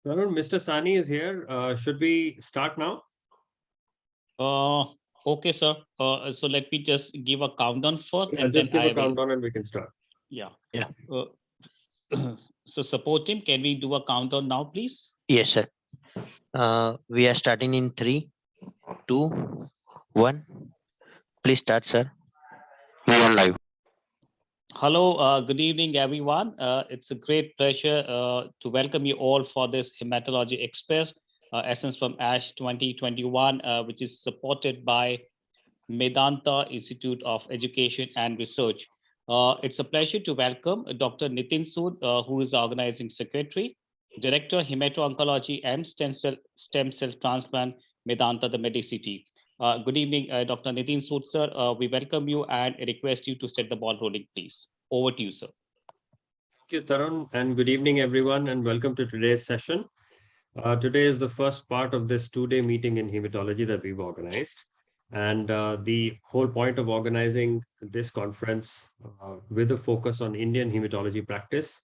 Tarun, Mr. Sani is here. Should we start now? Uh, okay, sir. So let me just give a countdown first, Yeah, and then just give a I will. countdown and we can start. Yeah. Yeah. Uh, so support team, can we do a countdown now, please? Yes, sir. We are starting in 3, 2, 1. Please start, sir. We are live. Hello, good evening, everyone. It's a great pleasure to welcome you all for this Hematology Express Essence from ASH 2021, which is supported by Medanta Institute of Education and Research. It's a pleasure to welcome Dr. Nitin Sood, who is the organizing secretary, Director Hemato-Oncology and Stem Cell Transplant, Medanta, the Medicity. Good evening, Dr. Nitin Sood, sir. We welcome you and request you to set the ball rolling, please. Over to you, sir. Thank you, Tarun, and good evening, everyone, and welcome to today's session. Today is the first part of this two-day meeting in hematology that we've organized. And the whole point of organizing this conference with a focus on Indian hematology practice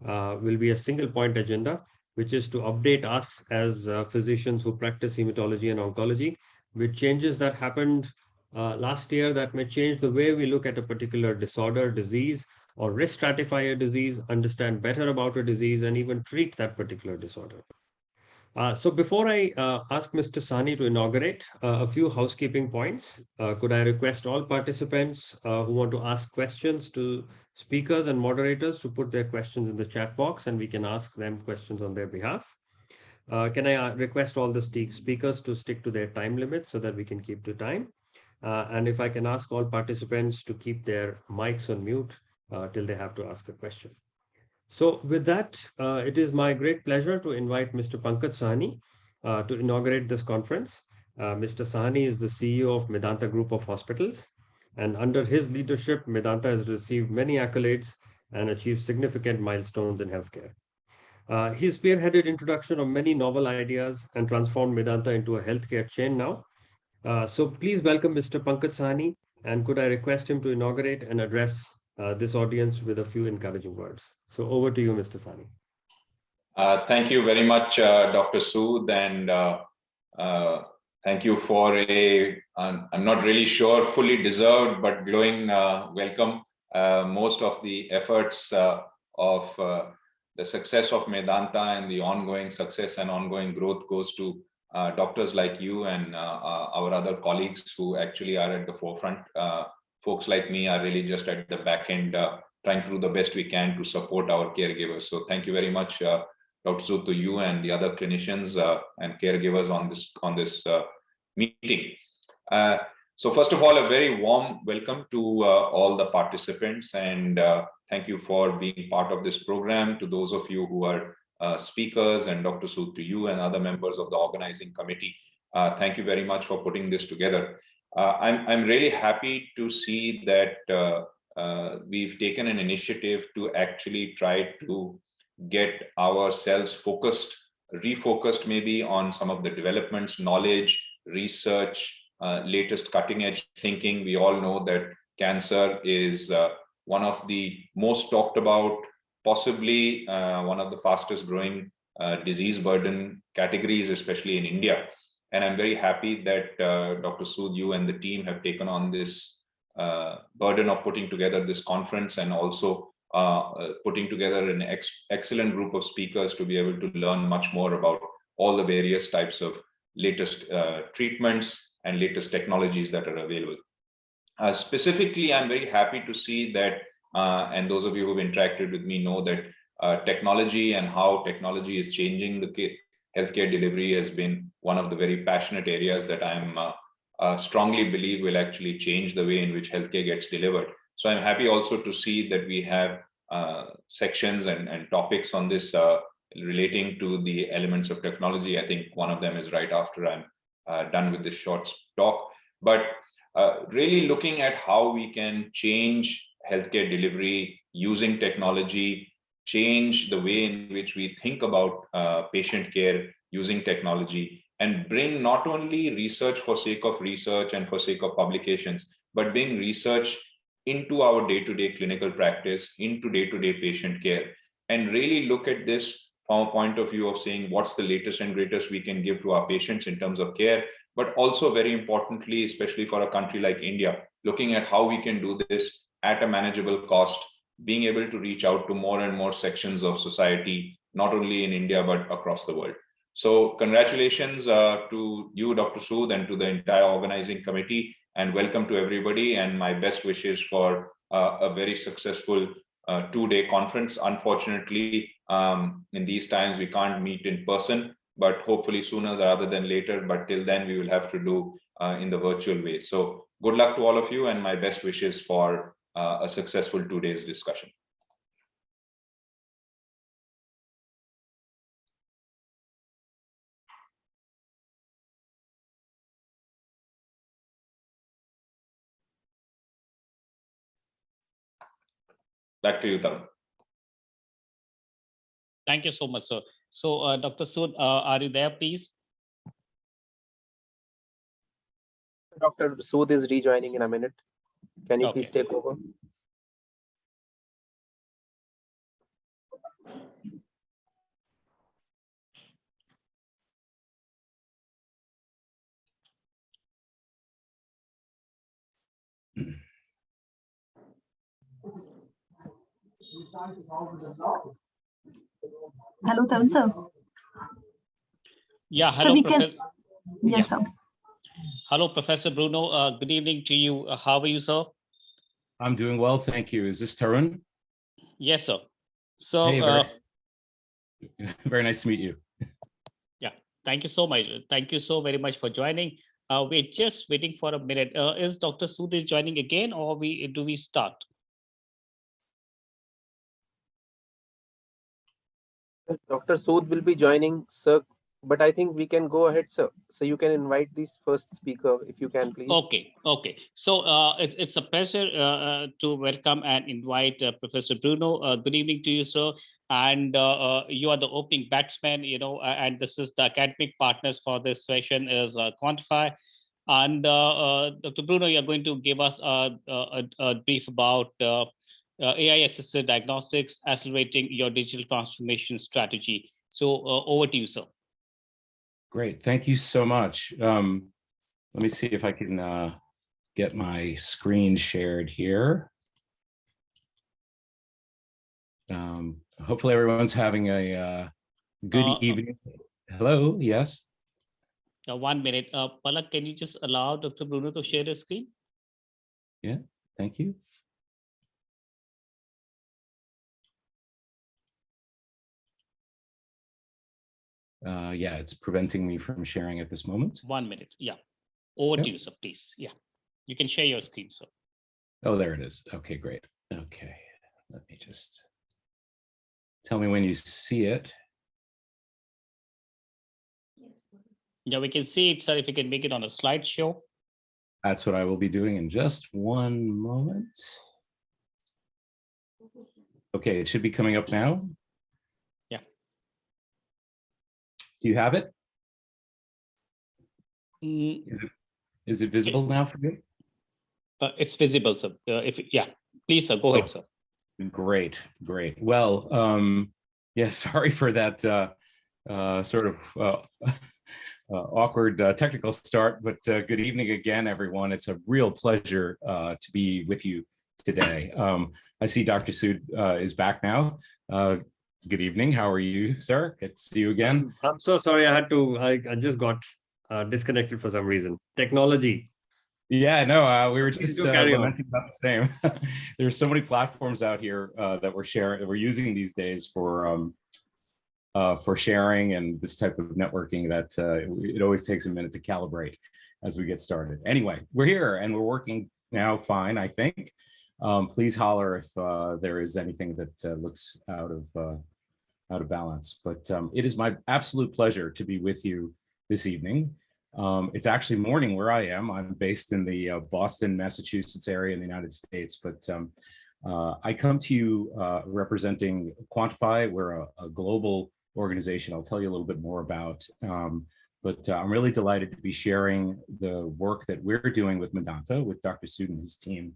will be a single point agenda, which is to update us as physicians who practice hematology and oncology with changes that happened last year that may change the way we look at a particular disorder, disease, or risk stratify a disease, understand better about a disease, and even treat that particular disorder. So before I ask Mr. Sani to inaugurate, a few housekeeping points. Could I request all participants who want to ask questions to speakers and moderators to put their questions in the chat box and we can ask them questions on their behalf? Can I request all the speakers to stick to their time limit so that we can keep to time? And if I can ask all participants to keep their mics on mute till they have to ask a question. So with that, it is my great pleasure to invite Mr. Pankaj Sahni to inaugurate this conference. Mr. Sahni is the CEO of Medanta Group of Hospitals, and under his leadership, Medanta has received many accolades and achieved significant milestones in healthcare. He spearheaded introduction of many novel ideas and transformed Medanta into a healthcare chain now. So please welcome Mr. Pankaj Sahni, and could I request him to inaugurate and address this audience with a few encouraging words. So over to you, Mr. Sani. Thank you very much, Dr. Sood, and thank you for I'm not really sure, fully deserved, but glowing welcome. Most of the efforts of the success of Medanta and the ongoing success and ongoing growth goes to doctors like you and our other colleagues who actually are at the forefront. Folks like me are really just at the back end, trying to do the best we can to support our caregivers. So thank you very much, Dr. Sood, to you and the other clinicians and caregivers on this meeting. So first of all, a very warm welcome to all the participants, and thank you for being part of this program. To those of you who are speakers, and Dr. Sood, to you and other members of the organizing committee, thank you very much for putting this together. I'm really happy to see that we've taken an initiative to actually try to get ourselves refocused maybe on some of the developments, knowledge, research, latest cutting edge thinking. We all know that cancer is one of the most talked about, possibly one of the fastest growing disease burden categories, especially in India. And I'm very happy that Dr. Sood, you and the team have taken on this burden of putting together this conference, and also putting together an excellent group of speakers to be able to learn much more about all the various types of latest treatments and latest technologies that are available. Specifically, I'm very happy to see that, and those of you who've interacted with me know that technology and how technology is changing the healthcare delivery has been one of the very passionate areas that I'm strongly believe will actually change the way in which healthcare gets delivered. So I'm happy also to see that we have sections and topics on this relating to the elements of technology. I think one of them is right after I'm done with this short talk. But really looking at how we can change healthcare delivery using technology, change the way in which we think about patient care using technology, and bring not only research for sake of research and for sake of publications, but bring research into our day-to-day clinical practice, into day-to-day patient care, and really look at this from a point of view of saying what's the latest and greatest we can give to our patients in terms of care, but also very importantly, especially for a country like India, looking at how we can do this at a manageable cost, being able to reach out to more and more sections of society, not only in India, but across the world. So congratulations to you, Dr. Sood, and to the entire organizing committee, and welcome to everybody, and my best wishes for a very successful two-day conference. Unfortunately, in these times, we can't meet in person, but hopefully sooner rather than later. But till then, we will have to do in the virtual way. So good luck to all of you, and my best wishes for a successful 2 days discussion. Back to you, Tarun. Thank you so much, sir. So, Dr. Sood, are you there, please? Dr. Sood is rejoining in a minute. Can you Okay. please take over? Hello, Tarun sir. Yeah, So hello, we can- Professor. Yes, sir. Hello, Professor Bruno. Good evening to you. How are you, sir? I'm doing well, thank you. Is this Tarun? Yes, sir. So, Hey, very nice to meet you. thank you so much. Thank you so very much for joining. We're just waiting for a minute. Is Dr. Sood is joining again, or do we start? Dr. Sood will be joining, sir, but I think we can go ahead, sir. So you can invite the first speaker if you can, please. Okay. So it's a pleasure to welcome and invite Professor Bruno. Good evening to you, sir. And you are the opening batsman, and this is the academic partners for this session is Quantify. And Dr. Bruno, you're going to give us a brief about AI-assisted diagnostics, accelerating your digital transformation strategy. So over to you, sir. Great, thank you so much. Let me see if I can get my screen shared here. Hopefully everyone's having a good evening. Hello, yes? 1 minute. Palak, can you just allow Dr. Bruno to share the screen? Yeah, thank you. Yeah, it's preventing me from sharing at this moment. 1 minute. Yeah. Over Yeah. to you, sir, please. Yeah. You can share your screen, sir. Oh, there it is. Okay, great. Okay, let me just tell me when you see it. Yeah, we can see it, sir, if you can make it on a slideshow. That's what I will be doing in just one moment. Okay, it should be coming up now. Yeah. Do you have it? Mm, Is it visible now for you? it's visible, sir. Yeah, please, sir, go ahead, sir. Great. Well, yeah, sorry for that sort of awkward technical start, but good evening again, everyone. It's a real pleasure to be with you today. I see Dr. Sood is back now. Good evening. How are you, sir? Good to see you again. I'm so sorry. I just got disconnected for some reason. Technology. Yeah, no, we were Please just do carry on. lamenting about the same. There's so many platforms out here that we're using these days for sharing and this type of networking that it always takes a minute to calibrate as we get started. Anyway, we're here and we're working now fine, I think. Please holler if there is anything that looks out of balance. But it is my absolute pleasure to be with you this evening. It's actually morning where I am. I'm based in the Boston, Massachusetts area in the United States, but I come to you representing Quantify. We're a global organization I'll tell you a little bit more about. But I'm really delighted to be sharing the work that we're doing with Medanta, with Dr. Sood and his team,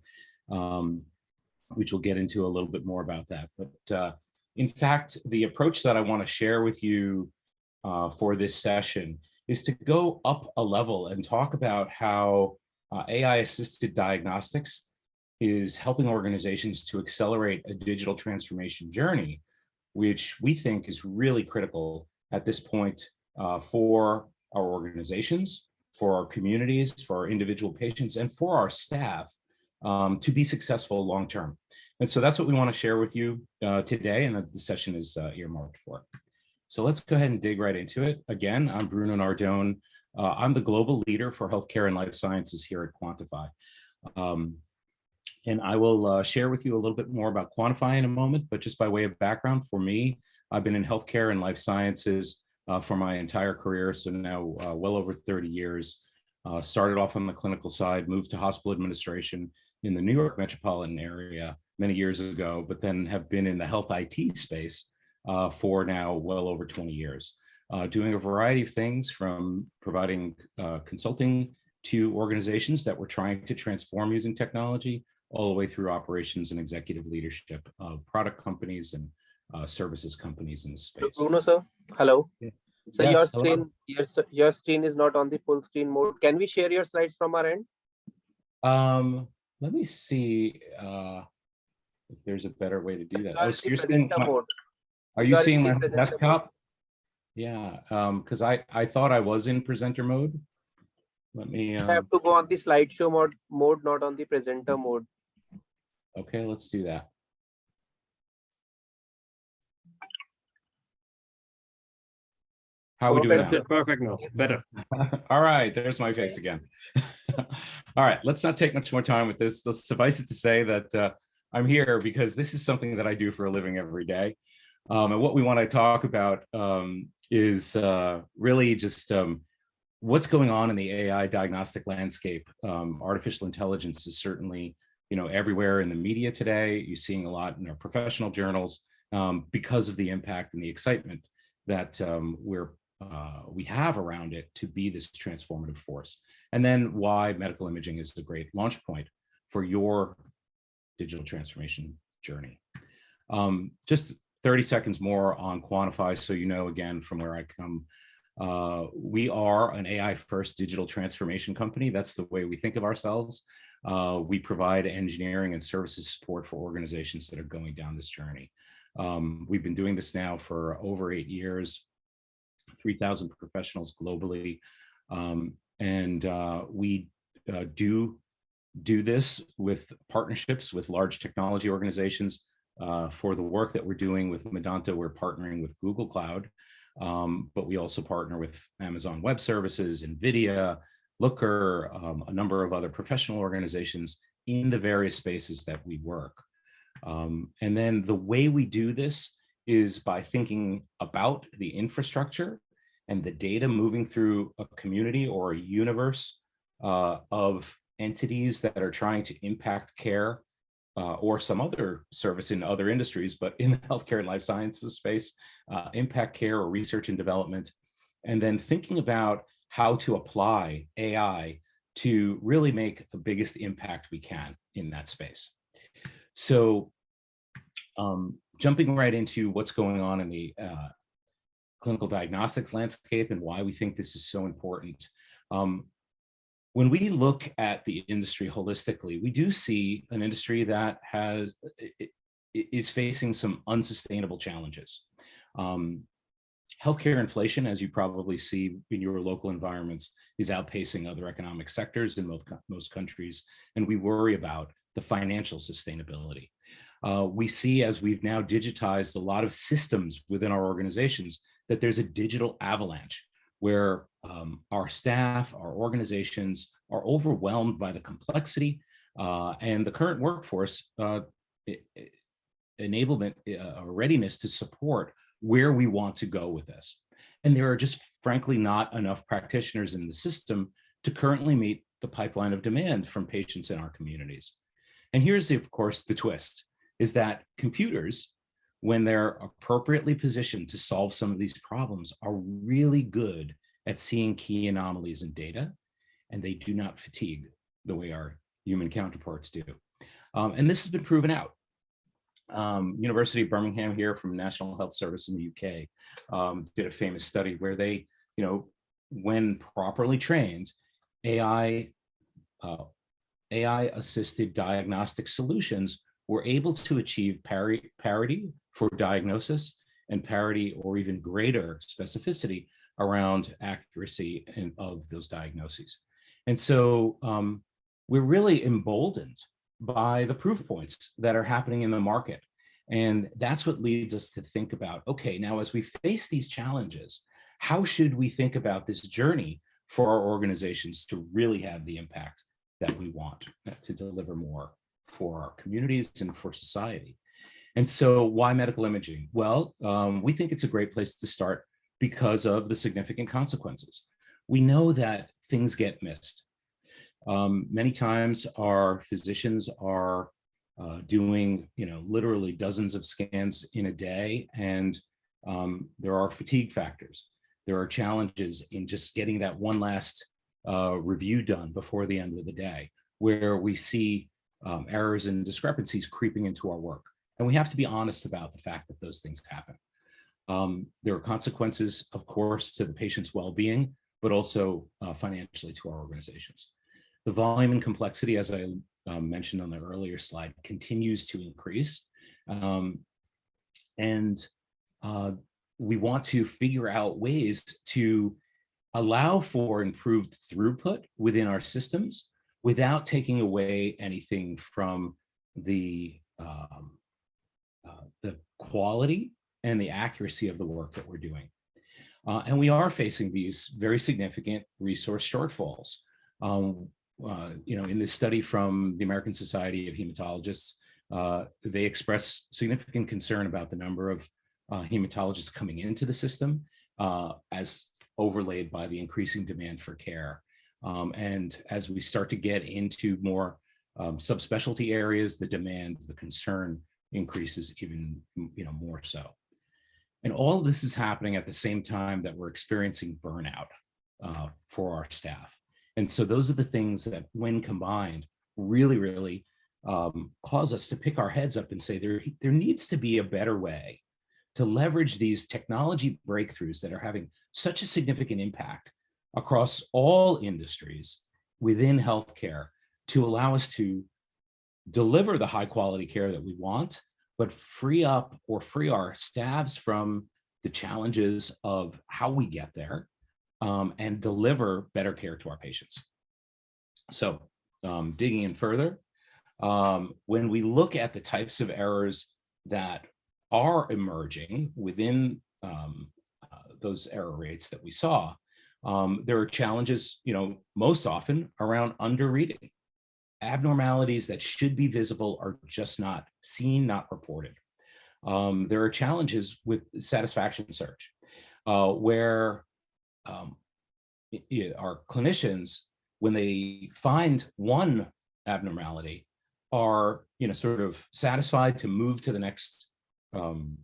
which we'll get into a little bit more about that. But In fact, the approach that I want to share with you for this session is to go up a level and talk about how AI-assisted diagnostics is helping organizations to accelerate a digital transformation journey, which we think is really critical at this point for our organizations, for our communities, for our individual patients, and for our staff to be successful long-term. And so that's what we want to share with you today, and the session is earmarked for. So let's go ahead and dig right into it. Again, I'm Bruno Nardone. I'm the global leader for healthcare and life sciences here at Quantify. And I will share with you a little bit more about Quantify in a moment, but just by way of background, for me, I've been in healthcare and life sciences for my entire career, so now well over 30 years. Started off on the clinical side, moved to hospital administration in the New York metropolitan area many years ago, but then have been in the health IT space for now well over 20 years, doing a variety of things from providing consulting to organizations that were trying to transform using technology, all the way through operations and executive leadership of product companies and services companies in the space. Bruno, sir, hello. Yeah. So Yes, your screen is not on the full screen mode. Can we share your slides from our end? Let me see if there's a better way to do that. Oh, so You you're seeing my, mode. are you are in seeing the my presenter desktop? Yeah, because I thought I was in presenter mode. Let me. You have to go on the slideshow mode, not on the presenter mode. Okay, let's do that. How are we doing That's now? it. Perfect now. Better. All right, there's my face again. All right, let's not take much more time with this. Let's suffice it to say that I'm here because this is something that I do for a living every day. And what we want to talk about is really just what's going on in the AI diagnostic landscape. Artificial intelligence is certainly, everywhere in the media today. You're seeing a lot in our professional journals because of the impact and the excitement that we have around it to be this transformative force. And then why medical imaging is a great launch point for your digital transformation journey. Just 30 seconds more on Quantify, so you know again from where I come. We are an AI-first digital transformation company. That's the way we think of ourselves. We provide engineering and services support for organizations that are going down this journey. We've been doing this now for over 8 years, 3,000 professionals globally. And we do this with partnerships with large technology organizations. For the work that we're doing with Medanta, we're partnering with Google Cloud, but we also partner with Amazon Web Services, NVIDIA, Looker, a number of other professional organizations in the various spaces that we work. And then the way we do this is by thinking about the infrastructure and the data moving through a community or a universe of entities that are trying to impact care or some other service in other industries, but in the healthcare and life sciences space, impact care or research and development, and then thinking about how to apply AI to really make the biggest impact we can in that space. So jumping right into what's going on in the clinical diagnostics landscape and why we think this is so important. When we look at the industry holistically, we do see an industry that is facing some unsustainable challenges. Healthcare inflation, as you probably see in your local environments, is outpacing other economic sectors in most countries, and we worry about the financial sustainability. We see, as we've now digitized a lot of systems within our organizations, that there's a digital avalanche where our staff, our organizations are overwhelmed by the complexity and the current workforce enablement or readiness to support where we want to go with this. And there are just frankly not enough practitioners in the system to currently meet the pipeline of demand from patients in our communities. And here's, of course, the twist, is that computers, when they're appropriately positioned to solve some of these problems, are really good at seeing key anomalies in data, and they do not fatigue the way our human counterparts do. And this has been proven out. University of Birmingham here from National Health Service in the UK did a famous study where they, when properly trained, AI assisted diagnostic solutions were able to achieve parity for diagnosis and parity or even greater specificity around accuracy of those diagnoses. And so we're really emboldened by the proof points that are happening in the market. And that's what leads us to think about, okay, now as we face these challenges, how should we think about this journey for our organizations to really have the impact that we want to deliver more for our communities and for society? And so why medical imaging? Well, we think it's a great place to start because of the significant consequences. We know that things get missed. Many times our physicians are doing, literally dozens of scans in a day, and there are fatigue factors. There are challenges in just getting that one last review done before the end of the day, where we see errors and discrepancies creeping into our work. And we have to be honest about the fact that those things happen. There are consequences, of course, to the patient's well-being, but also financially to our organizations. The volume and complexity, as I mentioned on the earlier slide, continues to increase. We want to figure out ways to allow for improved throughput within our systems without taking away anything from the quality and the accuracy of the work that we're doing. And we are facing these very significant resource shortfalls. In this study from the American Society of Hematologists, they express significant concern about the number of hematologists coming into the system as overlaid by the increasing demand for care. And as we start to get into more subspecialty areas, the demand, the concern increases even more so. And all of this is happening at the same time that we're experiencing burnout for our staff. And so those are the things that, when combined, really cause us to pick our heads up and say there needs to be a better way to leverage these technology breakthroughs that are having such a significant impact across all industries within healthcare to allow us to deliver the high quality care that we want, but free our staffs from the challenges of how we get there, and deliver better care to our patients. So digging in further, when we look at the types of errors that are emerging within those error rates that we saw, there are challenges, most often around under-reading. Abnormalities that should be visible are just not seen, not reported. There are challenges with satisfaction search, where our clinicians, when they find one abnormality, are sort of satisfied to move to the next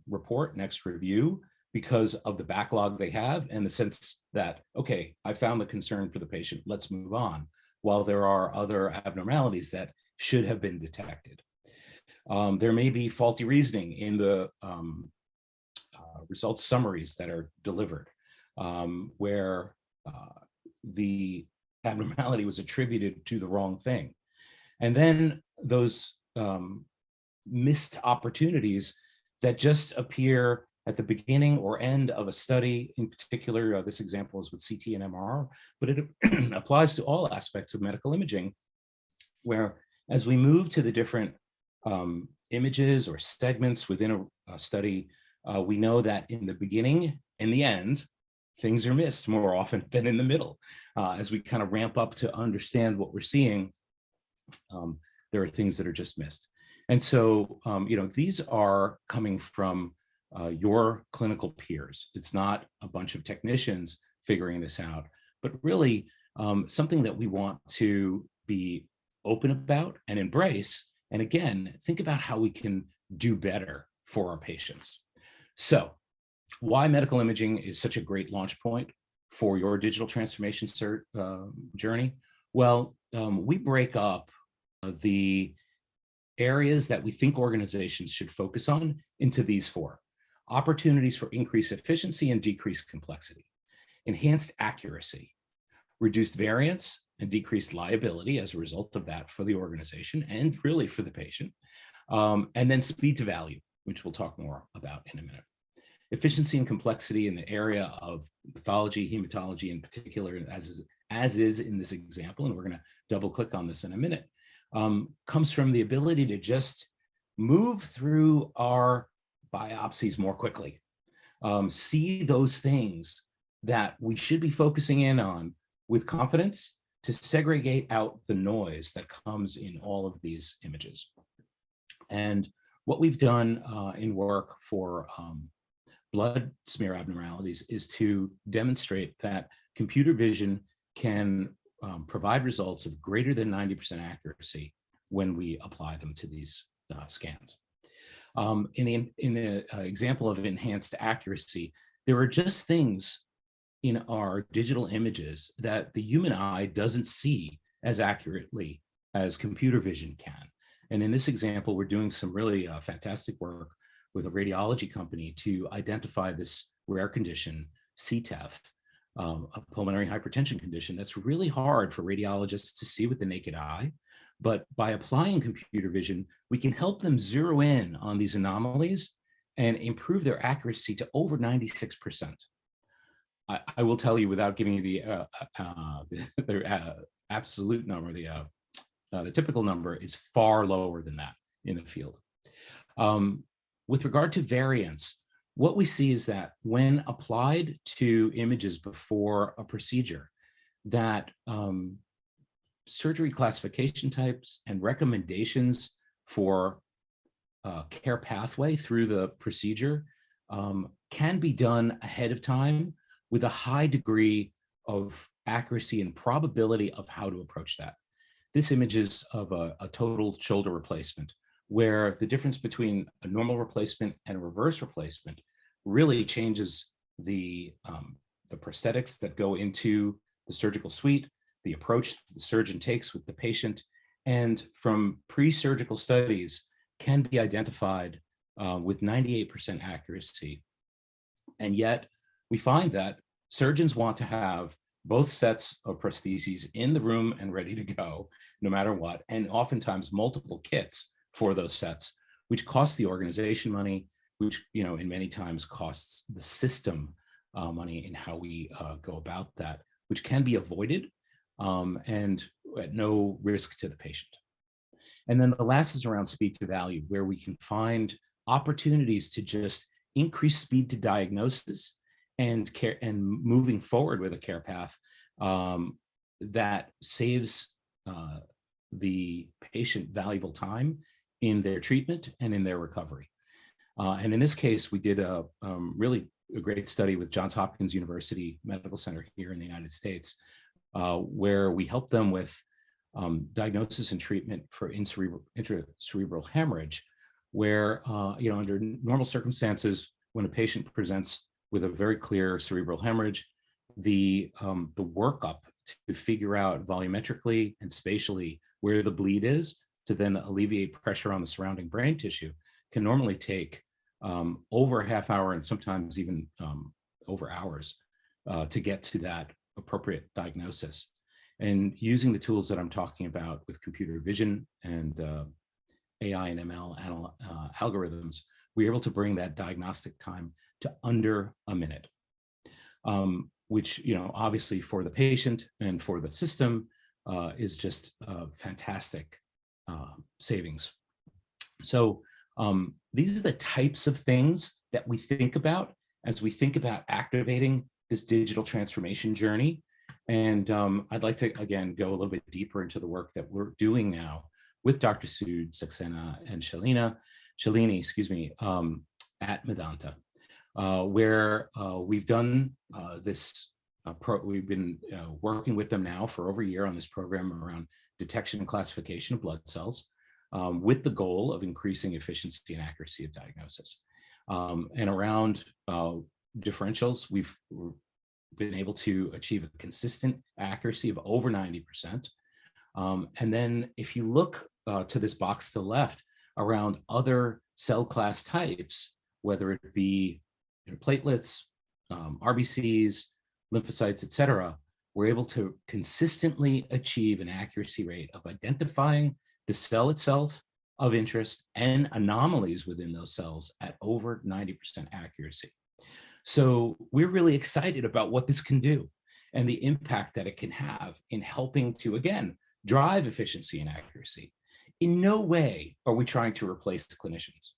report, next review, because of the backlog they have and the sense that, okay, I found the concern for the patient, let's move on, while there are other abnormalities that should have been detected. There may be faulty reasoning in the results summaries that are delivered, where the abnormality was attributed to the wrong thing. And then those missed opportunities that just appear at the beginning or end of a study. In particular, this example is with CT and MRR, but it applies to all aspects of medical imaging, where as we move to the different images or segments within a study, we know that in the beginning and the end, things are missed more often than in the middle. As we kind of ramp up to understand what we're seeing, there are things that are just missed. And so, these are coming from your clinical peers. It's not a bunch of technicians figuring this out, but really something that we want to be open about and embrace. And again, think about how we can do better for our patients. So why medical imaging is such a great launch point for your digital transformation journey? Well, we break up the areas that we think organizations should focus on into these four: opportunities for increased efficiency and decreased complexity, enhanced accuracy, reduced variance and decreased liability as a result of that for the organization and really for the patient, and then speed to value, which we'll talk more about in a minute. Efficiency and complexity in the area of pathology, hematology in particular, as is in this example, and we're going to double click on this in a minute, comes from the ability to just move through our biopsies more quickly, see those things that we should be focusing in on with confidence to segregate out the noise that comes in all of these images. And what we've done in work for blood smear abnormalities is to demonstrate that computer vision can provide results of greater than 90% accuracy when we apply them to these scans. In the example of enhanced accuracy, there are just things in our digital images that the human eye doesn't see as accurately as computer vision can. And in this example, we're doing some really fantastic work with a radiology company to identify this rare condition, CTEPH, a pulmonary hypertension condition that's really hard for radiologists to see with the naked eye. But by applying computer vision, we can help them zero in on these anomalies and improve their accuracy to over 96%. I will tell you, without giving you the absolute number, the typical number is far lower than that in the field. With regard to variance, what we see is that when applied to images before a procedure, that surgery classification types and recommendations for care pathway through the procedure can be done ahead of time with a high degree of accuracy and probability of how to approach that. This image is of a total shoulder replacement, where the difference between a normal replacement and a reverse replacement really changes the prosthetics that go into the surgical suite, the approach the surgeon takes with the patient, and from pre-surgical studies can be identified with 98% accuracy. And yet we find that surgeons want to have both sets of prostheses in the room and ready to go no matter what, and oftentimes multiple kits for those sets, which costs the organization money, which in many times costs the system money in how we go about that, which can be avoided and at no risk to the patient. And then the last is around speed to value, where we can find opportunities to just increase speed to diagnosis and care, and moving forward with a care path that saves the patient valuable time in their treatment and in their recovery. And in this case, we did a really great study with Johns Hopkins University Medical Center here in the United States, where we helped them with diagnosis and treatment for intracerebral hemorrhage, where under normal circumstances, when a patient presents with a very clear cerebral hemorrhage, the workup to figure out volumetrically and spatially where the bleed is to then alleviate pressure on the surrounding brain tissue can normally take over a half hour and sometimes even over hours to get to that appropriate diagnosis. And using the tools that I'm talking about with computer vision and AI and ML algorithms, we're able to bring that diagnostic time to under a minute, which, obviously for the patient and for the system is just fantastic savings. So these are the types of things that we think about as we think about activating this digital transformation journey. And I'd like to, again, go a little bit deeper into the work that we're doing now with Dr. Sood Saxena and Shalini, at Medanta, where we've done this, we've been working with them now for over a year on this program around detection and classification of blood cells, with the goal of increasing efficiency and accuracy of diagnosis. And around differentials, we've been able to achieve a consistent accuracy of over 90%. And then if you look to this box to the left around other cell class types, whether it be platelets, RBCs, lymphocytes, et cetera, we're able to consistently achieve an accuracy rate of identifying the cell itself of interest and anomalies within those cells at over 90% accuracy. So we're really excited about what this can do and the impact that it can have in helping to, again, drive efficiency and accuracy. In no way are we trying to replace clinicians,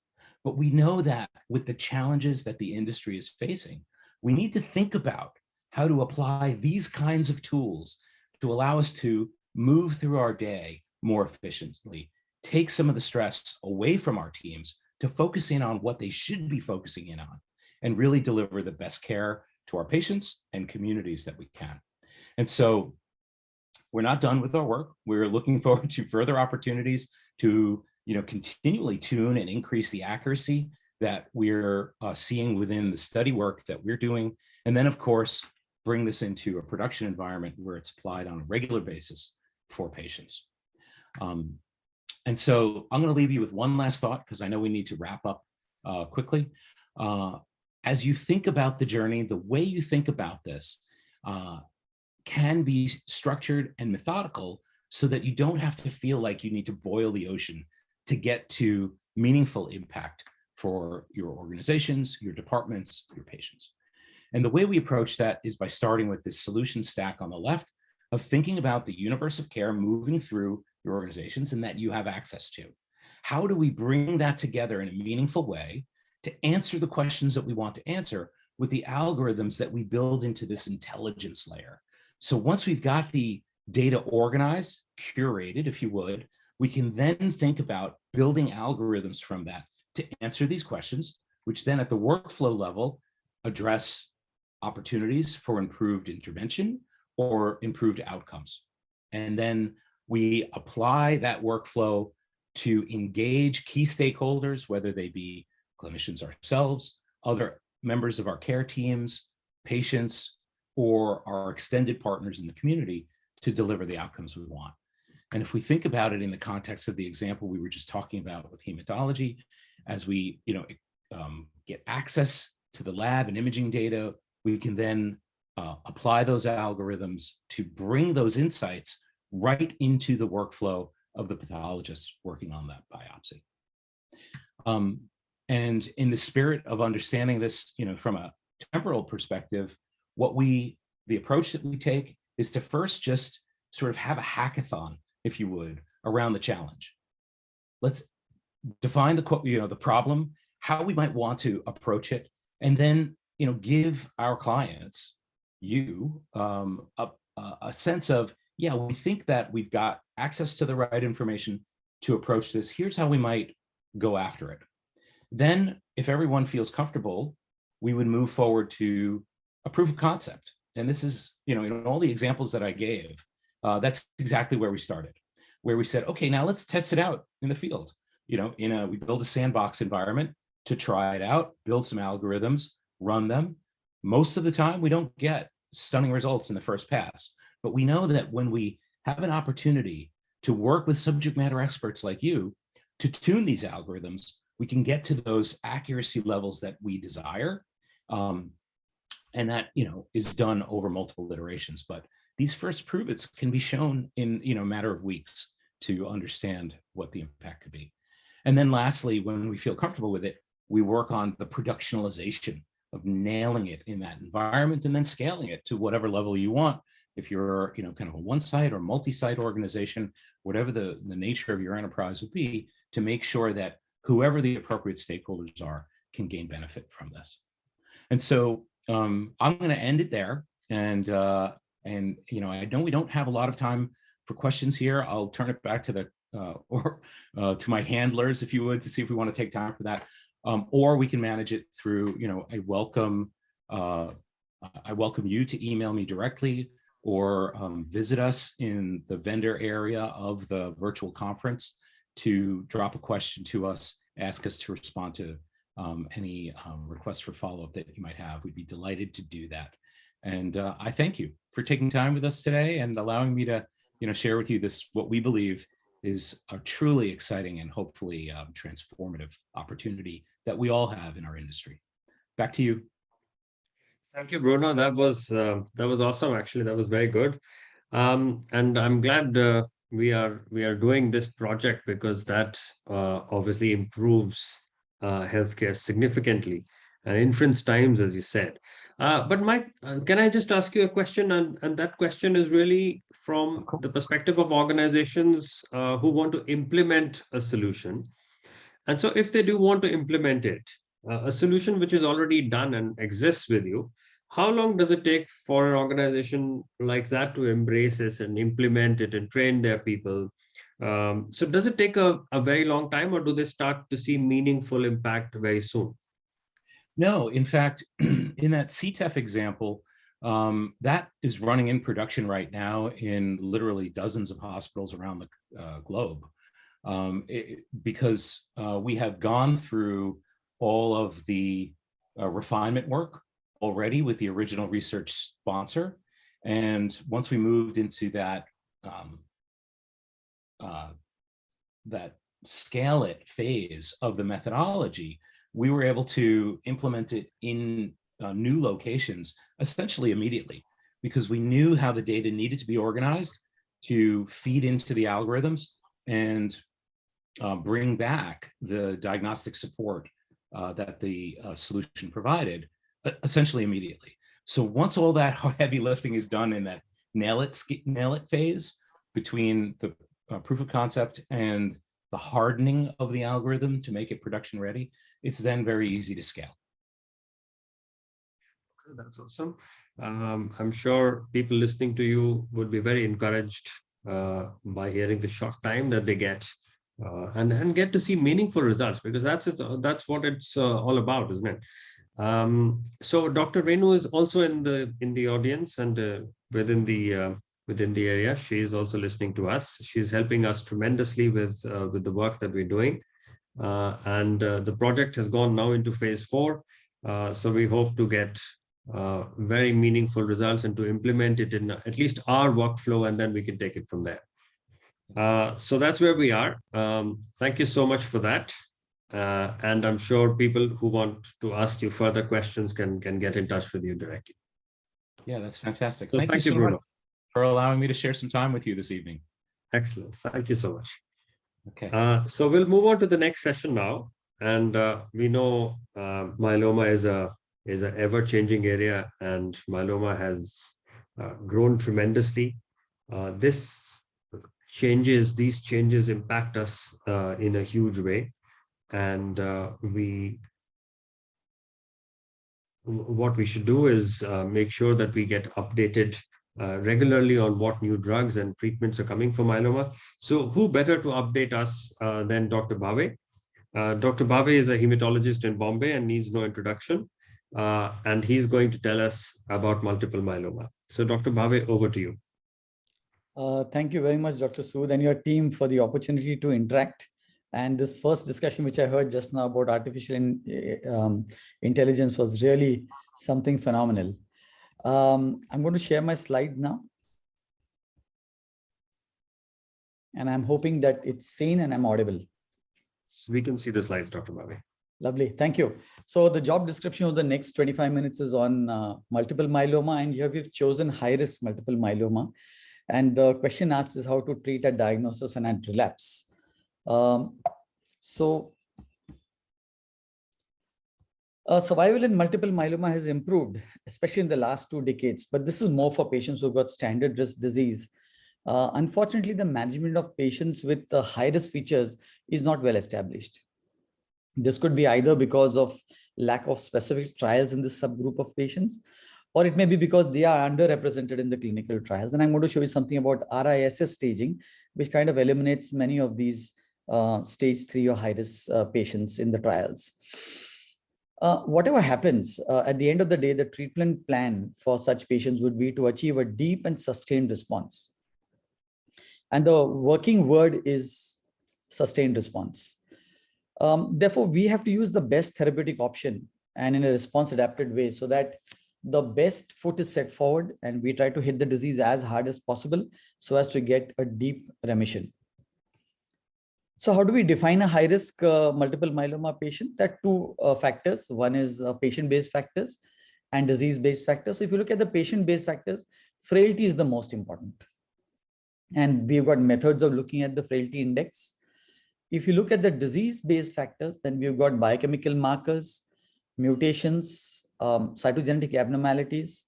but we know that with the challenges that the industry is facing, we need to think about how to apply these kinds of tools to allow us to move through our day more efficiently, take some of the stress away from our teams to focus in on what they should be focusing in on, and really deliver the best care to our patients and communities that we can. And so we're not done with our work. We're looking forward to further opportunities to continually tune and increase the accuracy that we're seeing within the study work that we're doing. And then, of course, bring this into a production environment where it's applied on a regular basis for patients. And so I'm going to leave you with one last thought, because I know we need to wrap up quickly. As you think about the journey, the way you think about this can be structured and methodical so that you don't have to feel like you need to boil the ocean to get to meaningful impact for your organizations, your departments, your patients. And the way we approach that is by starting with this solution stack on the left of thinking about the universe of care moving through your organizations and that you have access to. How do we bring that together in a meaningful way to answer the questions that we want to answer with the algorithms that we build into this intelligence layer? So once we've got the data organized, curated, if you would, we can then think about building algorithms from that to answer these questions, which then at the workflow level address opportunities for improved intervention or improved outcomes. And then we apply that workflow to engage key stakeholders, whether they be clinicians ourselves, other members of our care teams, patients, or our extended partners in the community to deliver the outcomes we want. And if we think about it in the context of the example we were just talking about with hematology, as we get access to the lab and imaging data, we can then apply those algorithms to bring those insights right into the workflow of the pathologists working on that biopsy. And in the spirit of understanding this, from a temporal perspective, the approach that we take is to first just sort of have a hackathon, if you would, around the challenge. Let's define the problem, how we might want to approach it, and then give our clients, a sense of, yeah, we think that we've got access to the right information to approach this. Here's how we might go after it. Then, if everyone feels comfortable, we would move forward to a proof of concept. And this is, in all the examples that I gave, that's exactly where we started, where we said, okay, now let's test it out in the field. We build a sandbox environment to try it out, build some algorithms, run them. Most of the time, we don't get stunning results in the first pass, but we know that when we have an opportunity to work with subject matter experts like you to tune these algorithms, we can get to those accuracy levels that we desire. And that, is done over multiple iterations. But these first prove-its can be shown in, a matter of weeks to understand what the impact could be. And then lastly, when we feel comfortable with it, we work on the productionalization of nailing it in that environment and then scaling it to whatever level you want. If you're, kind of a one-site or multi-site organization, whatever the nature of your enterprise would be, to make sure that whoever the appropriate stakeholders are can gain benefit from this. And so I'm going to end it there. And I know we don't have a lot of time for questions here. I'll turn it back to to my handlers, if you would, to see if we want to take time for that. Or we can manage it through, I welcome you to email me directly or visit us in the vendor area of the virtual conference to drop a question to us, ask us to respond to any requests for follow-up that you might have. We'd be delighted to do that. And I thank you for taking time with us today and allowing me to, share with you what we believe is a truly exciting and hopefully transformative opportunity that we all have in our industry. Back to you. Thank you, Bruno. That was awesome. Actually, that was very good. And I'm glad we are doing this project because that obviously improves healthcare significantly and inference times, as you said. But Mike, can I just ask you a question? And that question is really from the perspective of organizations who want to implement a solution. And so if they do want to implement it, a solution which is already done and exists with you, how long does it take for an organization like that to embrace this and implement it and train their people? So does it take a very long time, or do they start to see meaningful impact very soon? No, in fact, in that CTEF example, that is running in production right now in literally dozens of hospitals around the globe. Because we have gone through all of the refinement work already with the original research sponsor. And once we moved into that, that scale it phase of the methodology, we were able to implement it in new locations essentially immediately, because we knew how the data needed to be organized to feed into the algorithms and bring back the diagnostic support that the solution provided essentially immediately. So once all that heavy lifting is done in that nail it phase between the proof of concept and the hardening of the algorithm to make it production ready, it's then very easy to scale. That's awesome. I'm sure people listening to you would be very encouraged by hearing the short time that they get and get to see meaningful results, because that's what it's all about, isn't it? So Dr. Renu is also in the audience and within the area. She is also listening to us. She's helping us tremendously with the work that we're doing. And the project has gone now into phase 4. So we hope to get very meaningful results and to implement it in at least our workflow, and then we can take it from there. So that's where we are. Thank you so much for that. And I'm sure people who want to ask you further questions can get in touch with you directly. Yeah, that's fantastic. So thank you, Bruno, much for allowing me to share some time with you this evening. Excellent. Thank you so much. Okay. So we'll move on to the next session now. And we know myeloma is an ever-changing area, and myeloma has grown tremendously. These changes impact us in a huge way. And what we should do is make sure that we get updated regularly on what new drugs and treatments are coming for myeloma. So who better to update us than Dr. Bhave? Dr. Bhave is a hematologist in Bombay and needs no introduction. And he's going to tell us about multiple myeloma. So Dr. Bhave, over to you. Thank you very much, Dr. Sood, and your team for the opportunity to interact. And this first discussion, which I heard just now about artificial intelligence, was really something phenomenal. I'm going to share my slide now. And I'm hoping that it's seen and I'm audible. We can see the slides, Dr. Bhave. Lovely. Thank you. So the job description of the next 25 minutes is on multiple myeloma. And here we've chosen high-risk multiple myeloma. And the question asked is how to treat at diagnosis and at relapse. Survival in multiple myeloma has improved, especially in the last 2 decades, but this is more for patients who've got standard risk disease. Unfortunately, the management of patients with high-risk features is not well established. This could be either because of lack of specific trials in this subgroup of patients, or it may be because they are underrepresented in the clinical trials. And I'm going to show you something about RISS staging, which kind of eliminates many of these stage 3 or high-risk patients in the trials. Whatever happens, at the end of the day, the treatment plan for such patients would be to achieve a deep and sustained response. And the working word is sustained response. Therefore, we have to use the best therapeutic option and in a response-adapted way so that the best foot is set forward and we try to hit the disease as hard as possible so as to get a deep remission. So how do we define a high-risk multiple myeloma patient? There are two factors. One is patient-based factors and disease-based factors. So if you look at the patient-based factors, frailty is the most important. And we've got methods of looking at the frailty index. If you look at the disease-based factors, then we've got biochemical markers, mutations, cytogenetic abnormalities,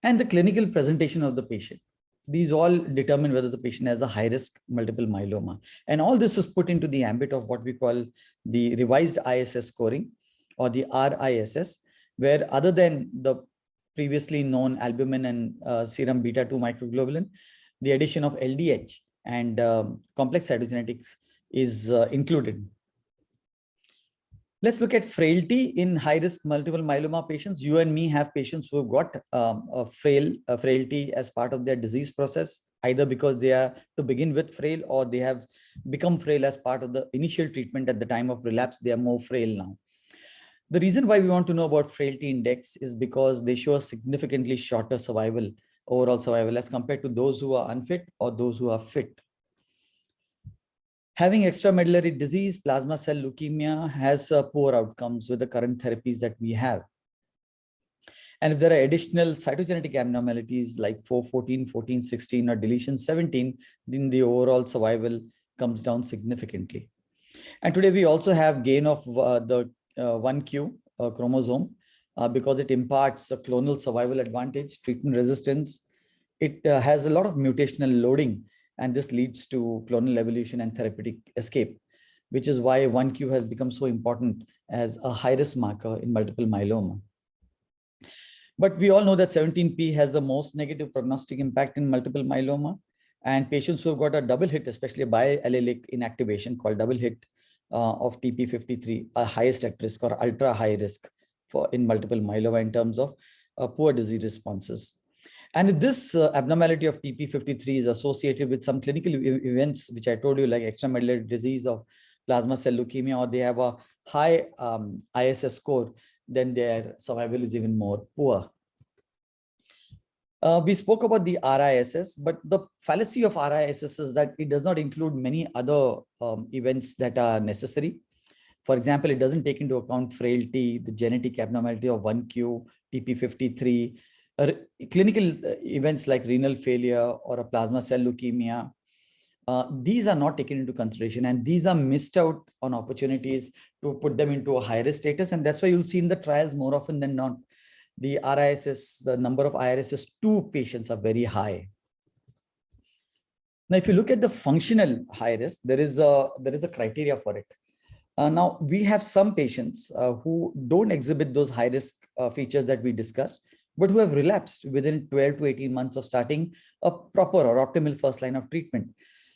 and the clinical presentation of the patient. These all determine whether the patient has a high-risk multiple myeloma. And all this is put into the ambit of what we call the revised ISS scoring, or the RISS, where other than the previously known albumin and serum beta-2 microglobulin, the addition of LDH and complex cytogenetics is included. Let's look at frailty in high-risk multiple myeloma patients. You and me have patients who have got a frailty as part of their disease process, either because they are to begin with frail or they have become frail as part of the initial treatment. At the time of relapse, they are more frail now. The reason why we want to know about frailty index is because they show a significantly shorter survival, overall survival, as compared to those who are unfit or those who are fit. Having extramedullary disease, plasma cell leukemia has poor outcomes with the current therapies that we have. And if there are additional cytogenetic abnormalities like 414, 1416 or deletion 17, then the overall survival comes down significantly. And today we also have gain of the 1q chromosome because it imparts a clonal survival advantage, treatment resistance. It has a lot of mutational loading, and this leads to clonal evolution and therapeutic escape, which is why 1q has become so important as a high-risk marker in multiple myeloma. But we all know that 17p has the most negative prognostic impact in multiple myeloma, and patients who have got a double hit, especially a biallelic inactivation called double hit of TP53, are highest at risk or ultra high risk in multiple myeloma in terms of poor disease responses. And this abnormality of TP53 is associated with some clinical events, which I told you, like extramedullary disease of plasma cell leukemia, or they have a high ISS score, then their survival is even more poor. We spoke about the RISS, but the fallacy of RISS is that it does not include many other events that are necessary. For example, it doesn't take into account frailty, the genetic abnormality of 1q, TP53, clinical events like renal failure or a plasma cell leukemia. These are not taken into consideration, and these are missed out on opportunities to put them into a high-risk status. And that's why you'll see in the trials more often than not, the RISS, the number of IRSS2 patients are very high. Now, if you look at the functional high risk, there is a criteria for it. Now, we have some patients who don't exhibit those high-risk features that we discussed, but who have relapsed within 12 to 18 months of starting a proper or optimal first line of treatment.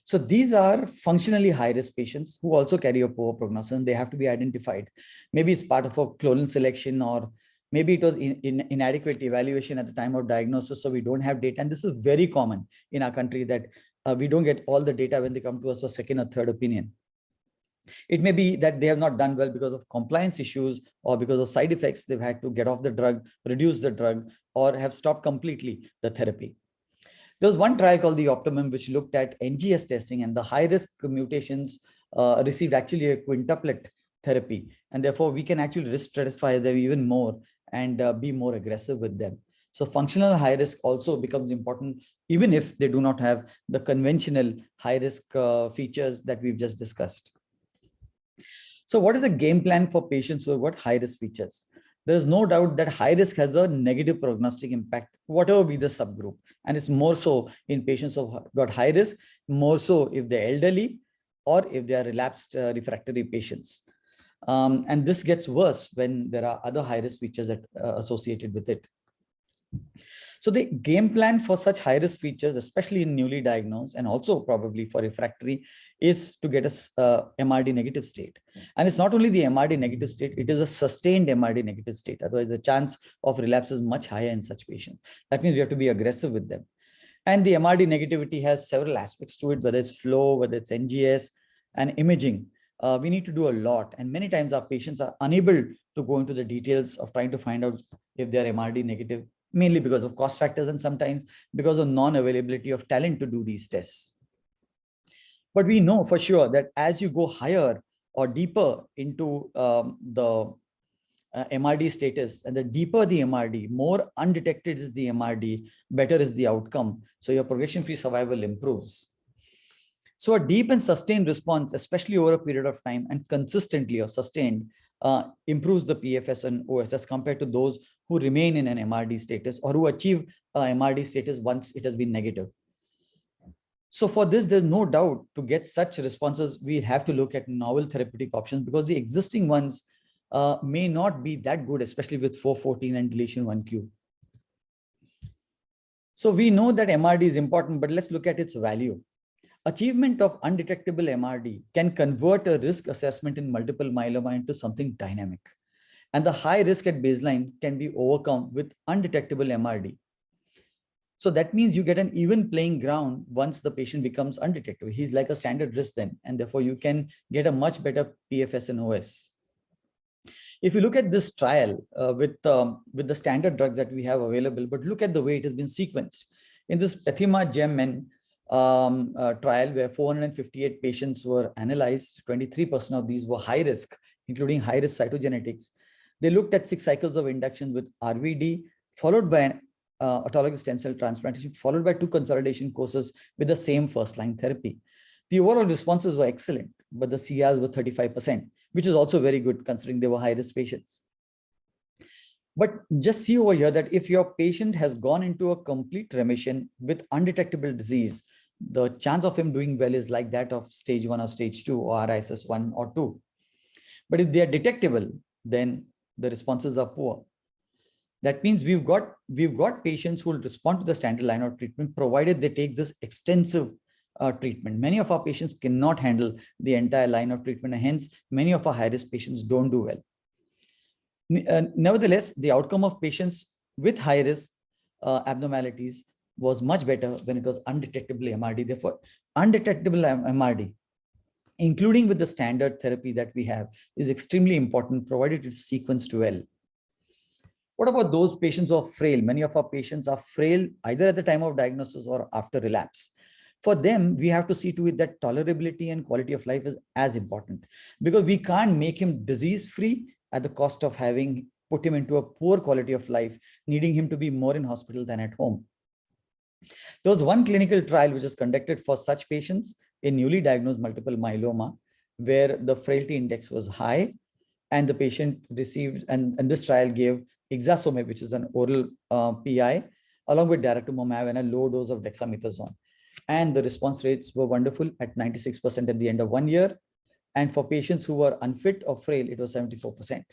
So these are functionally high-risk patients who also carry a poor prognosis, and they have to be identified. Maybe it's part of a clonal selection, or maybe it was inadequate evaluation at the time of diagnosis, so we don't have data. And this is very common in our country, that we don't get all the data when they come to us for second or third opinion. It may be that they have not done well because of compliance issues or because of side effects. They've had to get off the drug, reduce the drug, or have stopped completely the therapy. There was one trial called the Optimum, which looked at NGS testing, and the high-risk mutations received actually a quintuplet therapy. And therefore, we can actually risk stratify them even more and be more aggressive with them. So functional high risk also becomes important, even if they do not have the conventional high risk features that we've just discussed. So what is the game plan for patients who have got high risk features? There is no doubt that high risk has a negative prognostic impact, whatever be the subgroup. And it's more so in patients who have got high risk, more so if they're elderly or if they are relapsed refractory patients. And this gets worse when there are other high risk features that associated with it. So the game plan for such high risk features, especially in newly diagnosed and also probably for refractory, is to get a MRD negative state. And it's not only the MRD negative state, it is a sustained MRD negative state. Otherwise, the chance of relapse is much higher in such patients. That means we have to be aggressive with them. And the MRD negativity has several aspects to it, whether it's flow, whether it's NGS and imaging. We need to do a lot. And many times our patients are unable to go into the details of trying to find out if they're MRD negative, mainly because of cost factors and sometimes because of non-availability of talent to do these tests. But we know for sure that as you go higher or deeper into the MRD status, and the deeper the MRD, more undetected is the MRD, better is the outcome. So your progression-free survival improves. So a deep and sustained response, especially over a period of time and consistently or sustained, improves the PFS and OS as compared to those who remain in an MRD status or who achieve MRD status once it has been negative. So for this, there's no doubt to get such responses, we have to look at novel therapeutic options because the existing ones may not be that good, especially with 414 and deletion 1q. So we know that MRD is important, but let's look at its value. Achievement of undetectable MRD can convert a risk assessment in multiple myeloma into something dynamic. And the high risk at baseline can be overcome with undetectable MRD. So that means you get an even playing ground once the patient becomes undetectable. He's like a standard risk then, and therefore you can get a much better PFS and OS. If you look at this trial with the standard drugs that we have available, but look at the way it has been sequenced. In this PETHIMA-GEM-MEN trial where 458 patients were analyzed, 23% of these were high risk, including high risk cytogenetics. They looked at 6 cycles of induction with RVD, followed by an autologous stem cell transplantation, followed by 2 consolidation courses with the same first-line therapy. The overall responses were excellent, but the CRs were 35%, which is also very good considering they were high-risk patients. But just see over here that if your patient has gone into a complete remission with undetectable disease, the chance of him doing well is like that of stage 1 or stage 2 or RISS 1 or 2. But if they are detectable, then the responses are poor. That means we've got patients who will respond to the standard line of treatment, provided they take this extensive treatment. Many of our patients cannot handle the entire line of treatment, and hence many of our high-risk patients don't do well. Nevertheless, the outcome of patients with high-risk abnormalities was much better when it was undetectable MRD. Therefore, undetectable MRD, including with the standard therapy that we have, is extremely important, provided it's sequenced well. What about those patients who are frail? Many of our patients are frail either at the time of diagnosis or after relapse. For them, we have to see to it that tolerability and quality of life is as important, because we can't make him disease-free at the cost of having put him into a poor quality of life, needing him to be more in hospital than at home. There was one clinical trial which was conducted for such patients in newly diagnosed multiple myeloma, where the frailty index was high, and the patient received, and this trial gave Ixazomib, which is an oral PI, along with daratumumab and a low dose of dexamethasone. And the response rates were wonderful at 96% at the end of 1 year. And for patients who were unfit or frail, it was 74%.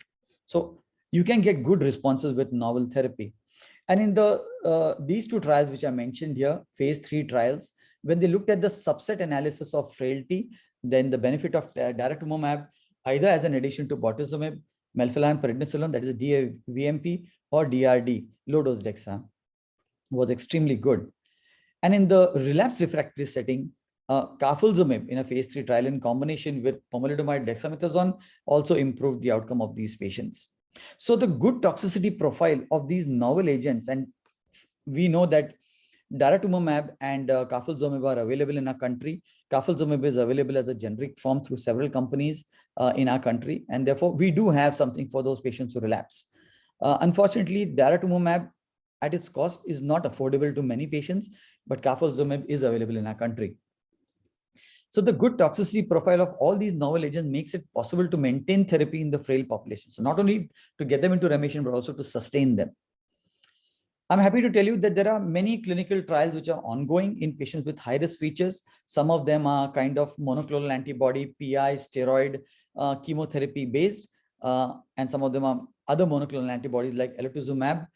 So you can get good responses with novel therapy. And in these 2 trials, which I mentioned here, phase 3 trials, when they looked at the subset analysis of frailty, then the benefit of daratumumab, either as an addition to bortezomib, melphalan, prednisolone, that is DAVMP, or DRD, low dose dexa, was extremely good. And in the relapse refractory setting, carfilzomib in a phase 3 trial in combination with pomalidomide dexamethasone also improved the outcome of these patients. So the good toxicity profile of these novel agents, and we know that daratumumab and carfilzomib are available in our country. Carfilzomib is available as a generic form through several companies in our country, and therefore we do have something for those patients who relapse. Unfortunately, daratumumab at its cost is not affordable to many patients, but carfilzomib is available in our country. So the good toxicity profile of all these novel agents makes it possible to maintain therapy in the frail population. So not only to get them into remission, but also to sustain them. I'm happy to tell you that there are many clinical trials which are ongoing in patients with high-risk features. Some of them are kind of monoclonal antibody, PI, steroid, chemotherapy based, and some of them are other monoclonal antibodies like elotuzumab,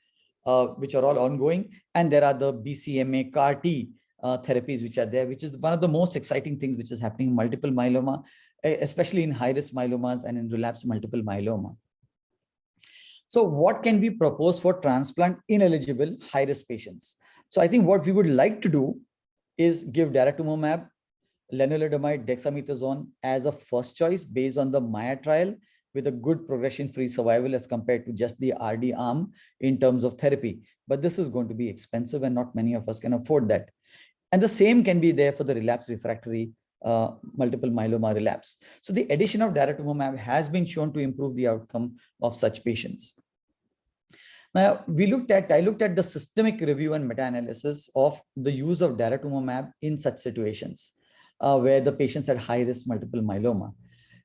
which are all ongoing. And there are the BCMA CAR-T therapies which are there, which is one of the most exciting things which is happening in multiple myeloma, especially in high-risk myelomas and in relapsed multiple myeloma. So what can be proposed for transplant ineligible high-risk patients? So I think what we would like to do is give daratumumab, lenalidomide, dexamethasone as a first choice based on the Maya trial, with a good progression-free survival as compared to just the RD arm in terms of therapy. But this is going to be expensive and not many of us can afford that. And the same can be there for the relapse refractory multiple myeloma relapse. So the addition of daratumumab has been shown to improve the outcome of such patients. Now, I looked at the systemic review and meta-analysis of the use of daratumumab in such situations where the patients had high-risk multiple myeloma.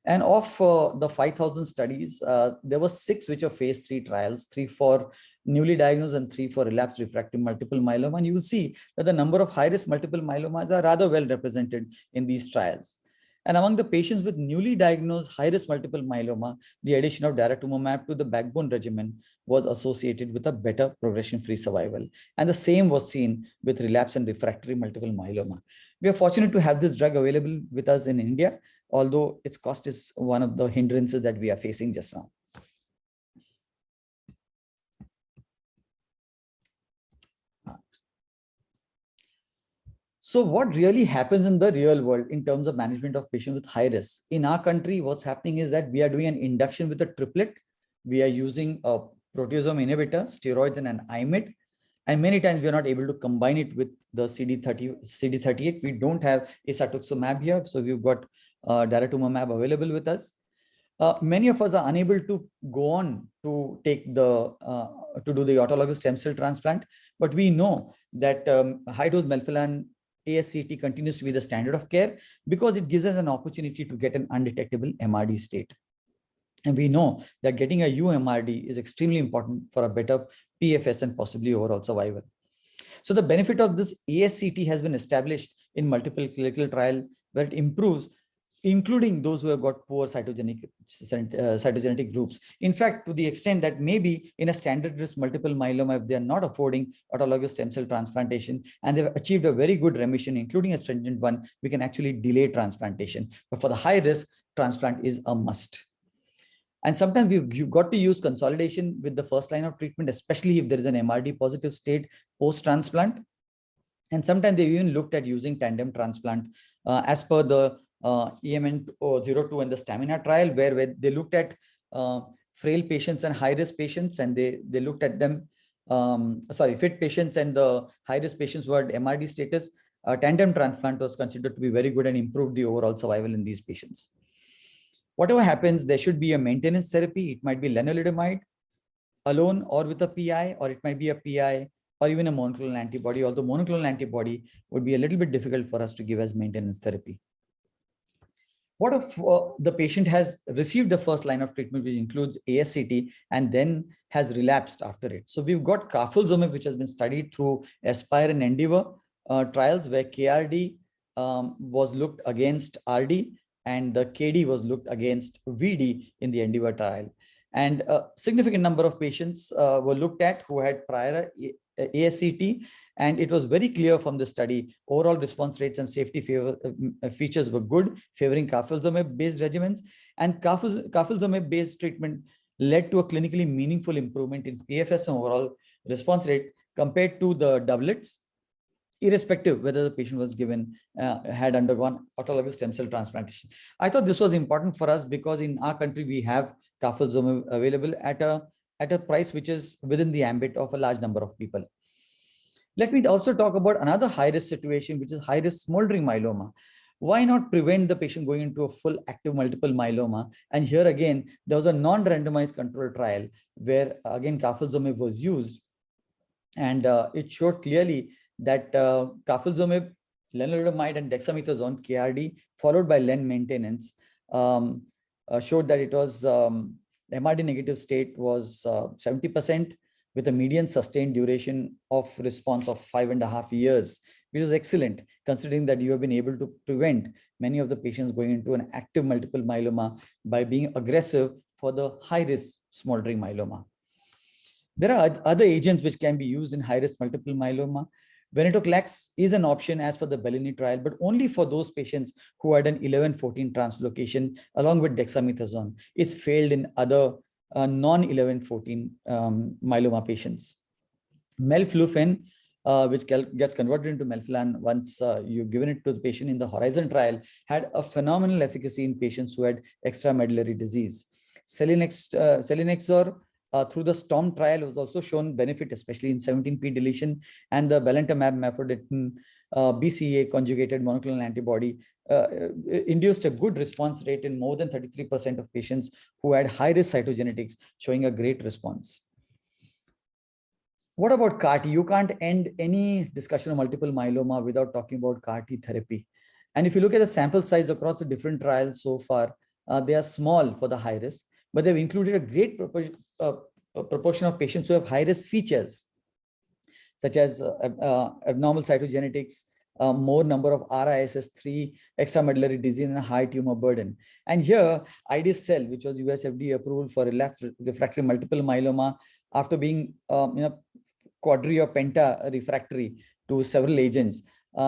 And of the 5,000 studies, there were 6 which are phase 3 trials, 3 for newly diagnosed and 3 for relapsed refractory multiple myeloma. And you will see that the number of high-risk multiple myelomas are rather well represented in these trials. And among the patients with newly diagnosed high-risk multiple myeloma, the addition of daratumumab to the backbone regimen was associated with a better progression-free survival. And the same was seen with relapsed and refractory multiple myeloma. We are fortunate to have this drug available with us in India, although its cost is one of the hindrances that we are facing just now. So what really happens in the real world in terms of management of patients with high risk? In our country, what's happening is that we are doing an induction with a triplet. We are using a proteasome inhibitor, steroids, and an IMiD. And many times we are not able to combine it with the CD38. We don't have isatuximab here, so we've got daratumumab available with us. Many of us are unable to go on to take the to do the autologous stem cell transplant, but we know that high-dose melphalan ASCT continues to be the standard of care because it gives us an opportunity to get an undetectable MRD state. And we know that getting a UMRD is extremely important for a better PFS and possibly overall survival. So the benefit of this ASCT has been established in multiple clinical trials where it improves, including those who have got poor cytogenetic groups. In fact, to the extent that maybe in a standard risk multiple myeloma, if they are not affording autologous stem cell transplantation and they've achieved a very good remission, including a stringent one, we can actually delay transplantation. But for the high risk, transplant is a must. And sometimes you've got to use consolidation with the first line of treatment, especially if there is an MRD positive state post-transplant. And sometimes they even looked at using tandem transplant as per the EMN02 and the stamina trial, where they looked at frail patients and high-risk patients, and they looked at them, fit patients and the high-risk patients who had MRD status. Tandem transplant was considered to be very good and improved the overall survival in these patients. Whatever happens, there should be a maintenance therapy. It might be lenalidomide alone or with a PI, or it might be a PI or even a monoclonal antibody, although monoclonal antibody would be a little bit difficult for us to give as maintenance therapy. What if the patient has received the first line of treatment, which includes ASCT, and then has relapsed after it? So we've got carfilzomib, which has been studied through Aspire and Endeavor trials, where KRD was looked against RD, and the KD was looked against VD in the Endeavor trial. And a significant number of patients were looked at who had prior ASCT, and it was very clear from the study, overall response rates and safety features were good, favoring carfilzomib-based regimens, and carfilzomib-based treatment led to a clinically meaningful improvement in PFS and overall response rate compared to the doublets, irrespective whether the patient was given, had undergone autologous stem cell transplantation. I thought this was important for us because in our country, we have carfilzomib available at a price which is within the ambit of a large number of people. Let me also talk about another high-risk situation, which is high-risk smoldering myeloma. Why not prevent the patient going into a full active multiple myeloma? And here again, there was a non-randomized control trial where again carfilzomib was used, and it showed clearly that carfilzomib, lenalidomide, and dexamethasone (KRD) followed by len maintenance showed that it was MRD negative state was 70%, with a median sustained duration of response of 5.5 years, which is excellent considering that you have been able to prevent many of the patients going into an active multiple myeloma by being aggressive for the high-risk smoldering myeloma. There are other agents which can be used in high-risk multiple myeloma. Venetoclax is an option as per the Bellini trial, but only for those patients who had an 11-14 translocation along with dexamethasone. It's failed in other non-11-14 myeloma patients. Melflufen, which gets converted into melphalan once you've given it to the patient in the Horizon trial, had a phenomenal efficacy in patients who had extramedullary disease. Selinexor, through the STORM trial, was also shown benefit, especially in 17p deletion, and the belantamab mafodotin BCA conjugated monoclonal antibody induced a good response rate in more than 33% of patients who had high-risk cytogenetics, showing a great response. What about CAR T? You can't end any discussion of multiple myeloma without talking about CAR T therapy. And if you look at the sample size across the different trials so far, they are small for the high risk, but they've included a great proportion of patients who have high risk features, such as abnormal cytogenetics, more number of RISS3, extramedullary disease, and a high tumor burden. And here, IDES-CEL, which was US FDA approval for relapsed refractory multiple myeloma, after being quadri or penta refractory to several agents,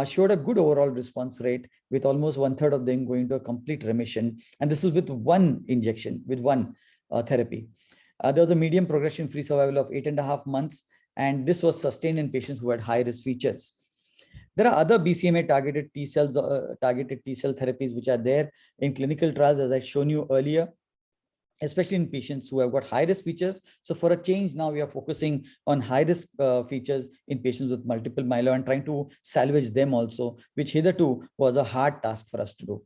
showed a good overall response rate, with almost 1/3 of them going to a complete remission. And this is with one injection, with one therapy. There was a median progression-free survival of 8.5 months, and this was sustained in patients who had high-risk features. There are other BCMA targeted T cell therapies which are there in clinical trials, as I've shown you earlier, especially in patients who have got high-risk features. So for a change, now we are focusing on high-risk features in patients with multiple myeloma and trying to salvage them also, which hitherto was a hard task for us to do.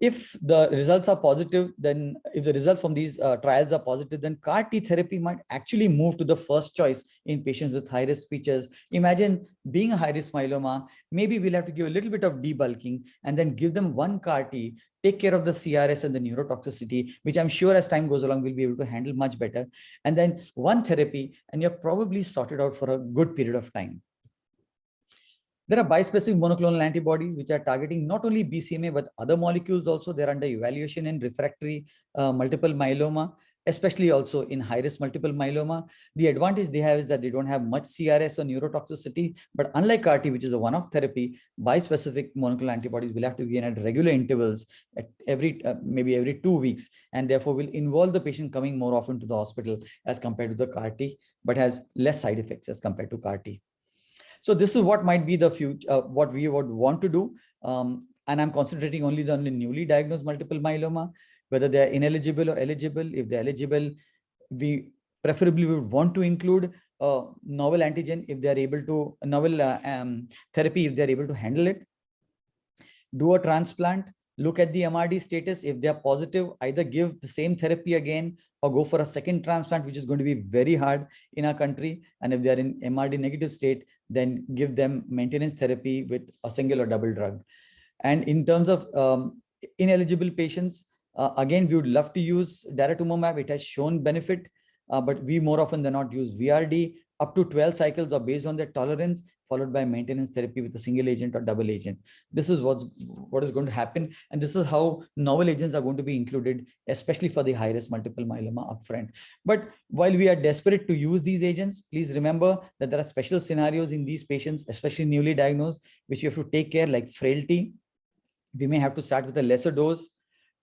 If the results are positive, then if the results from these trials are positive, then CAR T therapy might actually move to the first choice in patients with high-risk features. Imagine being a high-risk myeloma, maybe we'll have to give a little bit of debulking and then give them one CAR T, take care of the CRS and the neurotoxicity, which I'm sure as time goes along, we'll be able to handle much better. And then one therapy, and you're probably sorted out for a good period of time. There are bispecific monoclonal antibodies which are targeting not only BCMA, but other molecules also. They're under evaluation in refractory multiple myeloma, especially also in high-risk multiple myeloma. The advantage they have is that they don't have much CRS or neurotoxicity, but unlike CAR T, which is a one-off therapy, bispecific monoclonal antibodies will have to be given at regular intervals at maybe every 2 weeks, and therefore will involve the patient coming more often to the hospital as compared to the CAR T, but has less side effects as compared to CAR T. So this is what might be the future, what we would want to do. And I'm concentrating only on the newly diagnosed multiple myeloma, whether they're ineligible or eligible. If they're eligible, we preferably would want to include a novel antigen if they're able to, a novel therapy if they're able to handle it. Do a transplant, look at the MRD status. If they're positive, either give the same therapy again or go for a second transplant, which is going to be very hard in our country. And if they're in MRD negative state, then give them maintenance therapy with a single or double drug. And in terms of ineligible patients, again, we would love to use daratumumab. It has shown benefit, but we more often than not use VRD up to 12 cycles or based on their tolerance, followed by maintenance therapy with a single agent or double agent. This is what is going to happen. And this is how novel agents are going to be included, especially for the high-risk multiple myeloma upfront. But while we are desperate to use these agents, please remember that there are special scenarios in these patients, especially newly diagnosed, which you have to take care, like frailty. We may have to start with a lesser dose,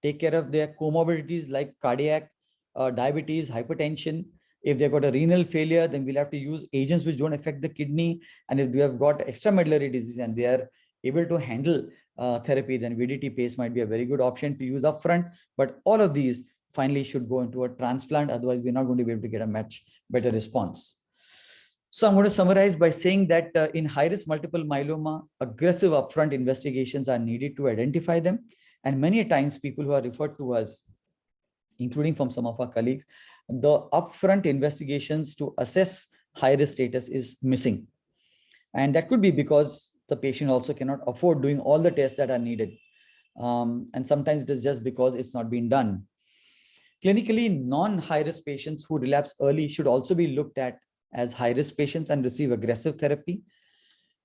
take care of their comorbidities like cardiac, diabetes, hypertension. If they've got a renal failure, then we'll have to use agents which don't affect the kidney. And if they have got extramedullary disease and they are able to handle therapy, then VDT PACE might be a very good option to use upfront. But all of these finally should go into a transplant. Otherwise, we're not going to be able to get a much better response. So I'm going to summarize by saying that in high-risk multiple myeloma, aggressive upfront investigations are needed to identify them. And many times people who are referred to us, including from some of our colleagues, the upfront investigations to assess high-risk status is missing. And that could be because the patient also cannot afford doing all the tests that are needed. And sometimes it is just because it's not been done. Clinically, non-high-risk patients who relapse early should also be looked at as high-risk patients and receive aggressive therapy.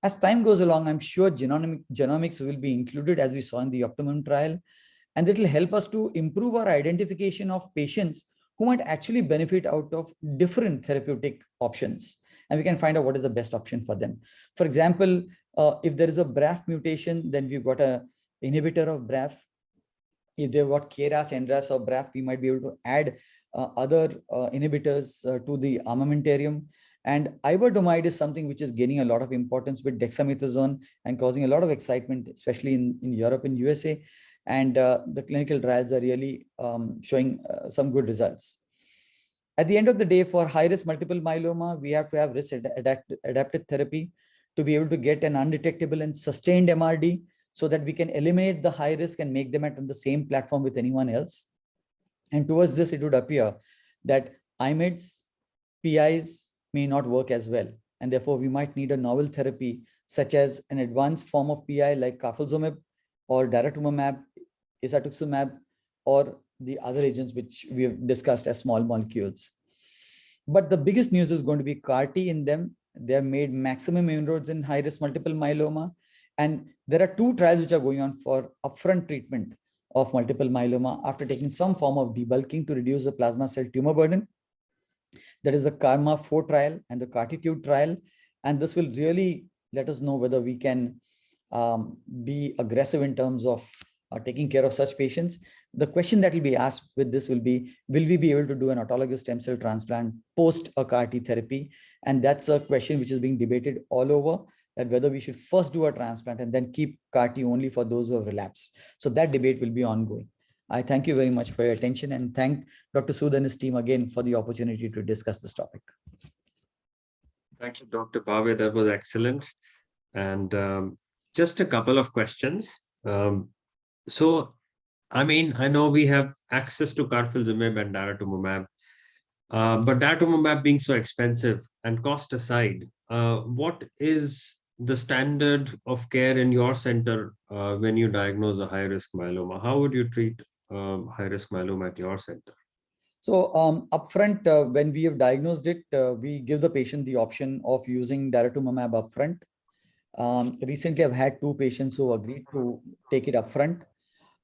As time goes along, I'm sure genomics will be included, as we saw in the Optimum trial, and it will help us to improve our identification of patients who might actually benefit out of different therapeutic options. And we can find out what is the best option for them. For example, if there is a BRAF mutation, then we've got an inhibitor of BRAF. If they've got KRAS, NRAS, or BRAF, we might be able to add other inhibitors to the armamentarium. And iberdomide is something which is gaining a lot of importance with dexamethasone and causing a lot of excitement, especially in Europe and USA. And the clinical trials are really showing some good results. At the end of the day, for high-risk multiple myeloma, we have to have risk-adapted therapy to be able to get an undetectable and sustained MRD so that we can eliminate the high risk and make them on the same platform with anyone else. And towards this, it would appear that IMIDs, PIs may not work as well. And therefore, we might need a novel therapy, such as an advanced form of PI like carfilzomib or daratumumab, isatuximab, or the other agents which we have discussed as small molecules. But the biggest news is going to be CAR-T in them. They have made maximum inroads in high-risk multiple myeloma. And there are 2 trials which are going on for upfront treatment of multiple myeloma after taking some form of debulking to reduce the plasma cell tumor burden. That is the KarMMa-4 trial and the CARTITUDE trial. And this will really let us know whether we can be aggressive in terms of taking care of such patients. The question that will be asked with this will be, will we be able to do an autologous stem cell transplant post a CAR-T therapy? And that's a question which is being debated all over, that whether we should first do a transplant and then keep CAR-T only for those who have relapsed. So that debate will be ongoing. I thank you very much for your attention and thank Dr. Sood and his team again for the opportunity to discuss this topic. Thank you, Dr. Bhave. That was excellent. And just a couple of questions. So, I mean, I know we have access to carfilzomib and daratumumab, but daratumumab being so expensive and cost aside, what is the standard of care in your center when you diagnose a high-risk myeloma? How would you treat high-risk myeloma at your center? So upfront, when we have diagnosed it, we give the patient the option of using daratumumab upfront. Recently, I've had 2 patients who agreed to take it upfront.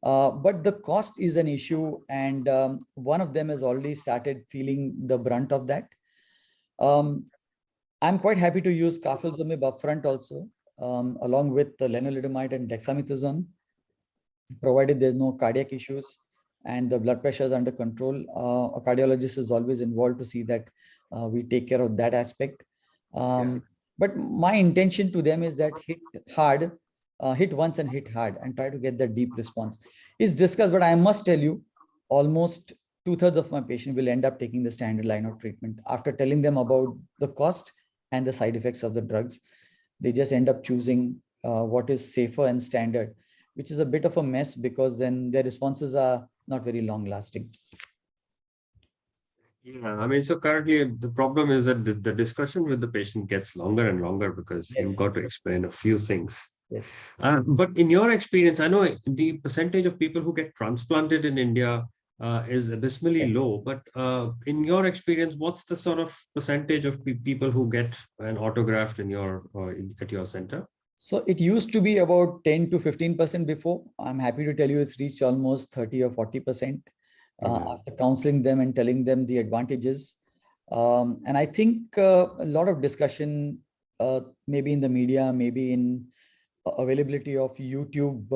But the cost is an issue, and one of them has already started feeling the brunt of that. I'm quite happy to use carfilzomib upfront also, along with the lenalidomide and dexamethasone, provided there's no cardiac issues and the blood pressure is under control. A cardiologist is always involved to see that we take care of that aspect. But my intention to them is that hit hard, hit once and hit hard and try to get that deep response. It's discussed, but I must tell you, almost 2/3 of my patients will end up taking the standard line of treatment. After telling them about the cost and the side effects of the drugs, they just end up choosing what is safer and standard, which is a bit of a mess because then their responses are not very long lasting. Yeah, I mean, so currently the problem is that the discussion with the patient gets longer and longer because you've got to explain a few things. Yes. But in your experience, I know the percentage of people who get transplanted in India is abysmally low. But in your experience, what's the sort of percentage of people who get an autograft in your at your center? So it used to be about 10 to 15% before. I'm happy to tell you it's reached almost 30 or 40% after counseling them and telling them the advantages. And I think a lot of discussion, maybe in the media, maybe in availability of YouTube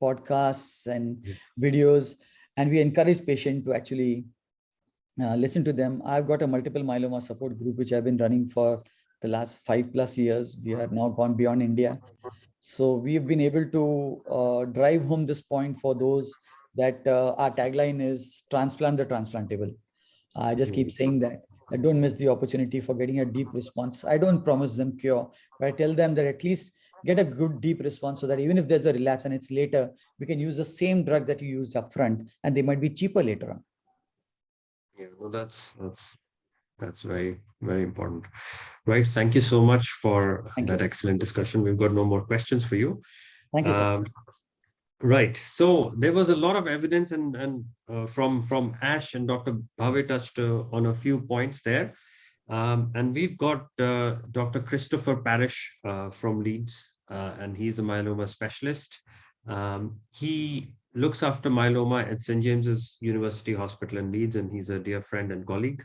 podcasts and videos. And we encourage patients to actually listen to them. I've got a multiple myeloma support group, which I've been running for the last 5+ years. We have now gone beyond India. So we've been able to drive home this point for those that our tagline is transplant the transplantable. I just keep saying that. I don't miss the opportunity for getting a deep response. I don't promise them cure, but I tell them that at least get a good deep response so that even if there's a relapse and it's later, we can use the same drug that you used upfront and they might be cheaper later on. Yeah, well, that's very, very important. Right. Thank you so much for that excellent discussion. We've got no more questions for you. Thank you, sir. Right. So there was a lot of evidence and from Ash, and Dr. Bhave touched on a few points there. And we've got Dr. Christopher Parish from Leeds, and he's a myeloma specialist. He looks after myeloma at St. James's University Hospital in Leeds, and he's a dear friend and colleague.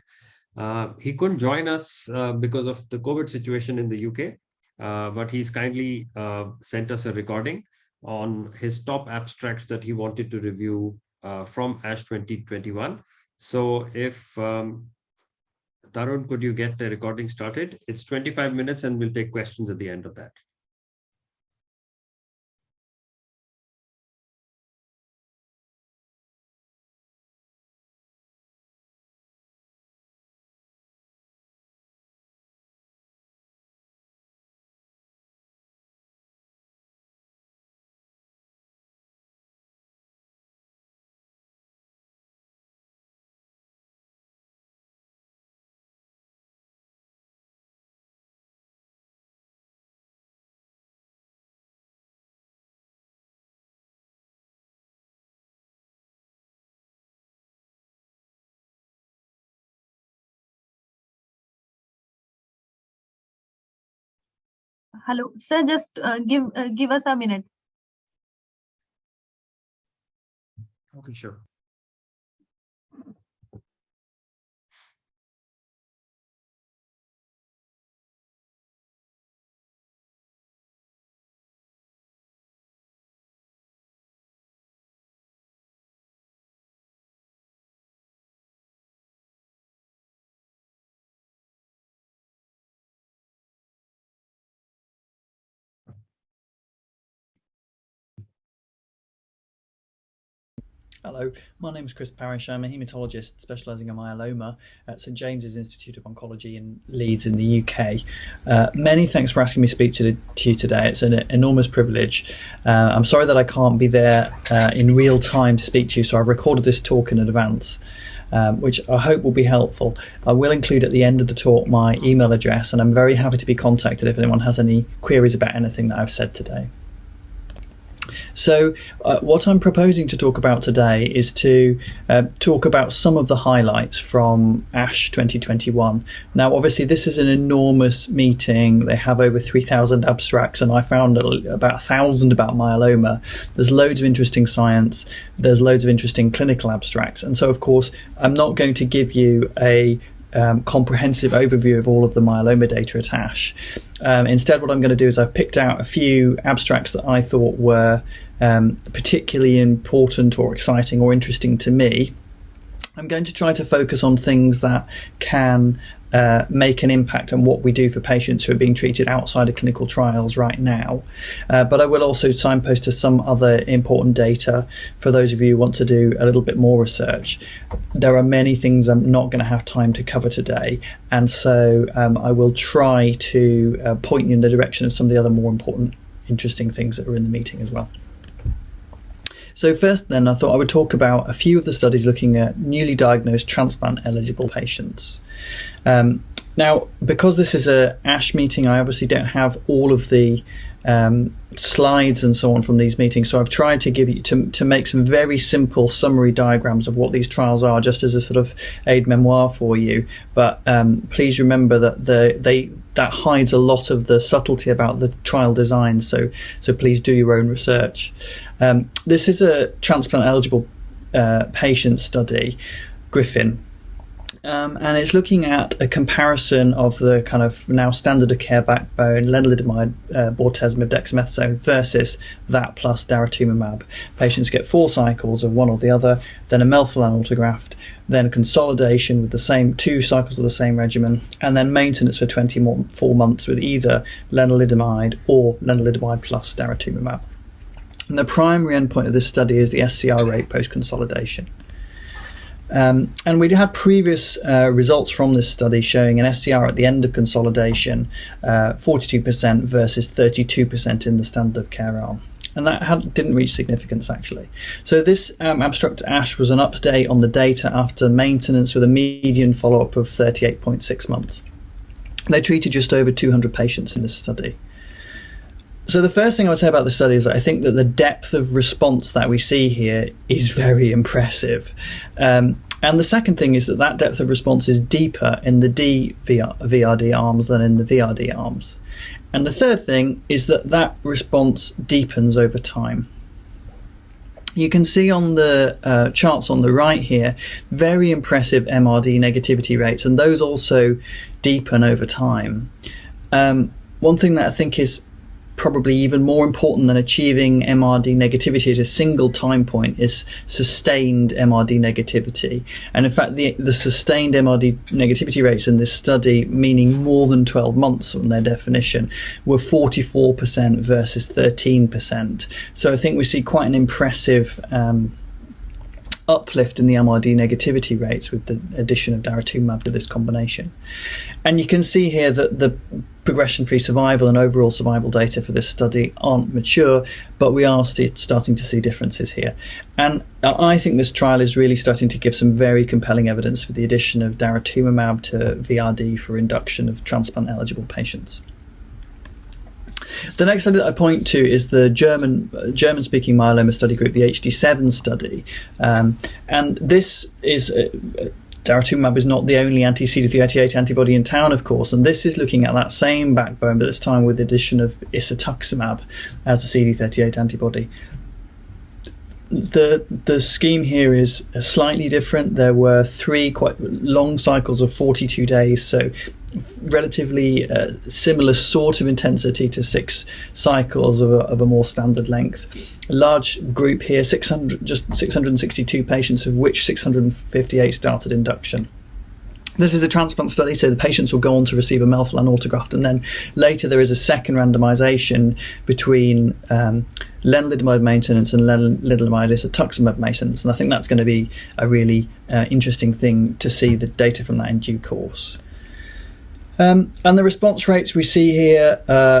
He couldn't join us because of the COVID situation in the UK, but he's kindly sent us a recording on his top abstracts that he wanted to review from ASH 2021. So if Tarun, could you get the recording started? It's 25 minutes and we'll take questions at the end of that. Hello, sir. Just give us a minute. Okay, sure. Hello, my name is Chris Parrish. I'm a haematologist specialising in myeloma at St James's Institute of Oncology in Leeds in the UK. Many thanks for asking me to speak to you today. It's an enormous privilege. I'm sorry that I can't be there in real time to speak to you, so I've recorded this talk in advance, which I hope will be helpful. I will include at the end of the talk my email address, and I'm very happy to be contacted if anyone has any queries about anything that I've said today. So what I'm proposing to talk about today is to talk about some of the highlights from ASH 2021. Now, obviously, this is an enormous meeting. They have over 3,000 abstracts, and I found about 1,000 about myeloma. There's loads of interesting science. There's loads of interesting clinical abstracts. And so, of course, I'm not going to give you a comprehensive overview of all of the myeloma data at ASH. Instead, what I'm going to do is I've picked out a few abstracts that I thought were particularly important or exciting or interesting to me. I'm going to try to focus on things that can make an impact on what we do for patients who are being treated outside of clinical trials right now. But I will also signpost to some other important data for those of you who want to do a little bit more research. There are many things I'm not going to have time to cover today, and so I will try to point you in the direction of some of the other more important, interesting things that are in the meeting as well. So first then, I thought I would talk about a few of the studies looking at newly diagnosed transplant-eligible patients. Now, because this is a ASH meeting, I obviously don't have all of the slides and so on from these meetings, so I've tried to give you to make some very simple summary diagrams of what these trials are, just as a sort of aide-memoire for you. But please remember that that hides a lot of the subtlety about the trial design, so please do your own research. This is a transplant-eligible patient study, Griffin. And it's looking at a comparison of the kind of now standard of care backbone, lenalidomide, bortezomib, dexamethasone versus that plus daratumumab. Patients get 4 cycles of one or the other, then a melphalan autograft, then consolidation with the same 2 cycles of the same regimen, and then maintenance for 24 months with either lenalidomide or lenalidomide plus daratumumab. And the primary endpoint of this study is the SCR rate post-consolidation. And we'd had previous results from this study showing an SCR at the end of consolidation, 42% versus 32% in the standard of care arm. And that didn't reach significance, actually. So this abstract ASH was an update on the data after maintenance with a median follow-up of 38.6 months. They treated just over 200 patients in this study. So the first thing I would say about the study is that I think that the depth of response that we see here is very impressive. And the second thing is that depth of response is deeper in the VRD arms than in the VRD arms. And the third thing is that response deepens over time. You can see on the charts on the right here, very impressive MRD negativity rates, and those also deepen over time. One thing that I think is probably even more important than achieving MRD negativity at a single time point is sustained MRD negativity. And in fact, the sustained MRD negativity rates in this study, meaning more than 12 months from their definition, were 44% versus 13%. So I think we see quite an impressive uplift in the MRD negativity rates with the addition of daratumumab to this combination. And you can see here that the progression-free survival and overall survival data for this study aren't mature, but we are starting to see differences here. And I think this trial is really starting to give some very compelling evidence for the addition of daratumumab to VRD for induction of transplant-eligible patients. The next study that I point to is the German-speaking myeloma study group, the HD7 study. And this is daratumumab is not the only anti-CD38 antibody in town, of course, and this is looking at that same backbone, but this time with the addition of isatuximab as a CD38 antibody. The scheme here is slightly different. There were 3 quite long cycles of 42 days, so relatively similar sort of intensity to 6 cycles of a more standard length. A large group here, just 662 patients, of which 658 started induction. This is a transplant study, so the patients will go on to receive a melphalan autograft, and then later there is a second randomization between lenalidomide maintenance and lenalidomide isatuximab maintenance, and I think that's going to be a really interesting thing to see the data from that in due course. And the response rates we see here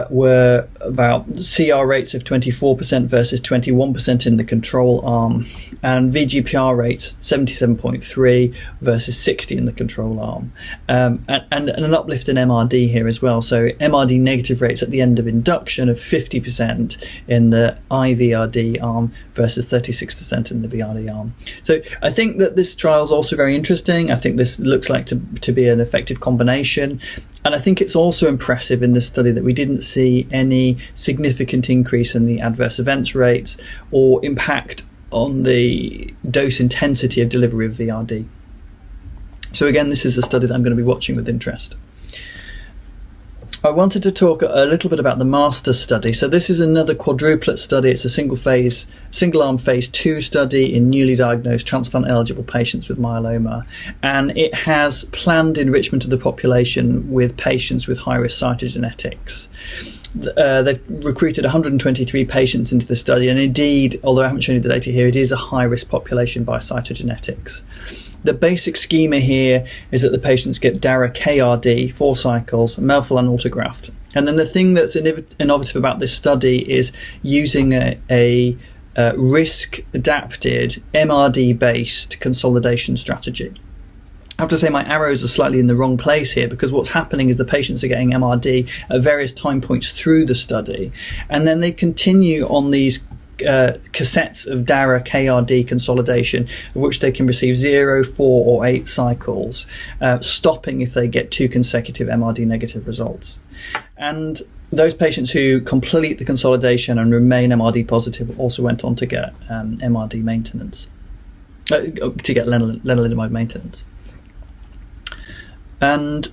were about CR rates of 24% versus 21% in the control arm, and VGPR rates 77.3 versus 60 in the control arm, and an uplift in MRD here as well. So MRD negative rates at the end of induction of 50% in the IVRD arm versus 36% in the VRD arm. So I think that this trial is also very interesting. I think this looks like to be an effective combination. And I think it's also impressive in this study that we didn't see any significant increase in the adverse events rates or impact on the dose intensity of delivery of VRD. So again, this is a study that I'm going to be watching with interest. I wanted to talk a little bit about the MASTER study. So this is another quadruplet study. It's a single-arm phase 2 study in newly diagnosed transplant-eligible patients with myeloma, and it has planned enrichment of the population with patients with high-risk cytogenetics. They've recruited 123 patients into the study, and indeed, although I haven't shown you the data here, it is a high-risk population by cytogenetics. The basic schema here is that the patients get Dara-KRD, 4 cycles, melphalan autograft. And then the thing that's innovative about this study is using a risk-adapted, MRD-based consolidation strategy. I have to say my arrows are slightly in the wrong place here, because what's happening is the patients are getting MRD at various time points through the study, and then they continue on these cassettes of Dara-KRD consolidation, of which they can receive 0, 4 or 8 cycles, stopping if they get 2 consecutive MRD negative results. And those patients who complete the consolidation and remain MRD positive also went on to get MRD maintenance, to get lenalidomide maintenance. And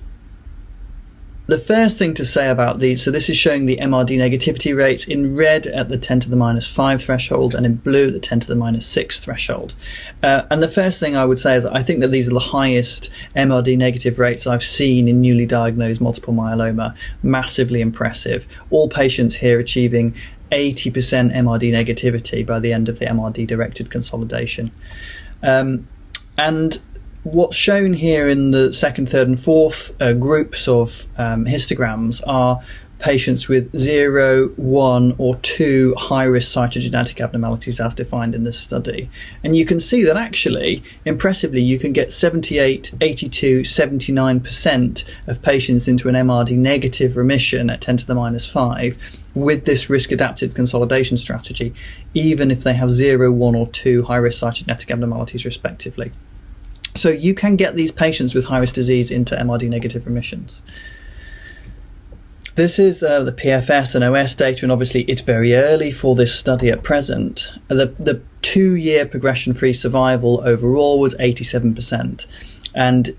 the first thing to say about these, so this is showing the MRD negativity rates in red at the 10 to the minus 5 threshold and in blue at the 10 to the minus 6 threshold. And the first thing I would say is I think that these are the highest MRD negative rates I've seen in newly diagnosed multiple myeloma. Massively impressive. All patients here achieving 80% MRD negativity by the end of the MRD directed consolidation. And what's shown here in the second, third and fourth groups of histograms are patients with 0, 1 or 2 high-risk cytogenetic abnormalities as defined in this study. And you can see that actually, impressively, you can get 78, 82, 79% of patients into an MRD negative remission at 10 to the minus 5 with this risk-adapted consolidation strategy, even if they have 0, 1 or 2 high-risk cytogenetic abnormalities respectively. So you can get these patients with high-risk disease into MRD negative remissions. This is the PFS and OS data, and obviously it's very early for this study at present. The 2-year progression-free survival overall was 87%, and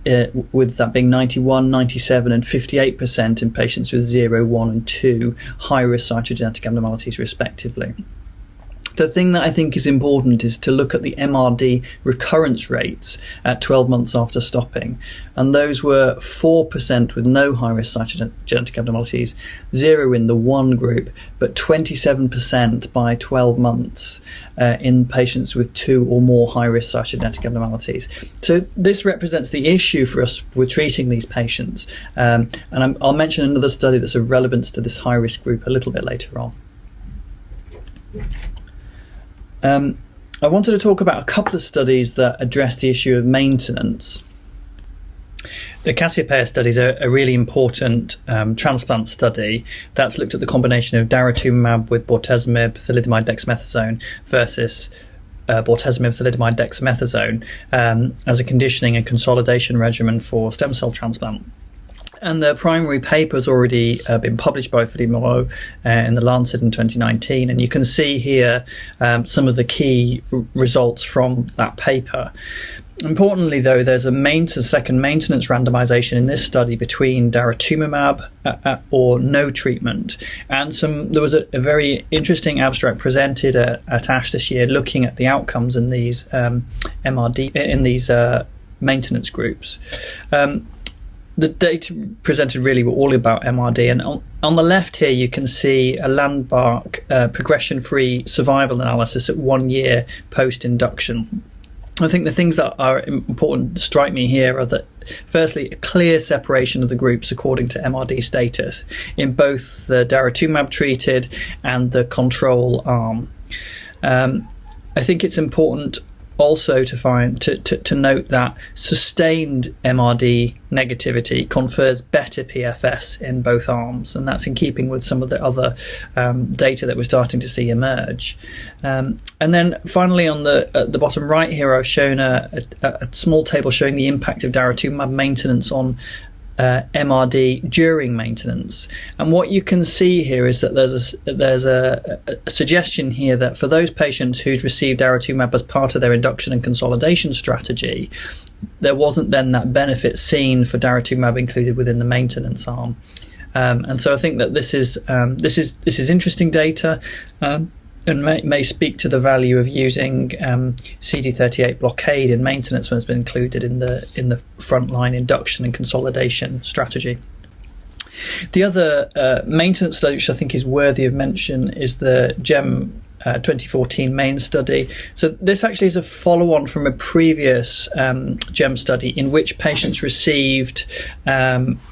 with that being 91, 97 and 58% in patients with 0, 1 and 2 high-risk cytogenetic abnormalities respectively. The thing that I think is important is to look at the MRD recurrence rates at 12 months after stopping. And those were 4% with no high-risk cytogenetic abnormalities, 0 in the 1 group, but 27% by 12 months in patients with 2 or more high-risk cytogenetic abnormalities. So this represents the issue for us with treating these patients. And I'll mention another study that's of relevance to this high-risk group a little bit later on. I wanted to talk about a couple of studies that address the issue of maintenance. The Cassiopeia study is a really important transplant study that's looked at the combination of daratumumab with bortezomib, thalidomide, dexamethasone versus bortezomib, thalidomide, dexamethasone as a conditioning and consolidation regimen for stem cell transplant. And the primary paper has already been published by Philippe Moreau in the Lancet in 2019. And you can see here some of the key results from that paper. Importantly, though, there's a second maintenance randomization in this study between daratumumab or no treatment. And there was a very interesting abstract presented at ASH this year looking at the outcomes in these MRD, in these maintenance groups. The data presented really were all about MRD, and on the left here you can see a landmark progression-free survival analysis at 1 year post-induction. I think the things that are important to strike me here are that, firstly, a clear separation of the groups according to MRD status in both the daratumumab treated and the control arm. I think it's important also to note that sustained MRD negativity confers better PFS in both arms, and that's in keeping with some of the other data that we're starting to see emerge. And then finally, on the bottom right here, I've shown a small table showing the impact of daratumumab maintenance on MRD during maintenance. And what you can see here is that there's a suggestion here that for those patients who'd received daratumumab as part of their induction and consolidation strategy, there wasn't then that benefit seen for daratumumab included within the maintenance arm. And so I think that this is interesting data. And may speak to the value of using CD38 blockade in maintenance when it's been included in the frontline induction and consolidation strategy. The other maintenance study which I think is worthy of mention is the GEM 2014 main study. So this actually is a follow-on from a previous GEM study in which patients received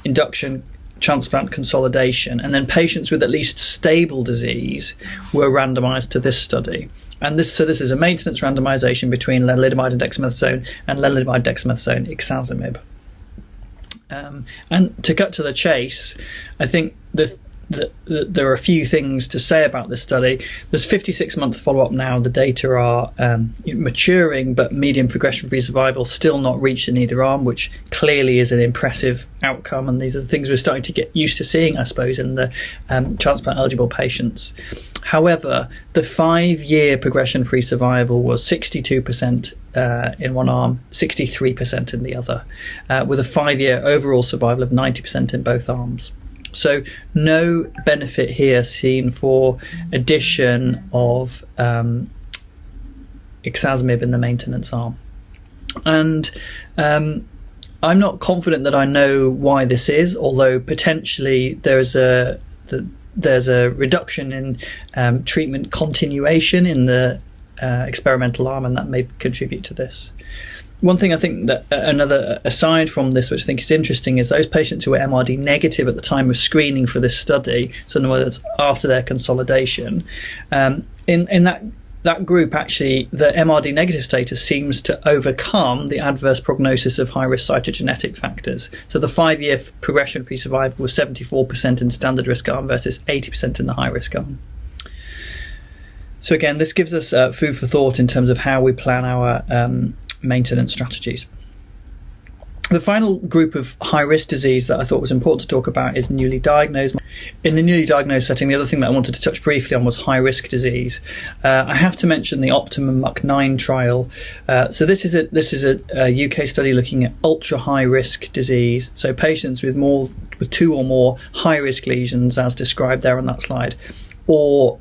induction transplant consolidation, and then patients with at least stable disease were randomized to this study. And this is a maintenance randomization between lenalidomide and dexamethasone and lenalidomide, dexamethasone, ixazomib. And to cut to the chase, I think there are a few things to say about this study. There's 56-month follow-up now. The data are maturing, but median progression-free survival still not reached in either arm, which clearly is an impressive outcome. And these are the things we're starting to get used to seeing, I suppose, in the transplant-eligible patients. However, the 5-year progression-free survival was 62% in one arm, 63% in the other, with a 5-year overall survival of 90% in both arms. So no benefit here seen for addition of ixazomib in the maintenance arm. And I'm not confident that I know why this is, although potentially there's a reduction in treatment continuation in the experimental arm, and that may contribute to this. One thing I think that another aside from this, which I think is interesting, is those patients who were MRD negative at the time of screening for this study, so in other words, after their consolidation, in that group, actually, the MRD negative status seems to overcome the adverse prognosis of high-risk cytogenetic factors. So the 5-year progression-free survival was 74% in standard risk arm versus 80% in the high-risk arm. So again, this gives us food for thought in terms of how we plan our maintenance strategies. The final group of high-risk disease that I thought was important to talk about is newly diagnosed. In the newly diagnosed setting, the other thing that I wanted to touch briefly on was high-risk disease. I have to mention the Optimum MUC9 trial. So this is a UK study looking at ultra-high-risk disease. So patients with 2 or more high-risk lesions, as described there on that slide, or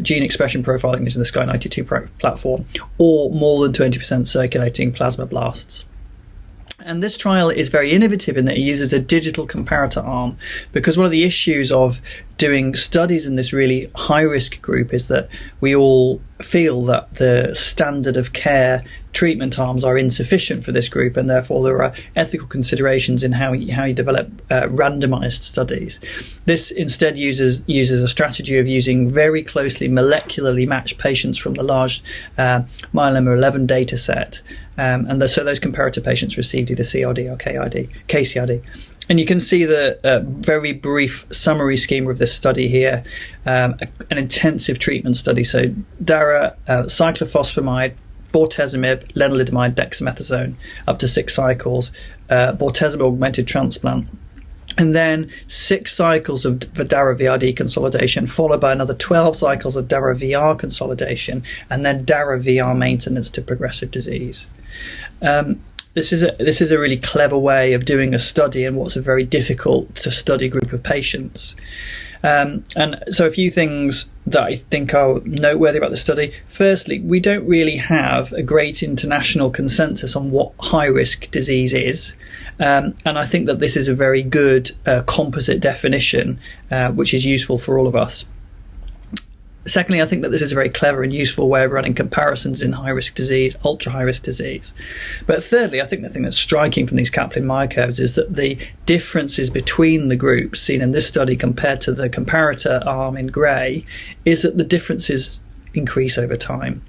gene expression profiling using the Sky92 platform, or more than 20% circulating plasma blasts. And this trial is very innovative in that it uses a digital comparator arm, because one of the issues of doing studies in this really high-risk group is that we all feel that the standard of care treatment arms are insufficient for this group, and therefore there are ethical considerations in how you develop randomized studies. This instead uses a strategy of using very closely molecularly matched patients from the large myeloma 11 data set, and so those comparator patients received either CRD or KCRD. And you can see the very brief summary schema of this study here, an intensive treatment study. So DARA, cyclophosphamide, bortezomib, lenalidomide, dexamethasone, up to 6 cycles, bortezomib augmented transplant, and then 6 cycles of Dara-VRd consolidation, followed by another 12 cycles of Dara-VR consolidation, and then Dara-VR maintenance to progressive disease. This is a really clever way of doing a study in what's a very difficult to study group of patients. And so a few things that I think are noteworthy about the study. Firstly, we don't really have a great international consensus on what high-risk disease is. And I think that this is a very good composite definition, which is useful for all of us. Secondly, I think that this is a very clever and useful way of running comparisons in high-risk disease, ultra-high-risk disease. But thirdly, I think the thing that's striking from these Kaplan-Meier curves is that the differences between the groups seen in this study compared to the comparator arm in grey is that the differences increase over time.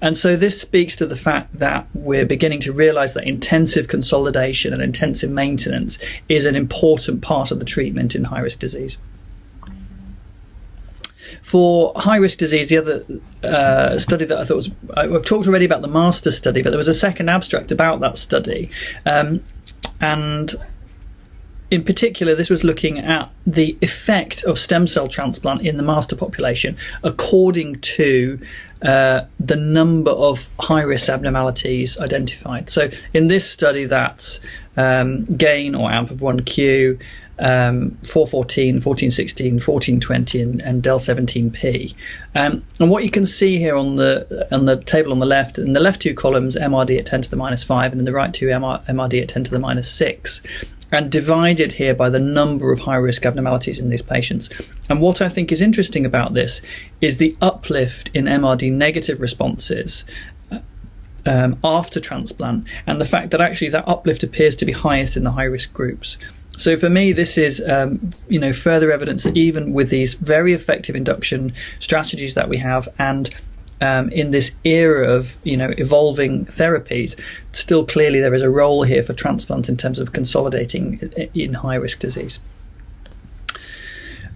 And so this speaks to the fact that we're beginning to realise that intensive consolidation and intensive maintenance is an important part of the treatment in high-risk disease. For high-risk disease, the other study that I thought was, I've talked already about the master study, but there was a second abstract about that study. And in particular, this was looking at the effect of stem cell transplant in the master population according to the number of high-risk abnormalities identified. So in this study, that's gain or AMP of 1Q, 414, 1416, 1420, and del17p. And what you can see here on the table on the left, in the left 2 columns, MRD at 10 to the minus 5, and in the right 2, MRD at 10 to the minus 6. And divided here by the number of high-risk abnormalities in these patients. And what I think is interesting about this is the uplift in MRD negative responses after transplant, and the fact that actually that uplift appears to be highest in the high-risk groups. So for me, this is further evidence that even with these very effective induction strategies that we have, and in this era of evolving therapies, still clearly there is a role here for transplant in terms of consolidating in high-risk disease.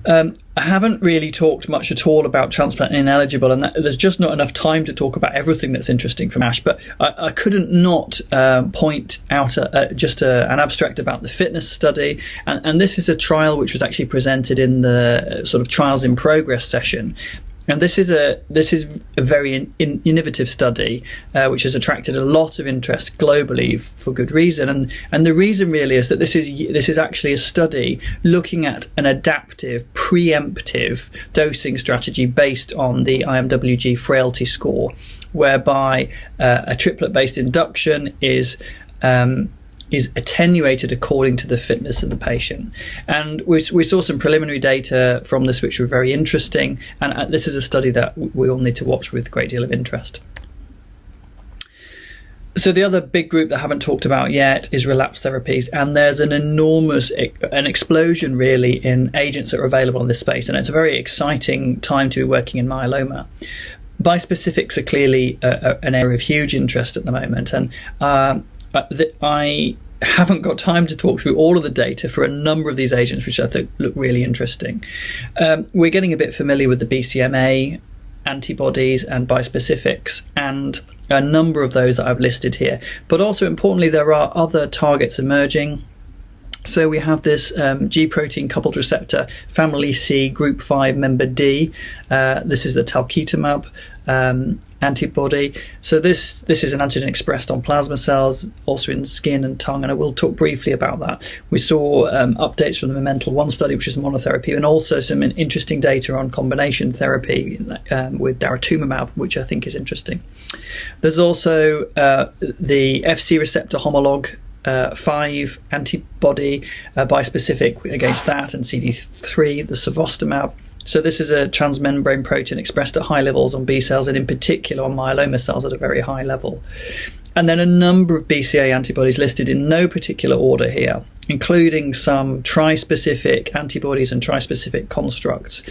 I haven't really talked much at all about transplant ineligible, and there's just not enough time to talk about everything that's interesting from ASH, but I couldn't not point out an abstract about the fitness study, and this is a trial which was actually presented in the sort of trials in progress session. And this is a very innovative study, which has attracted a lot of interest globally for good reason. And the reason really is that this is actually a study looking at an adaptive, preemptive dosing strategy based on the IMWG frailty score, whereby a triplet-based induction is attenuated according to the fitness of the patient. And we saw some preliminary data from this which were very interesting, and this is a study that we all need to watch with a great deal of interest. So the other big group that I haven't talked about yet is relapse therapies, and there's an explosion really in agents that are available in this space, and it's a very exciting time to be working in myeloma. Bispecifics are clearly an area of huge interest at the moment, and I haven't got time to talk through all of the data for a number of these agents, which I think look really interesting. We're getting a bit familiar with the BCMA antibodies and bispecifics, and a number of those that I've listed here. But also importantly, there are other targets emerging. So we have this G protein coupled receptor, family C, group 5, member D. This is the talquetamab antibody. So this is an antigen expressed on plasma cells, also in skin and tongue, and I will talk briefly about that. We saw updates from the Momental-1 study, which is monotherapy, and also some interesting data on combination therapy with daratumumab, which I think is interesting. There's also the FC receptor homolog 5 antibody bispecific against that, and CD3, the cevostamab. So this is a transmembrane protein expressed at high levels on B cells, and in particular on myeloma cells at a very high level. And then a number of BCA antibodies listed in no particular order here, including some tri-specific antibodies and tri-specific constructs.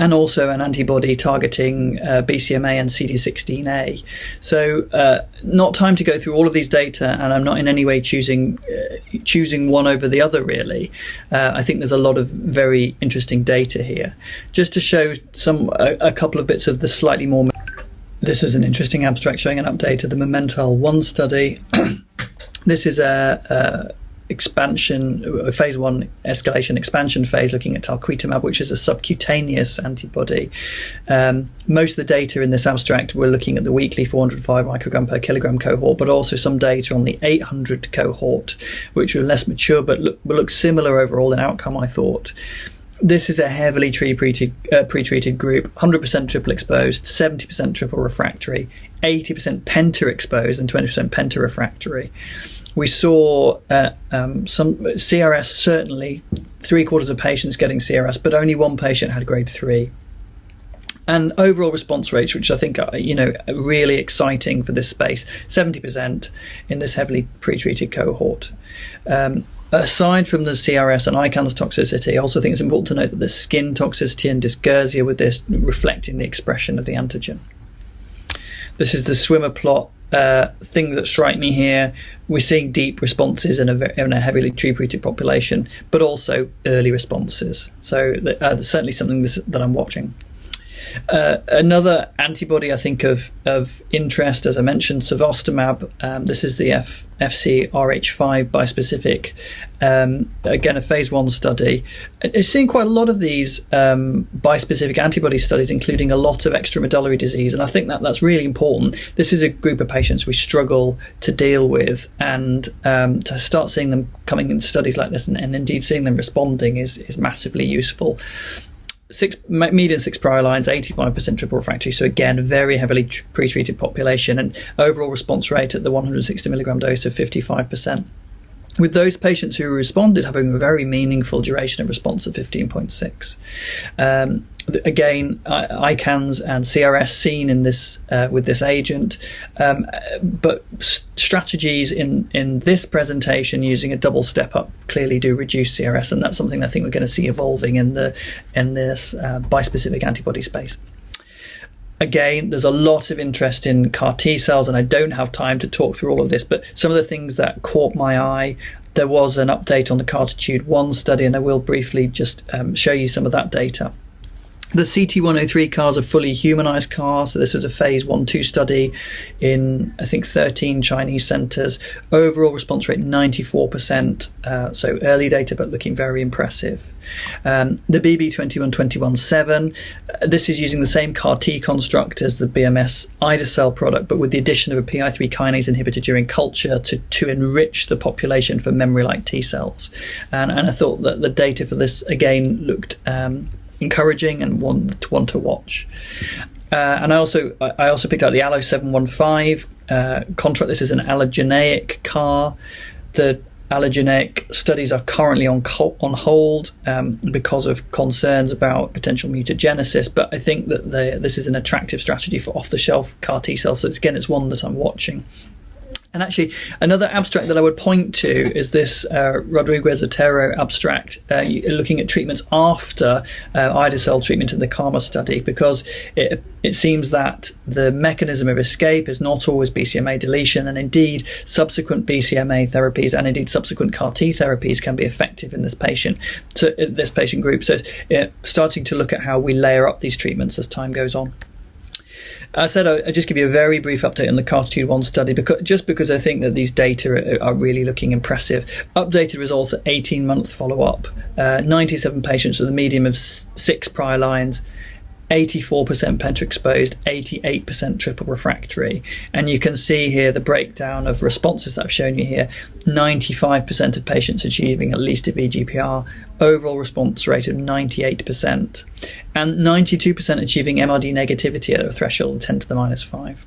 And also an antibody targeting BCMA and CD16A. So not time to go through all of these data, and I'm not in any way choosing one over the other, really. I think there's a lot of very interesting data here. Just to show a couple of bits of the This is an interesting abstract showing an update of the Momental-1 study. This is a phase 1 escalation expansion phase looking at talquetamab, which is a subcutaneous antibody. Most of the data in this abstract, we're looking at the weekly 405 microgram per kilogram cohort, but also some data on the 800 cohort, which were less mature but look similar overall in outcome, I thought. This is a heavily pre-treated group, 100% triple exposed, 70% triple refractory, 80% penta exposed, and 20% penta refractory. We saw some CRS, certainly 3/4 of patients getting CRS, but only one patient had grade 3. And overall response rates, which I think are, really exciting for this space, 70% in this heavily pre-treated cohort. Aside from the CRS and ICANS toxicity, I also think it's important to note that there's skin toxicity and dysgeusia with this, reflecting the expression of the antigen. This is the swimmer plot. Things that strike me here, we're seeing deep responses in a heavily treated population, but also early responses. So certainly something that I'm watching. Another antibody I think of interest, as I mentioned, cevostamab. This is the FcRH5 bispecific. Again, a phase 1 study. It's seeing quite a lot of these bispecific antibody studies, including a lot of extramedullary disease, and I think that's really important. This is a group of patients we struggle to deal with, and to start seeing them coming into studies like this and indeed seeing them responding is massively useful. Median 6 prior lines, 85% triple refractory. So again, a very heavily pre-treated population, and overall response rate at the 160 milligram dose of 55%. With those patients who responded having a very meaningful duration of response of 15.6. Again, ICANS and CRS seen in this with this agent, but strategies in this presentation using a double step up clearly do reduce CRS, and that's something I think we're going to see evolving in this bispecific antibody space. Again, there's a lot of interest in CAR T cells, and I don't have time to talk through all of this, but some of the things that caught my eye, there was an update on the CARTITUDE-1 study, and I will briefly just show you some of that data. The CT103 CARs are fully humanized CARs. So this was a phase 1/2 study in, I think, 13 Chinese centers. Overall response rate 94%. So early data, but looking very impressive. The BB21217, this is using the same CAR T construct as the BMS ide-cel product, but with the addition of a PI3 kinase inhibitor during culture to enrich the population for memory-like T cells. And I thought that the data for this, again, looked encouraging and one to watch. And I also picked out the ALLO-715 contract. This is an allogeneic CAR. The allogeneic studies are currently on hold because of concerns about potential mutagenesis, but I think that this is an attractive strategy for off-the-shelf CAR T cells. So it's one that I'm watching. And actually, another abstract that I would point to is this Rodriguez Otero abstract, looking at treatments after ide-cel treatment in the KarMMa study, because it seems that the mechanism of escape is not always BCMA deletion, and indeed subsequent BCMA therapies and indeed subsequent CAR T therapies can be effective in this patient group. So it's starting to look at how we layer up these treatments as time goes on. I said I'd just give you a very brief update on the CARTITUDE-1 study, because I think that these data are really looking impressive. Updated results at 18-month follow-up, 97 patients with a median of 6 prior lines, 84% penta-exposed, 88% triple refractory. And you can see here the breakdown of responses that I've shown you here. 95% of patients achieving at least a VGPR, overall response rate of 98%, and 92% achieving MRD negativity at a threshold of 10 to the minus 5.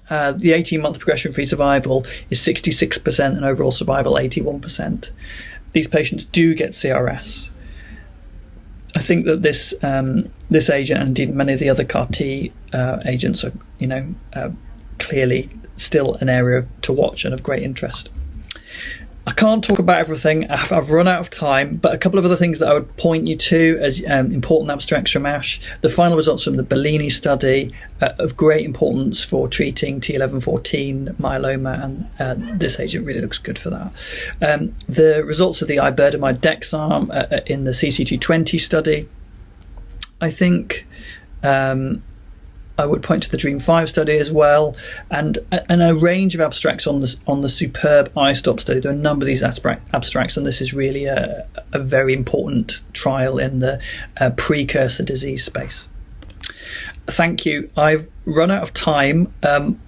The 18-month progression-free survival is 66% and overall survival 81%. These patients do get CRS. I think that this agent and indeed many of the other CAR T agents are, clearly still an area to watch and of great interest. I can't talk about everything. I've run out of time, but a couple of other things that I would point you to as important abstracts from ASH. The final results from the Bellini study of great importance for treating T1114 myeloma, and this agent really looks good for that. The results of the iberdomide dexarm in the CC220 study. I think I would point to the DREAM5 study as well, and a range of abstracts on the superb iStop study. There are a number of these abstracts, and this is really a very important trial in the precursor disease space. Thank you. I've run out of time.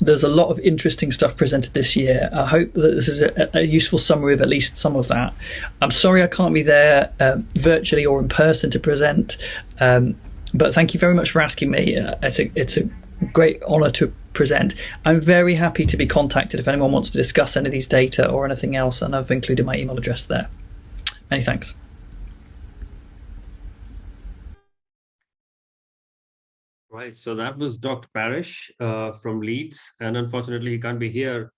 There's a lot of interesting stuff presented this year. I hope that this is a useful summary of at least some of that. I'm sorry I can't be there virtually or in person to present, but thank you very much for asking me. It's a great honour to present. I'm very happy to be contacted if anyone wants to discuss any of these data or anything else, and I've included my email address there. Many thanks. Right, so that was Dr. Parish from Leeds, and unfortunately he can't be here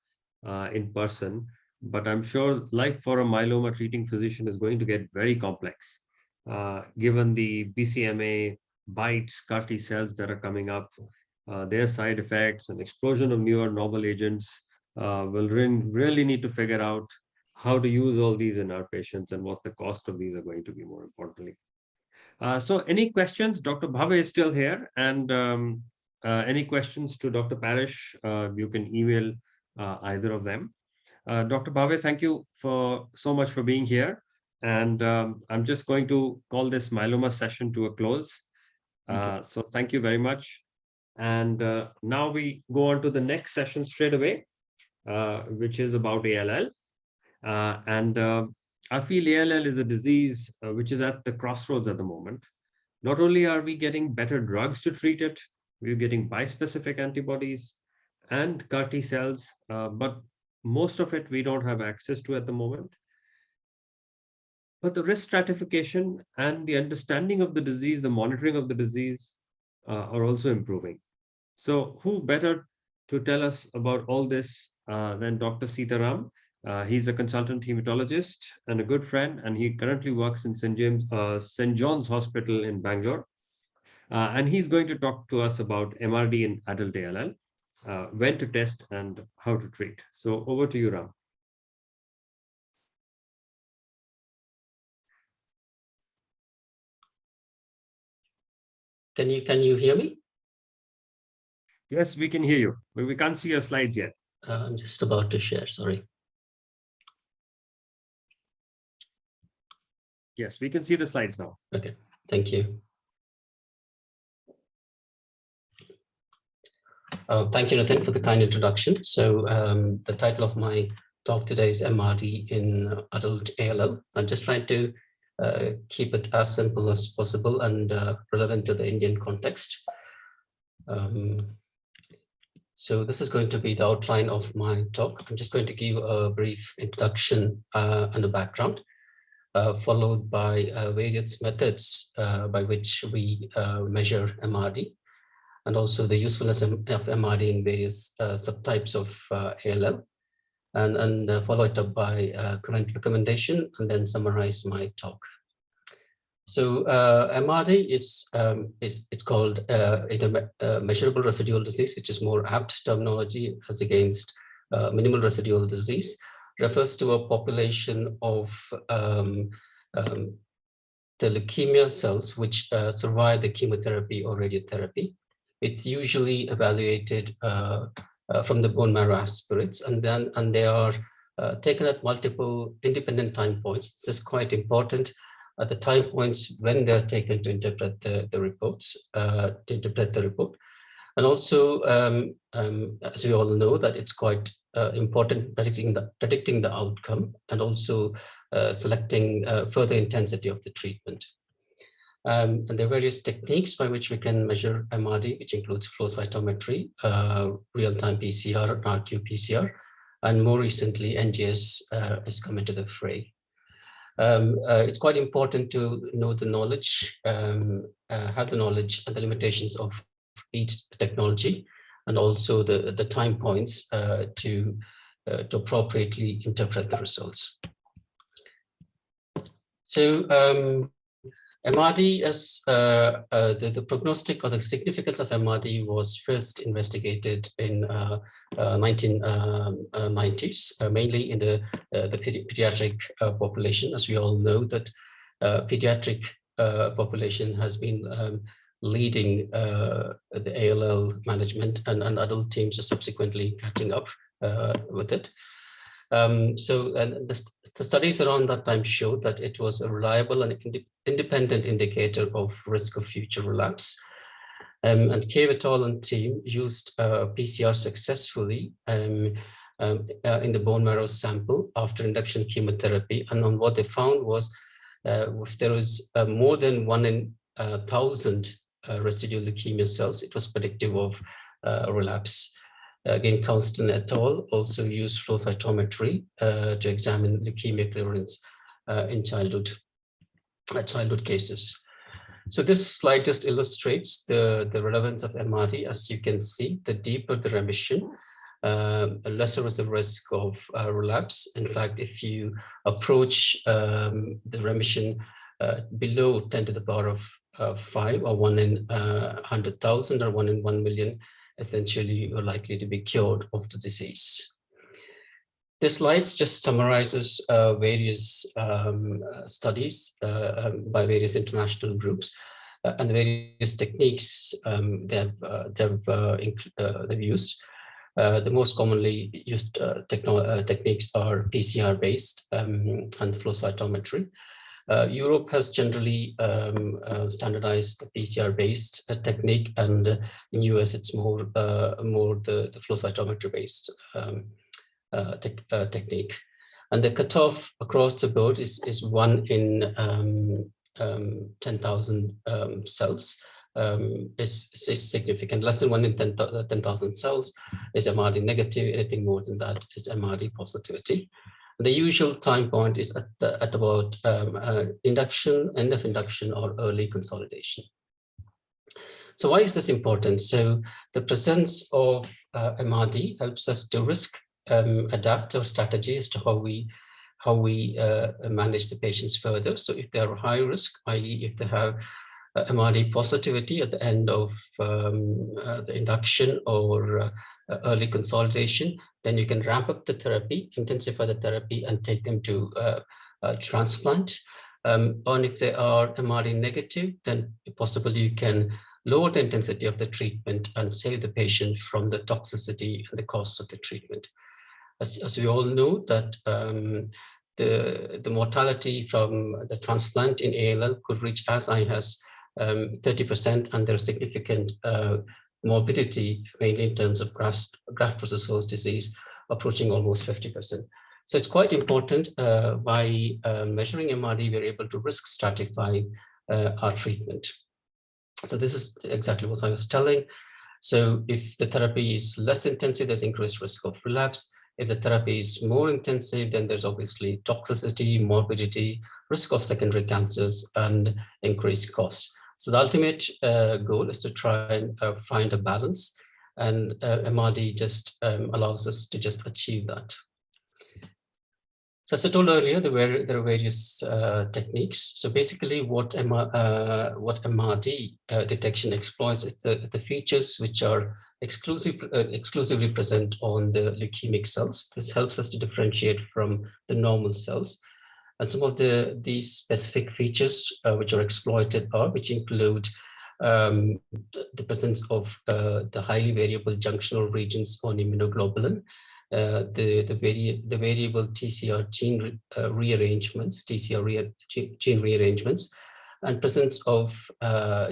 in person, but I'm sure life for a myeloma treating physician is going to get very complex, given the BCMA, BiTEs, CAR T cells that are coming up, their side effects and explosion of newer novel agents. We'll really need to figure out how to use all these in our patients and what the cost of these are going to be, more importantly. So any questions? Dr. Bhave is still here, and any questions to Dr. Parish, you can email either of them. Dr. Bhave, thank you so much for being here. And I'm just going to call this myeloma session to a close. So thank you very much. And now we go on to the next session straight away, which is about ALL. I feel ALL is a disease which is at the crossroads at the moment. Not only are we getting better drugs to treat it, we're getting bispecific antibodies and CAR T cells, but most of it we don't have access to at the moment. But the risk stratification and the understanding of the disease, the monitoring of the disease are also improving. So who better to tell us about all this than Dr. Sitaram? He's a consultant hematologist and a good friend, and he currently works in St. John's Hospital in Bangalore. And he's going to talk to us about MRD in adult ALL, when to test and how to treat. So over to you, Ram. Can you hear me? Yes, we can hear you, but we can't see your slides yet. I'm just about to share, sorry. Yes, we can see the slides now. Okay, thank you. Thank you, Nathan, for the kind introduction. So the title of my talk today is MRD in adult ALL. I'm just trying to keep it as simple as possible and relevant to the Indian context. So this is going to be the outline of my talk. I'm just going to give a brief introduction and a background, followed by various methods by which we measure MRD, and also the usefulness of MRD in various subtypes of ALL, and follow it up by current recommendation, and then summarize my talk. So MRD is it's called a measurable residual disease, which is more apt terminology as against minimal residual disease. Refers to a population of the leukemia cells which survive the chemotherapy or radiotherapy. It's usually evaluated from the bone marrow aspirates, and they are taken at multiple independent time points. This is quite important at the time points when they're taken to interpret the reports, And also, as we all know, that it's quite important predicting the outcome, and also selecting further intensity of the treatment. And there are various techniques by which we can measure MRD, which includes flow cytometry, real-time PCR, RT-PCR, and more recently, NGS has come into the fray. It's quite important to know the knowledge, have the knowledge and the limitations of each technology, and also the time points to appropriately interpret the results. So MRD, as the prognostic or the significance of MRD was first investigated in 1990s, mainly in the pediatric population. As we all know, that pediatric population has been leading the ALL management, and adult teams are subsequently catching up with it. The studies around that time showed that it was a reliable and independent indicator of risk of future relapse. And Cave et al. And team used PCR successfully in the bone marrow sample after induction chemotherapy. And on what they found was if there was more than 1 in 1,000 residual leukemia cells, it was predictive of relapse. Again, Constant et al. Also used flow cytometry to examine leukemia clearance in childhood cases. So this slide just illustrates the relevance of MRD. As you can see, the deeper the remission, lesser is the risk of relapse. In fact, if you approach the remission below 10 to the power of 5, or 1 in 100,000, or 1 in 1 million, essentially you're likely to be cured of the disease. This slide just summarizes various studies by various international groups and the various techniques they've used. The most commonly used techniques are PCR-based and flow cytometry. Europe has generally standardized the PCR-based technique, and in US it's more the flow cytometry-based technique. And the cutoff across the board is 1 in 10,000 cells. Is significant. Less than 1 in 10,000 cells is MRD negative. Anything more than that is MRD positivity. The usual time point is at about induction, end of induction, or early consolidation. So why is this important? So the presence of MRD helps us to risk adapt our strategy as to how we manage the patients further. So if they are high risk, i.e. if they have MRD positivity at the end of the induction or early consolidation, then you can ramp up the therapy, intensify the therapy, and take them to transplant. And if they are MRD negative, then possibly you can lower the intensity of the treatment and save the patient from the toxicity and the costs of the treatment. As we all know that the mortality from the transplant in ALL could reach as high as 30%, and there's significant morbidity, mainly in terms of graft versus host disease, approaching almost 50%. So it's quite important by measuring MRD, we're able to risk stratify our treatment. So this is exactly what I was telling. So if the therapy is less intensive, there's increased risk of relapse. If the therapy is more intensive, then there's obviously toxicity, morbidity, risk of secondary cancers, and increased costs. So the ultimate goal is to try and find a balance, and MRD just allows us to just achieve that. So as I told earlier, there are various techniques. So basically what MRD detection exploits is the features which are exclusively present on the leukemic cells. This helps us to differentiate from the normal cells. And some of these specific features which are exploited which include the presence of the highly variable junctional regions on immunoglobulin, the variable TCR gene rearrangements, gene rearrangements, and presence of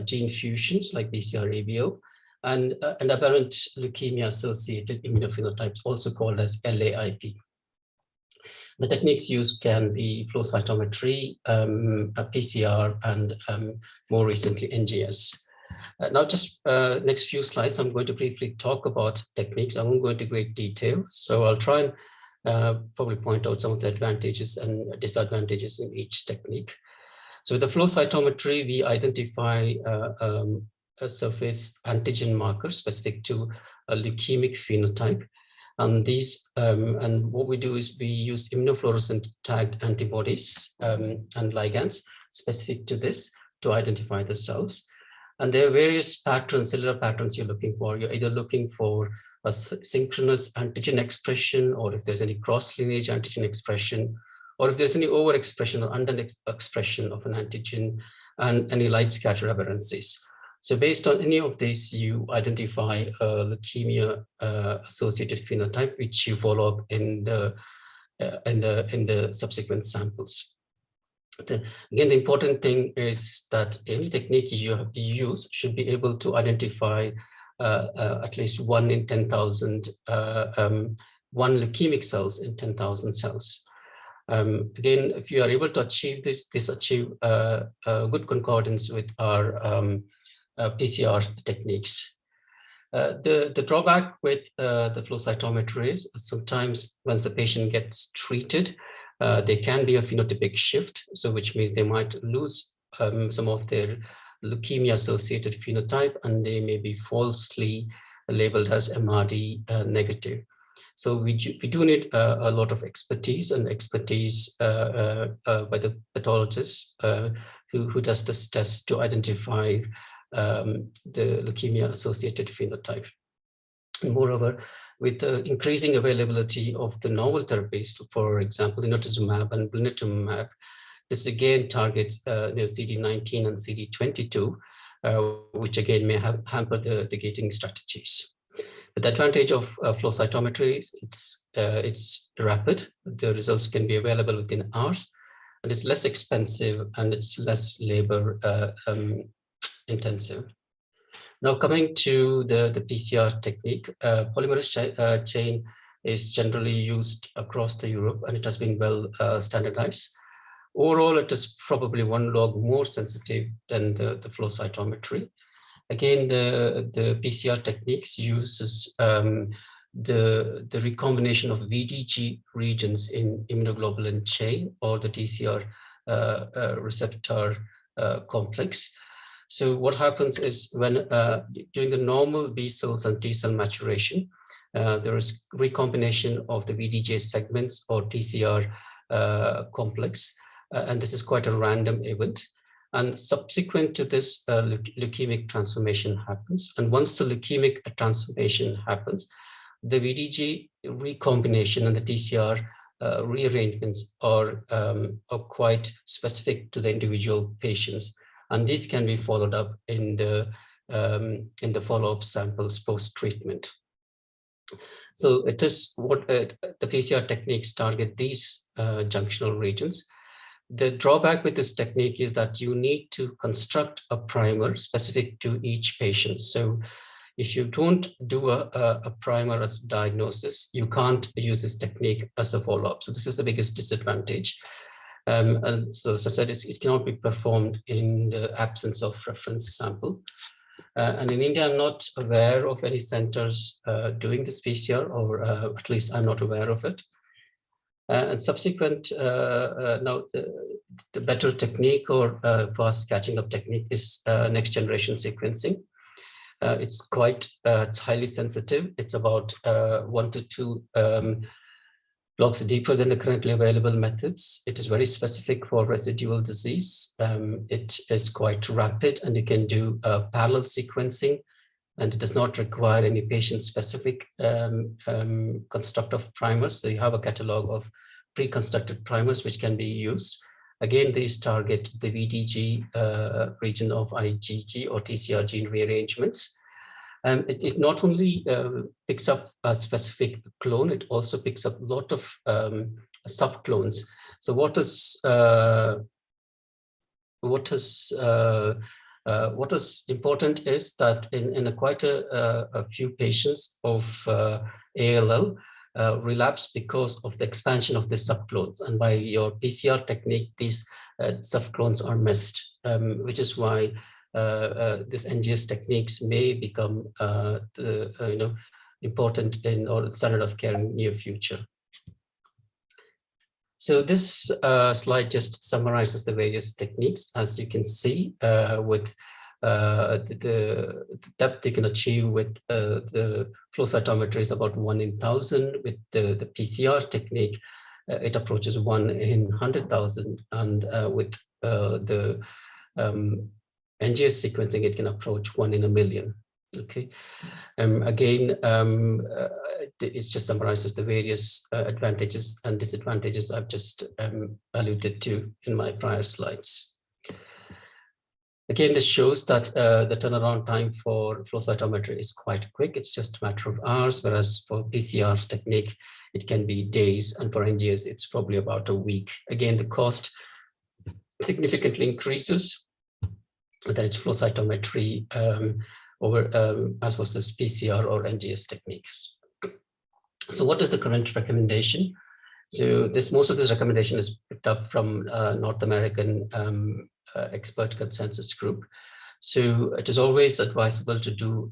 gene fusions like BCR-ABL, and aberrant leukemia-associated immunophenotypes, also called as LAIP. The techniques used can be flow cytometry, PCR, and more recently NGS. Now, just next few slides, I'm going to briefly talk about techniques. I won't go into great detail, so I'll try and probably point out some of the advantages and disadvantages in each technique. So with the flow cytometry, we identify a surface antigen marker specific to a leukemic phenotype. And these, and what we do is we use immunofluorescent tagged antibodies and ligands specific to this to identify the cells. And there are various patterns, cellular patterns you're looking for. You're either looking for a synchronous antigen expression, or if there's any cross-lineage antigen expression, or if there's any overexpression or under-expression of an antigen, and any light scatter aberrancies. So based on any of this, you identify a leukemia associated phenotype, which you follow up in the subsequent samples. Again, the important thing is that any technique you use should be able to identify at least 1 in 10,000, one leukemic cells in 10,000 cells. Again, if you are able to achieve this achieve good concordance with our PCR techniques. The drawback with the flow cytometry is sometimes once the patient gets treated, there can be a phenotypic shift, so which means they might lose some of their leukemia-associated phenotype, and they may be falsely labeled as MRD negative. So we do need a lot of expertise by the pathologist who does this test to identify the leukemia-associated phenotype. And moreover, with the increasing availability of the novel therapies, for example, inotuzumab and blinatumomab, this again targets CD19 and CD22, which again may have hampered the gating strategies. But the advantage of flow cytometry is it's rapid. The results can be available within hours, and it's less expensive and it's less labor intensive. Now coming to the PCR technique, polymerase chain is generally used across the Europe, and it has been well standardized. Overall, it is probably 1 log more sensitive than the flow cytometry. Again, the PCR techniques uses the recombination of VDG regions in immunoglobulin chain or the TCR receptor complex. So what happens is when during the normal B cells and T cell maturation, there is recombination of the VDJ segments or TCR complex, and this is quite a random event. And subsequent to this, leukemic transformation happens. And once the leukemic transformation happens, the VDG recombination and the TCR rearrangements are quite specific to the individual patients. And these can be followed up in the follow-up samples post-treatment. So it is what the PCR techniques target these junctional regions. The drawback with this technique is that you need to construct a primer specific to each patient. So if you don't do a primer as diagnosis, you can't use this technique as a follow-up. So this is the biggest disadvantage. And so as I said, it cannot be performed in the absence of reference sample. And in India, I'm not aware of any centers doing this PCR, or at least I'm not aware of it. And subsequent, now the better technique or fast catching up technique is next generation sequencing. It's quite it's highly sensitive. It's about 1 to 2 blocks deeper than the currently available methods. It is very specific for residual disease. It is quite rapid, and you can do parallel sequencing, and it does not require any patient-specific construct of primers. So you have a catalog of pre-constructed primers which can be used. Again, these target the VDG region of IgG or TCR gene rearrangements. It not only picks up a specific clone, it also picks up a lot of subclones. So what is important is that in quite a few patients of ALL relapse because of the expansion of the subclones, and by your PCR technique, these subclones are missed, which is why this NGS techniques may become important in or standard of care in near future. So this slide just summarizes the various techniques. As you can see, with the depth you can achieve with the flow cytometry is about 1 in 1,000. With the PCR technique, it approaches 1 in 100,000, and with the NGS sequencing, it can approach 1 in 1,000,000. Okay. Again, it just summarizes the various advantages and disadvantages I've just alluded to in my prior slides. Again, this shows that the turnaround time for flow cytometry is quite quick. It's just a matter of hours, whereas for PCR technique, it can be days, and for NGS, it's probably about a week. Again, the cost significantly increases, whether it's flow cytometry as versus PCR or NGS techniques. So what is the current recommendation? So most of this recommendation is picked up from North American expert consensus group. So it is always advisable to do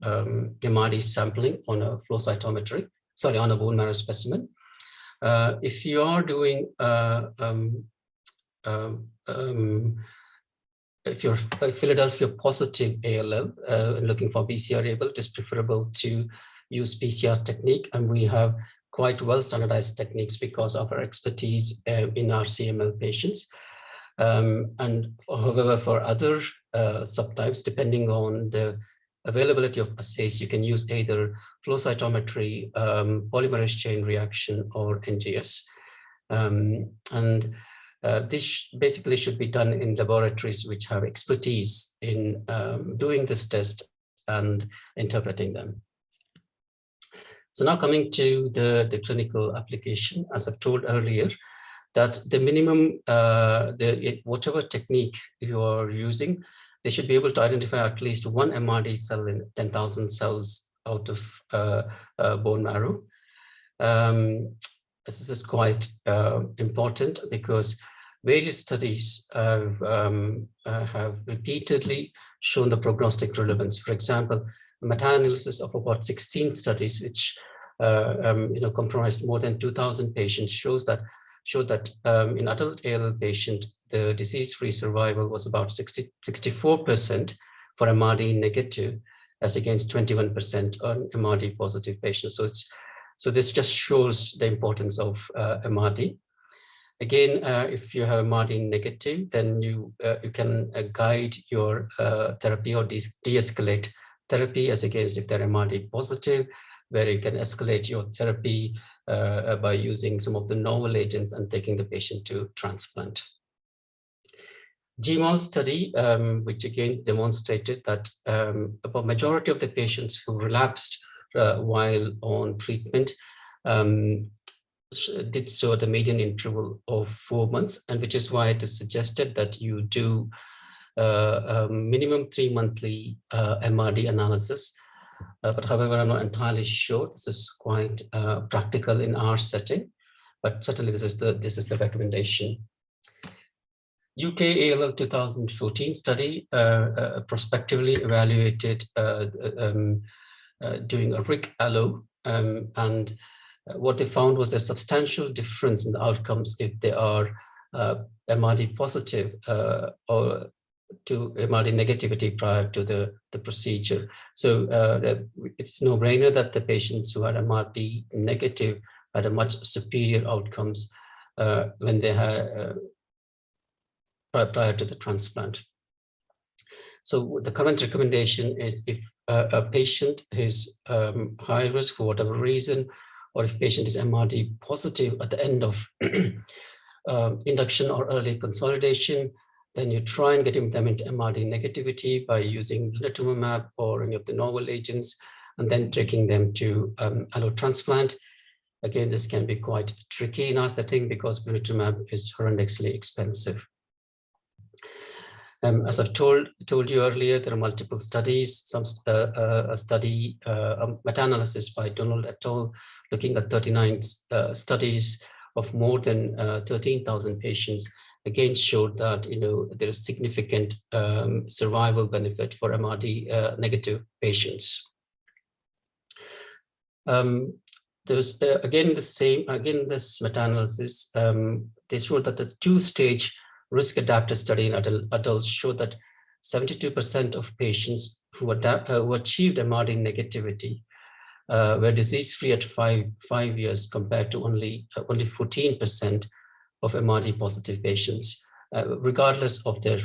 MRD sampling on a flow cytometry, on a bone marrow specimen. If you are doing if you're a Philadelphia positive ALL and looking for BCR-ABL, it is preferable to use PCR technique, and we have quite well standardized techniques because of our expertise in our CML patients. And however, for other subtypes, depending on the availability of assays, you can use either flow cytometry, polymerase chain reaction, or NGS. This basically should be done in laboratories which have expertise in doing this test and interpreting them. So now coming to the clinical application, as I've told earlier, that the minimum, whatever technique you are using, they should be able to identify at least one MRD cell in 10,000 cells out of bone marrow. This is quite important because various studies have repeatedly shown the prognostic relevance. For example, a meta-analysis of about 16 studies, which comprised more than 2,000 patients, showed that in adult ALL patient, the disease-free survival was about 64% for MRD negative, as against 21% on MRD positive patients. So this just shows the importance of MRD. Again, if you have MRD negative, then you can guide your therapy or de-escalate therapy, as against if they're MRD positive, where you can escalate your therapy by using some of the novel agents and taking the patient to transplant. GMAL study, which again demonstrated that about majority of the patients who relapsed while on treatment did so at the median interval of 4 months, and which is why it is suggested that you do a minimum 3-monthly MRD analysis. But however, I'm not entirely sure this is quite practical in our setting, but certainly this is the recommendation. UK ALL 2014 study prospectively evaluated doing a RIC-Allo, and what they found was a substantial difference in the outcomes if they are MRD positive or to MRD negativity prior to the procedure. So it's no brainer that the patients who had MRD negative had a much superior outcomes when they had prior to the transplant. So the current recommendation is if a patient is high risk for whatever reason, or if patient is MRD positive at the end of induction or early consolidation, then you try and get them into MRD negativity by using blinatumomab or any of the novel agents, and then taking them to allotransplant. Again, this can be quite tricky in our setting because blinatumomab is horrendously expensive. As I've told you earlier, there are multiple studies. A study, a meta-analysis by Donald et al., looking at 39 studies of more than 13,000 patients, again showed that there is significant survival benefit for MRD negative patients. There's again this meta-analysis. They showed that the 2-stage risk-adapted study in adults showed that 72% of patients who achieved MRD negativity were disease-free at five years, compared to only 14% of MRD positive patients, regardless of their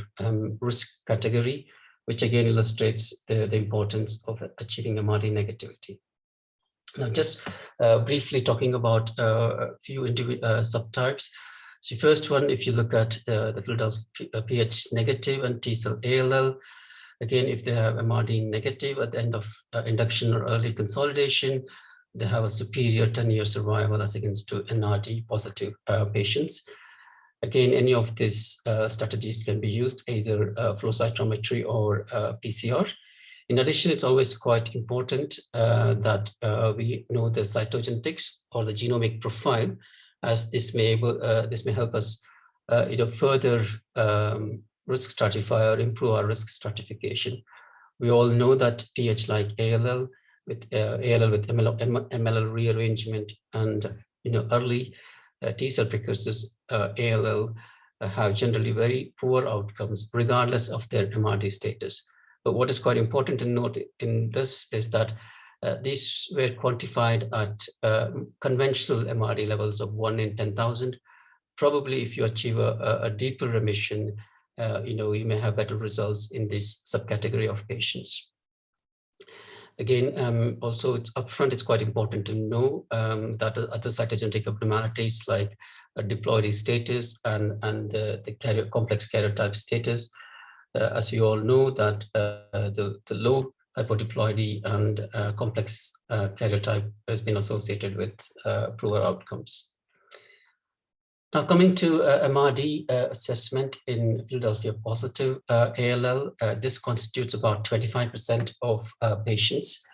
risk category, which again illustrates the importance of achieving MRD negativity. Now, just briefly talking about a few subtypes. So first one, if you look at the Philadelphia pH negative and T cell ALL, again, if they have MRD negative at the end of induction or early consolidation, they have a superior 10-year survival as against to NRD positive patients. Again, any of these strategies can be used, either flow cytometry or PCR. In addition, it's always quite important that we know the cytogenetics or the genomic profile, as this may help us further risk stratify or improve our risk stratification. We all know that pH like ALL with MLL rearrangement and early T cell precursors ALL have generally very poor outcomes regardless of their MRD status. But what is quite important to note in this is that these were quantified at conventional MRD levels of 1 in 10,000. Probably if you achieve a deeper remission, you may have better results in this subcategory of patients. Again, also upfront, it's quite important to know that other cytogenetic abnormalities like diploidy status and the complex karyotype status, as you all know, that the low hypodiploidy and complex karyotype has been associated with poorer outcomes. Now coming to MRD assessment in Philadelphia positive ALL, this constitutes about 25% of patients.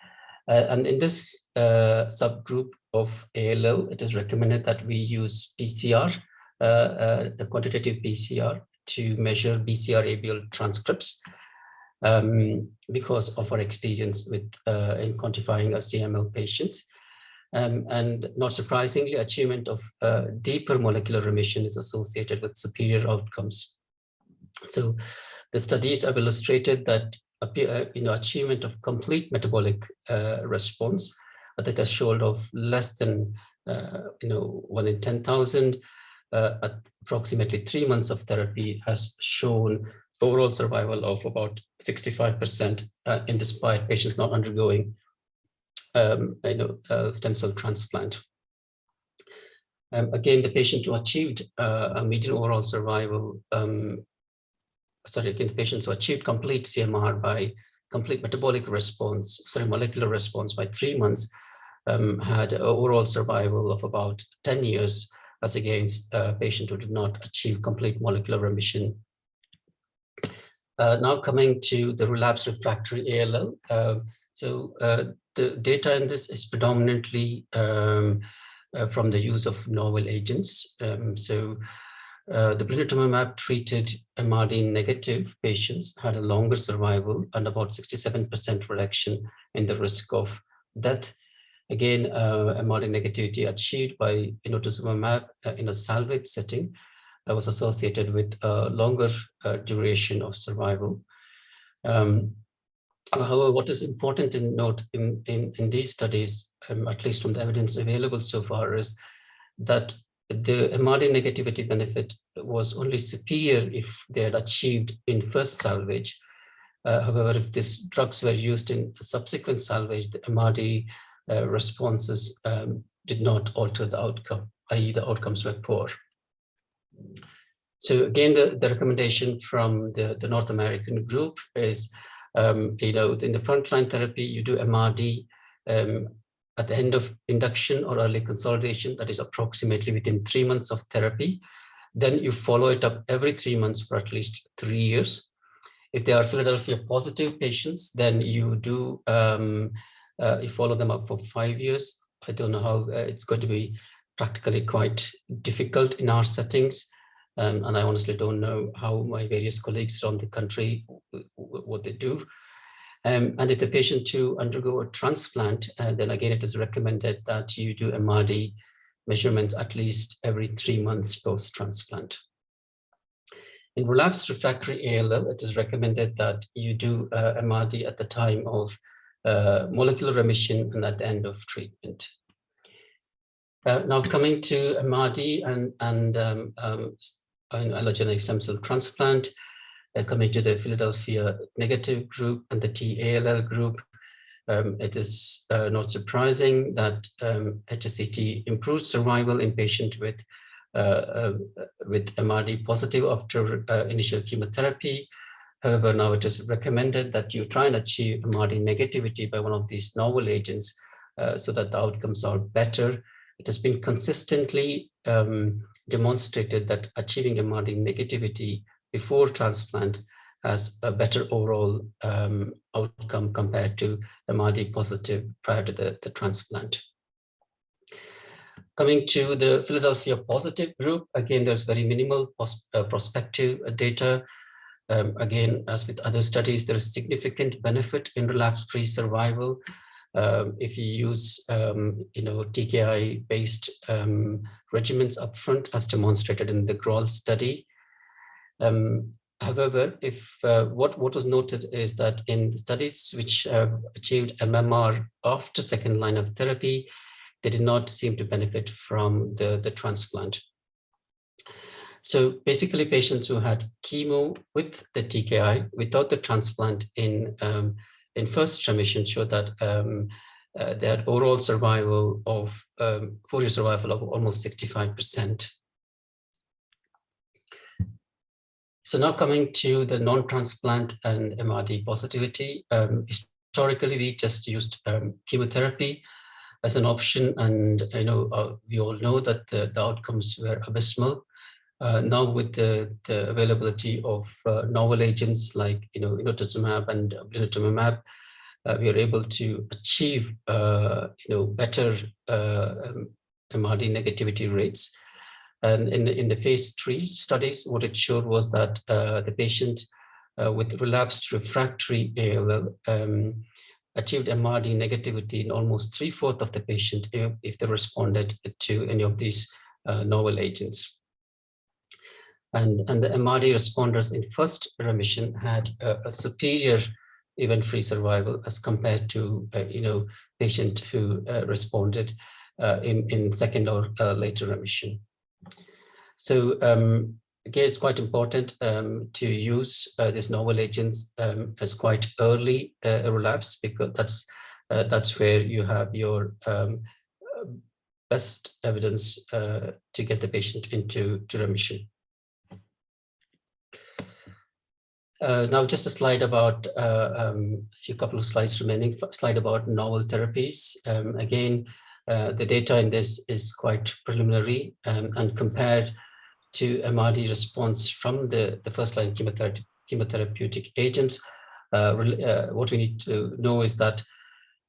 And in this subgroup of ALL, it is recommended that we use PCR, a quantitative PCR, to measure BCR-ABL transcripts because of our experience with in quantifying CML patients. And not surprisingly, achievement of deeper molecular remission is associated with superior outcomes. So the studies have illustrated that achievement of complete metabolic response, a threshold of less than 1 in 10,000 at approximately 3 months of therapy has shown overall survival of about 65% in despite patients not undergoing stem cell transplant. Again, the patient who achieved a median overall survival, the patients who achieved complete CMR by complete metabolic response, molecular response by 3 months, had an overall survival of about 10 years as against a patient who did not achieve complete molecular remission. Now coming to the relapsed refractory ALL. The data in this is predominantly from the use of novel agents. The blinatumomab treated MRD negative patients had a longer survival and about 67% reduction in the risk of death. Again, MRD negativity achieved by inotuzumab in a salvage setting that was associated with a longer duration of survival. However, what is important to note in these studies, at least from the evidence available so far, is that the MRD negativity benefit was only superior if they had achieved in first salvage. However, if these drugs were used in subsequent salvage, the MRD responses did not alter the outcome, i.e. the outcomes were poor. So again, the recommendation from the North American group is in the frontline therapy, you do MRD at the end of induction or early consolidation, that is approximately within 3 months of therapy. Then you follow it up every 3 months for at least 3 years. If they are Philadelphia positive patients, then you do you follow them up for 5 years. I don't know how it's going to be practically quite difficult in our settings. And I honestly don't know how my various colleagues around the country, what they do. And if the patient to undergo a transplant, then again, it is recommended that you do MRD measurements at least every 3 months post-transplant. In relapsed refractory ALL, it is recommended that you do MRD at the time of molecular remission and at the end of treatment. Now coming to MRD and allogeneic stem cell transplant, coming to the Philadelphia negative group and the T-ALL group, it is not surprising that HSCT improves survival in patients with with MRD positive after initial chemotherapy. However, now it is recommended that you try and achieve MRD negativity by one of these novel agents so that the outcomes are better. It has been consistently demonstrated that achieving MRD negativity before transplant has a better overall outcome compared to MRD positive prior to the transplant. Coming to the Philadelphia positive group, again, there's very minimal prospective data. Again, as with other studies, there is significant benefit in relapse-free survival if you use, TKI-based regimens upfront, as demonstrated in the GRAWL study. However, what was noted is that in studies which have achieved MMR after second line of therapy, they did not seem to benefit from the transplant. So basically, patients who had chemo with the TKI without the transplant in first remission showed that they had overall survival of 4-year survival of almost 65%. So now coming to the non-transplant and MRD positivity, historically we just used chemotherapy as an option, and we all know that the outcomes were abysmal. Now with the availability of novel agents like inotuzumab and blinatumomab, we are able to achieve better MRD negativity rates. And in the phase 3 studies, what it showed was that the patient with relapsed refractory ALL achieved MRD negativity in almost 3/4 of the patient if they responded to any of these novel agents. And the MRD responders in first remission had a superior event-free survival as compared to patient who responded in second or later remission. So again, it's quite important to use these novel agents as quite early relapse, because that's where you have your best evidence to get the patient into remission. Now, just a slide about couple of slides remaining. Slide about novel therapies. Again, the data in this is quite preliminary and compared to MRD response from the first-line chemotherapeutic agents. What we need to know is that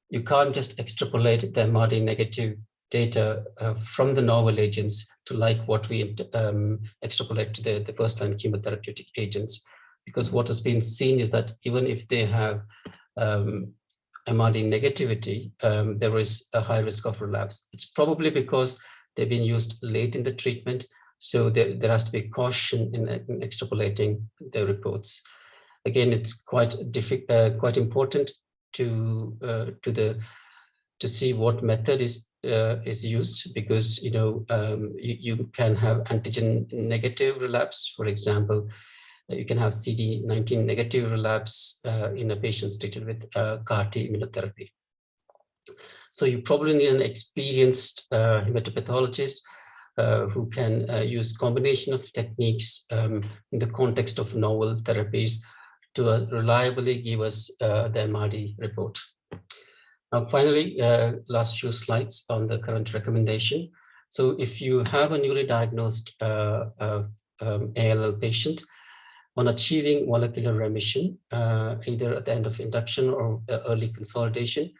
you can't just extrapolate the MRD negative data from the novel agents to like what we extrapolate to the first-line chemotherapeutic agents. Because what has been seen is that even if they have MRD negativity, there is a high risk of relapse. It's probably because they've been used late in the treatment, so there has to be caution in extrapolating the reports. Again, it's quite important to see what method is used, because you can have antigen negative relapse, for example. You can have CD19 negative relapse in a patient treated with CAR-T immunotherapy. So you probably need an experienced hematopathologist who can use combination of techniques in the context of novel therapies to reliably give us the MRD report. Now, finally, last few slides on the current recommendation. So if you have a newly diagnosed ALL patient, on achieving molecular remission, either at the end of induction or early consolidation,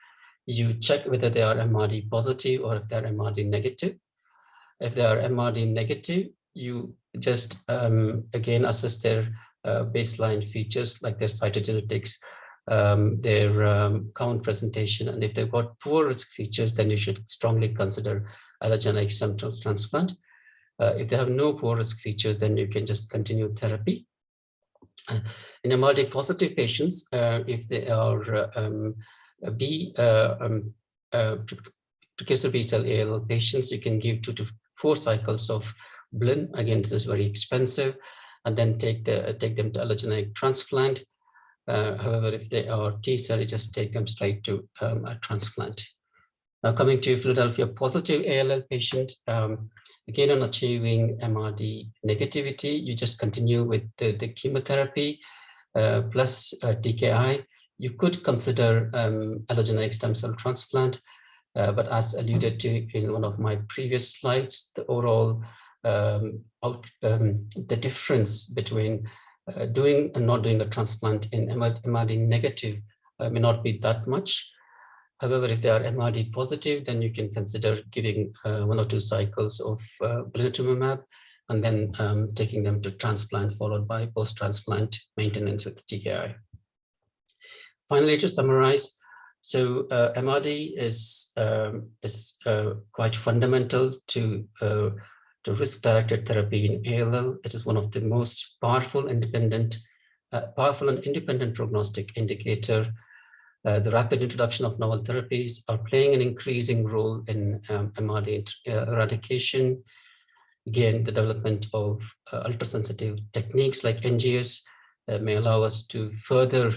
you check whether they are MRD positive or if they're MRD negative. If they are MRD negative, you just again assess their baseline features like their cytogenetics, their count presentation, and if they've got poor risk features, then you should strongly consider allogeneic stem cell transplant. If they have no poor risk features, then you can just continue therapy. In MRD positive patients, if they are precursor B-cell ALL patients, you can give 2 to 4 cycles of blin. Again, this is very expensive, and then take them to allogeneic transplant. However, if they are T-cell, you just take them straight to a transplant. Now, coming to Philadelphia positive ALL patient, Again, on achieving MRD negativity, you just continue with the chemotherapy plus TKI. You could consider allogeneic stem cell transplant, but as alluded to in one of my previous slides, the overall the difference between doing and not doing a transplant in MRD negative may not be that much. However, if they are MRD positive, then you can consider giving 1 or 2 cycles of blinatumomab and then taking them to transplant, followed by post-transplant maintenance with TKI. Finally, to summarize, so MRD is quite fundamental to risk-directed therapy in ALL. It is one of the most powerful and independent prognostic indicator. The rapid introduction of novel therapies are playing an increasing role in MRD eradication. Again, the development of ultrasensitive techniques like NGS may allow us to further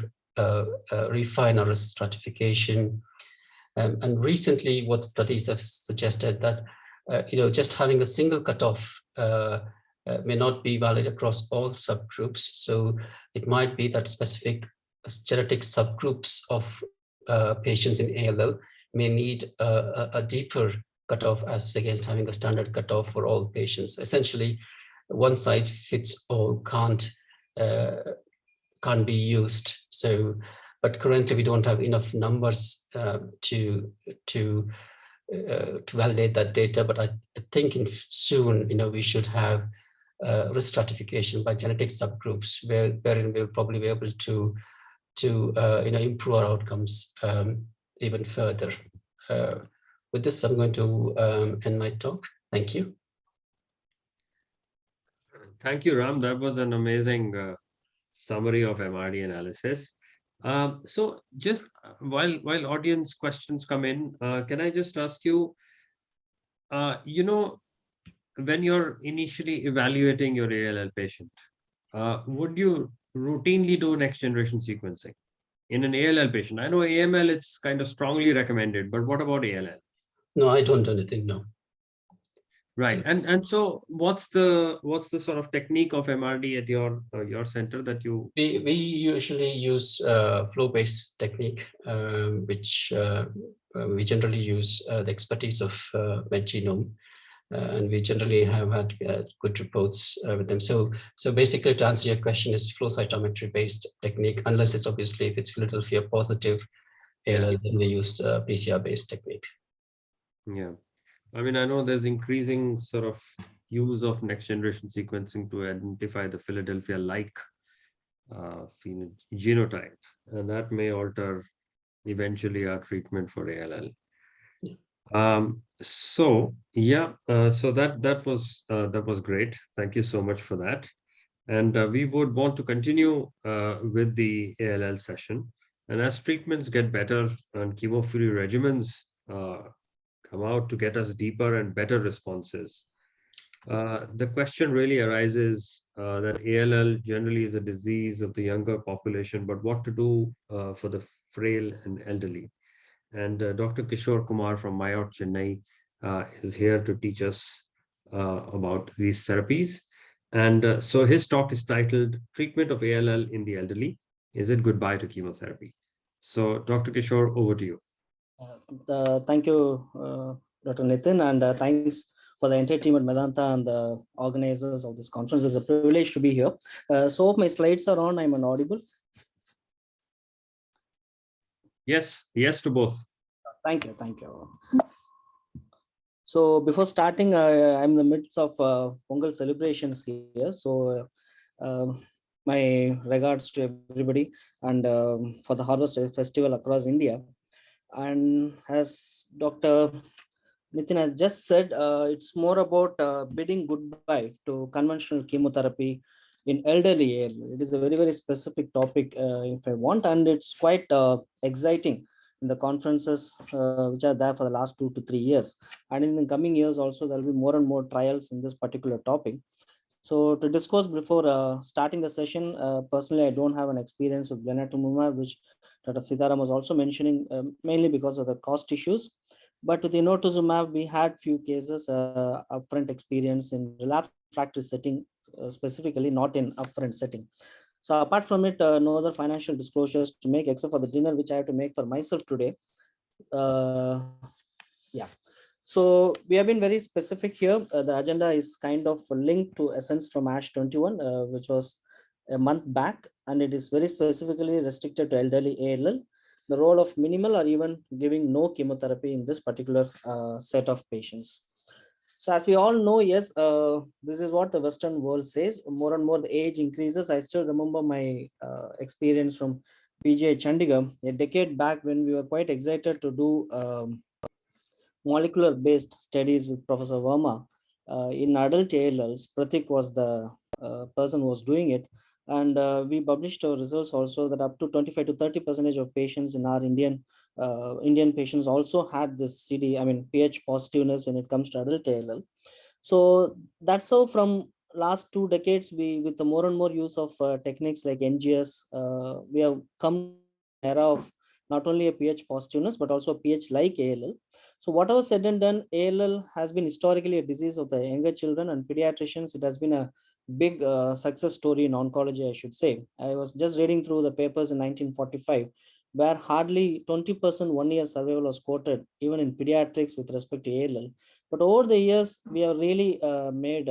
refine our risk stratification. And recently, what studies have suggested that just having a single cutoff may not be valid across all subgroups. So it might be that specific genetic subgroups of patients in ALL may need a deeper cutoff as against having a standard cutoff for all patients. Essentially, one size fits all can't be used. So, but currently we don't have enough numbers to validate that data. But I think soon, we should have risk stratification by genetic subgroups, wherein we'll probably be able to improve our outcomes even further. With this, I'm going to end my talk. Thank you. Thank you, Ram. That was an amazing summary of MRD analysis. So just while audience questions come in, can I just ask you, when you're initially evaluating your ALL patient, would you routinely do next generation sequencing in an ALL patient? I know AML, it's kind of strongly recommended, but what about ALL? No, I don't do anything, no. Right, and so what's the sort of technique of MRD at your center that you? We usually use flow-based technique, which we generally use the expertise of MedGenome, and we generally have had good reports with them. So basically, to answer your question, is flow cytometry based technique, unless it's obviously if it's Philadelphia positive ALL, then we used PCR based technique. Yeah. I mean, I know there's increasing sort of use of next generation sequencing to identify the Philadelphia-like genotype, and that may alter eventually our treatment for ALL. So that was great. Thank you so much for that. And we would want to continue with the ALL session. And as treatments get better and chemo-free regimens come out to get us deeper and better responses, the question really arises that ALL generally is a disease of the younger population, but what to do for the frail and elderly? And Dr. Kishore Kumar from MyOut Chennai is here to teach us about these therapies. And so his talk is titled Treatment of ALL in the Elderly. Is it goodbye to chemotherapy? So Dr. Kishore, over to you. Thank you, Dr. Nitin, and thanks for the entire team at Medanta and the organizers of this conference. It's a privilege to be here. So my slides are on. I'm audible. Yes to both. Thank you. So before starting, I'm in the midst of Pongal celebrations here. So my regards to everybody and for the Harvest Festival across India. And as Dr. Nitin has just said, it's more about bidding goodbye to conventional chemotherapy in elderly ALL. It is a very, very specific topic, if I want, and it's quite exciting in the conferences which are there for the last 2 to 3 years. And in the coming years also, there will be more and more trials in this particular topic. So to discuss before starting the session, personally, I don't have an experience with blinatumomab, which Dr. Sitaram was also mentioning, mainly because of the cost issues. But with inotuzumab, we had few cases upfront experience in relapsed refractory setting, specifically not in upfront setting. So apart from it, no other financial disclosures to make except for the dinner, which I have to make for myself today. Yeah. So we have been very specific here. The agenda is kind of linked to Essence from ASH 21, which was a month back, and it is very specifically restricted to elderly ALL. The role of minimal or even giving no chemotherapy in this particular set of patients. So as we all know, yes, this is what the Western world says. More and more the age increases. I still remember my experience from PGI Chandigarh a decade back when we were quite excited to do molecular based studies with Professor Verma in adult ALLs. Pratik was the person who was doing it. And we published our results also that up to 25 to 30% of patients in our Indian patients also had this pH positiveness when it comes to adult ALL. So that's how from last 2 decades, we with the more and more use of techniques like NGS, we have come to an era of not only a pH positiveness, but also pH like ALL. So whatever said and done, ALL has been historically a disease of the younger children and pediatricians. It has been a big success story in oncology, I should say. I was just reading through the papers in 1945, where hardly 20% 1-year survival was quoted, even in pediatrics with respect to ALL. But over the years, we have really made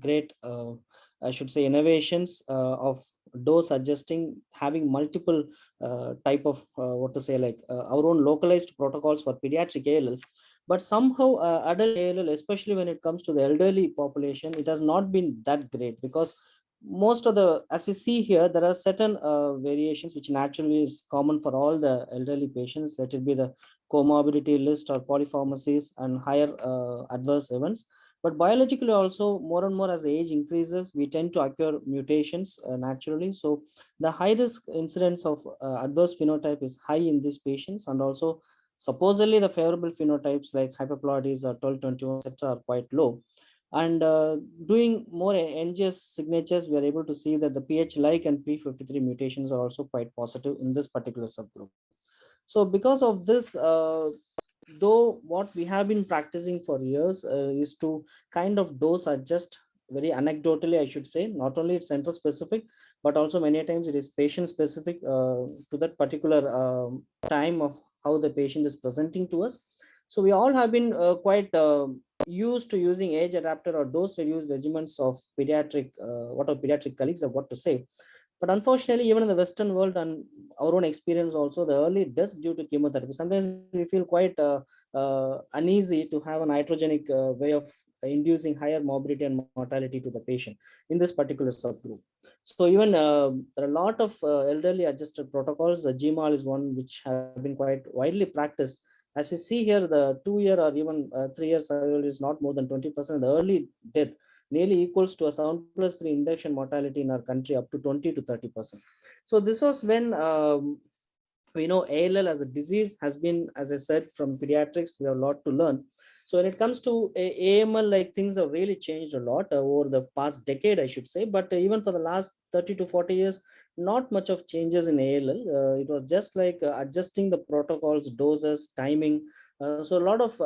great, I should say, innovations of dose adjusting, having multiple type of our own localized protocols for pediatric ALL. But somehow adult ALL, especially when it comes to the elderly population, it has not been that great, because most of the, as you see here, there are certain variations which naturally is common for all the elderly patients, let it be the comorbidity list or polypharmacies and higher adverse events. But biologically also, more and more as the age increases, we tend to occur mutations naturally. So the high risk incidence of adverse phenotype is high in these patients, and also supposedly the favorable phenotypes like hyperploidies or 1221 etc. are quite low. And doing more NGS signatures, we are able to see that the pH-like and P53 mutations are also quite positive in this particular subgroup. So because of this, though what we have been practicing for years is to kind of dose adjust very anecdotally, I should say. Not only it's center specific, but also many times it is patient specific to that particular time of how the patient is presenting to us. So we all have been quite used to using age adapted or dose reduced regimens of pediatric, what our pediatric colleagues have got to say. But unfortunately, even in the Western world and our own experience also, the early deaths due to chemotherapy, sometimes we feel quite uneasy to have an iatrogenic way of inducing higher morbidity and mortality to the patient in this particular subgroup. So even there are a lot of elderly adjusted protocols. GMAL is one which have been quite widely practiced. As we see here, the 2-year or even 3-year survival is not more than 20%. The early death nearly equals to a 7+3 induction mortality in our country, up to 20 to 30%. So this was when we know ALL as a disease has been, as I said, from pediatrics, we have a lot to learn. So when it comes to AML, like things have really changed a lot over the past decade, I should say. But even for the last 30 to 40 years, not much of changes in ALL. It was just like adjusting the protocols, doses, timing. So a lot of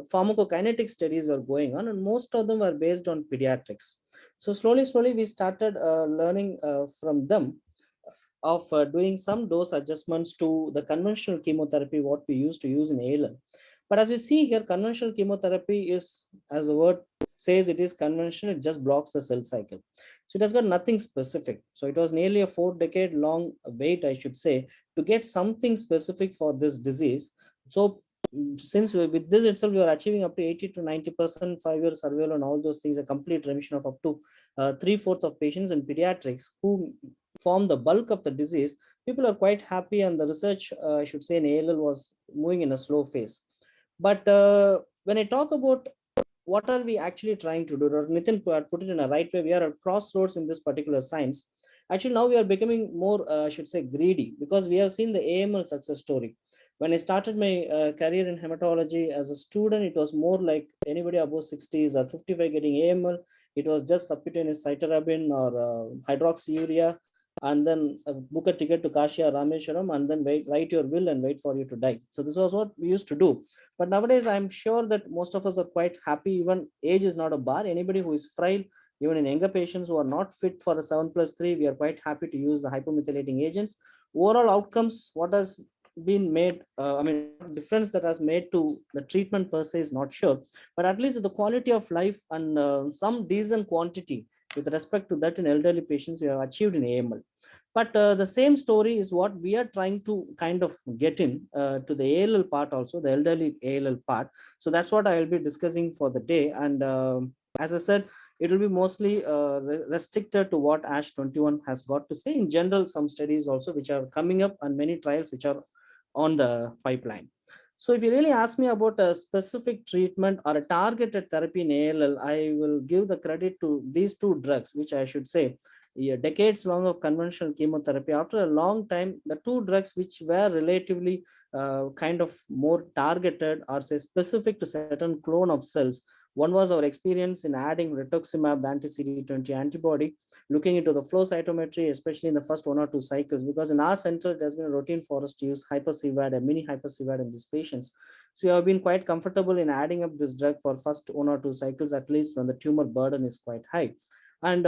pharmacokinetic studies were going on, and most of them were based on pediatrics. So slowly, we started learning from them of doing some dose adjustments to the conventional chemotherapy, what we used to use in ALL. But as we see here, conventional chemotherapy is, as the word says, it is conventional, it just blocks the cell cycle. So it has got nothing specific. So it was nearly a 4-decade long wait, I should say, to get something specific for this disease. So since with this itself, we are achieving up to 80 to 90% 5-year survival and all those things, a complete remission of up to 3/4 of patients in pediatrics who form the bulk of the disease. People are quite happy, and the research, I should say, in ALL was moving in a slow phase. But when I talk about what are we actually trying to do, or Nitin put it in a right way, we are at crossroads in this particular science. Actually, now we are becoming more, I should say, greedy, because we have seen the AML success story. When I started my career in hematology as a student, it was more like anybody above 60s or 55 getting AML. It was just subcutaneous cytarabine or hydroxyurea. and then book a ticket to Kashi or Rameshwaram, and then write your will and wait for you to die. So this was what we used to do. But nowadays, I'm sure that most of us are quite happy. Even age is not a bar. Anybody who is frail, even in younger patients who are not fit for a 7+3, we are quite happy to use the hypomethylating agents. Overall outcomes, what has been made, difference that has made to the treatment per se is not sure, but at least the quality of life and some decent quantity with respect to that in elderly patients we have achieved in AML. But the same story is what we are trying to kind of get in to the ALL part also, the elderly ALL part. So that's what I will be discussing for the day. And as I said, it will be mostly restricted to what ASH 21 has got to say. In general, some studies also which are coming up and many trials which are on the pipeline. So if you really ask me about a specific treatment or a targeted therapy in ALL, I will give the credit to these two drugs, which I should say, decades long of conventional chemotherapy. After a long time, the two drugs which were relatively kind of more targeted or say specific to certain clone of cells. One was our experience in adding rituximab, the anti-CD20 antibody, looking into the flow cytometry, especially in the first 1 or 2 cycles, because in our center, it has been a routine for us to use hyper-CVAD and mini hyper-CVAD in these patients. So we have been quite comfortable in adding up this drug for first 1 or 2 cycles, at least when the tumor burden is quite high. And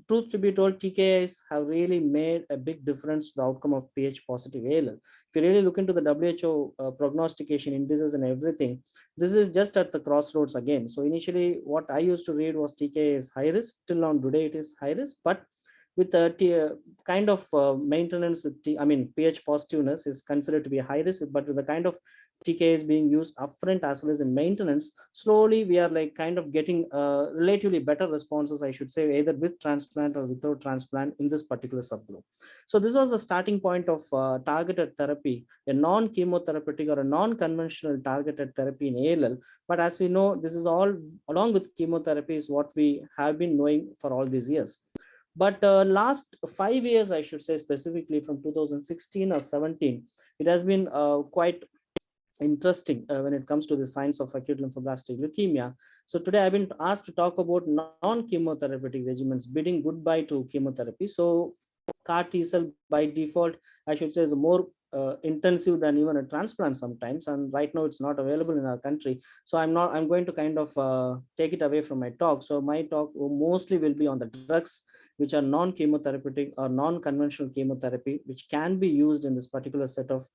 truth to be told, TKIs have really made a big difference to the outcome of Ph positive ALL. If you really look into the WHO prognostication indices and everything, this is just at the crossroads again. So initially, what I used to read was TKI is high risk. Till now, today it is high risk, but with a kind of maintenance with Ph positiveness is considered to be a high risk, but with the kind of TKIs being used upfront as well as in maintenance, slowly we are like kind of getting relatively better responses, I should say, either with transplant or without transplant in this particular subgroup. So this was the starting point of targeted therapy, a non-chemotherapeutic or a non-conventional targeted therapy in ALL. But as we know, this is all along with chemotherapy is what we have been knowing for all these years. But last 5 years, I should say, specifically from 2016 or 17, it has been quite interesting when it comes to the science of acute lymphoblastic leukemia. So today I've been asked to talk about non-chemotherapeutic regimens, bidding goodbye to chemotherapy. So CAR T cell by default, I should say, is more intensive than even a transplant sometimes, and right now it's not available in our country. So I'm going to kind of take it away from my talk. So my talk mostly will be on the drugs which are non-chemotherapeutic or non-conventional chemotherapy, which can be used in this particular set of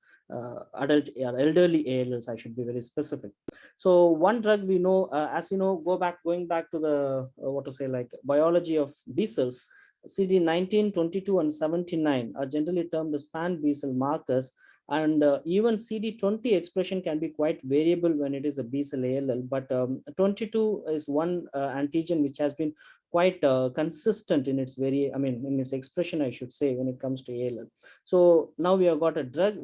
adult or elderly ALLs. I should be very specific. So one drug we know, as we know, going back to the biology of B cells, CD19, 22, and 79 are generally termed as pan B cell markers, and even CD20 expression can be quite variable when it is a B cell ALL, but 22 is one antigen which has been quite consistent in its in its expression, I should say, when it comes to ALL. So now we have got a drug,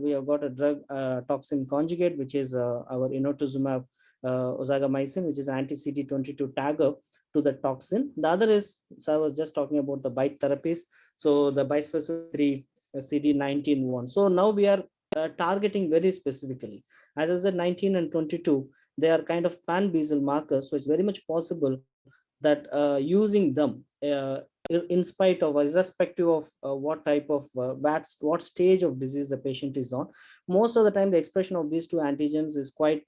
toxin conjugate, which is our inotuzumab osagamycin, which is anti-CD22 tagger to the toxin. The other is, so I was just talking about the BiTE therapies. So the bispecific CD19 one. So now we are targeting very specifically. As I said, 19 and 22, they are kind of pan B cell markers. So it's very much possible that using them in spite of, irrespective of what type of what stage of disease the patient is on, most of the time the expression of these two antigens is quite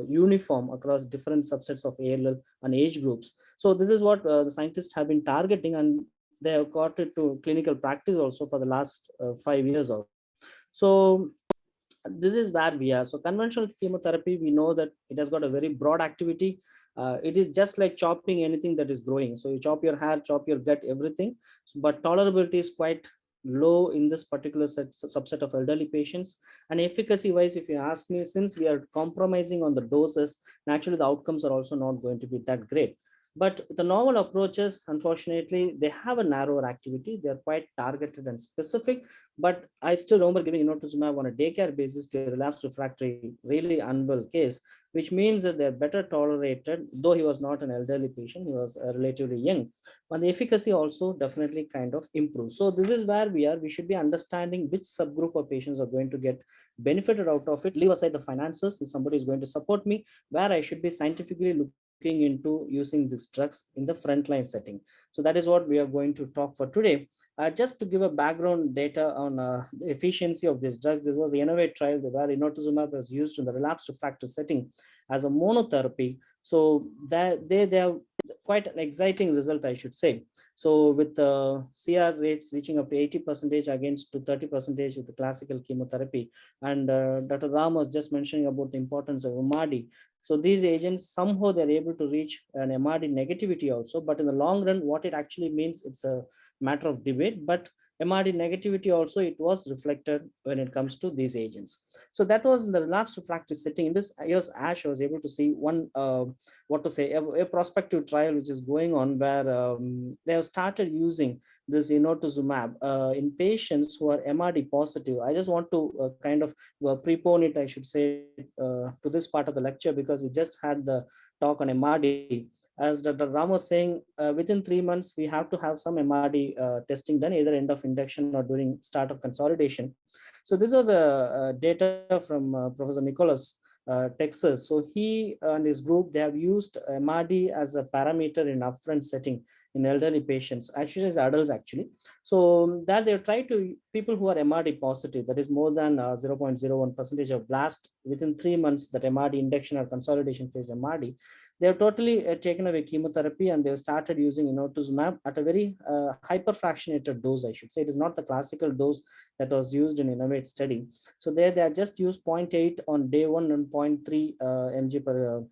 uniform across different subsets of ALL and age groups. So this is what the scientists have been targeting, and they have got it to clinical practice also for the last 5 years or so. This is where we are. So conventional chemotherapy, we know that it has got a very broad activity. It is just like chopping anything that is growing. So you chop your hair, chop your gut, everything. But tolerability is quite low in this particular subset of elderly patients. And efficacy wise, if you ask me, since we are compromising on the doses, naturally the outcomes are also not going to be that great. But the novel approaches, unfortunately, they have a narrower activity. They're quite targeted and specific. But I still remember giving inotuzumab on a daycare basis to a relapsed refractory, really unwell case, which means that they're better tolerated, though he was not an elderly patient, he was relatively young. But the efficacy also definitely kind of improves. So this is where we are. We should be understanding which subgroup of patients are going to get benefited out of it. Leave aside the finances. If somebody is going to support me, where I should be scientifically looking looking into using these drugs in the frontline setting. So that is what we are going to talk for today. Just to give a background data on the efficiency of these drugs, this was the INNOVATE trial where inotuzumab was used in the relapsed refractory setting as a monotherapy. So that they have quite an exciting result, I should say. So with CR rates reaching up to 80% against to 30% with the classical chemotherapy. And Dr. Ram was just mentioning about the importance of MRD. So these agents, somehow they're able to reach an MRD negativity also, but in the long run, what it actually means, it's a matter of debate, but MRD negativity also, it was reflected when it comes to these agents. So that was in the relapsed refractory setting. In this year's ASH, I was able to see one, a prospective trial which is going on where they have started using this inotuzumab in patients who are MRD positive. I just want to kind of prepone it, I should say, to this part of the lecture, because we just had the talk on MRD. As Dr. Ram was saying, within 3 months, we have to have some MRD testing done, either end of induction or during start of consolidation. So this was a data from Professor Nicholas, Texas. So he and his group, they have used MRD as a parameter in upfront setting in elderly patients, actually as adults actually. So that they try to people who are MRD positive, that is more than 0.01% of blast within 3 months, that MRD induction or consolidation phase MRD. They have totally taken away chemotherapy and they've started using inotuzumab at a very hyperfractionated dose, I should say. It is not the classical dose that was used in INNOVATE study. So there they are just used 0.8 on day 1 and 0.3 mg per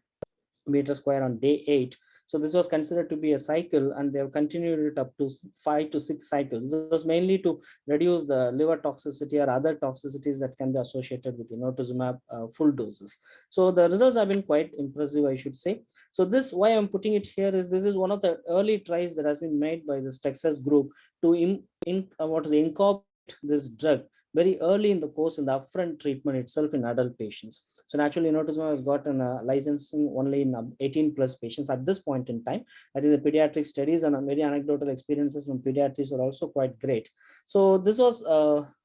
meter square on day 8. So this was considered to be a cycle, and they have continued it up to 5 to 6 cycles. This was mainly to reduce the liver toxicity or other toxicities that can be associated with inotuzumab full doses. So the results have been quite impressive, I should say. So this, why I'm putting it here, is this is one of the early tries that has been made by this Texas group to incorporate this drug very early in the course in the upfront treatment itself in adult patients. So naturally, inotuzumab has gotten a licensing only in 18 plus patients at this point in time. I think the pediatric studies and very anecdotal experiences from pediatrics are also quite great. So this was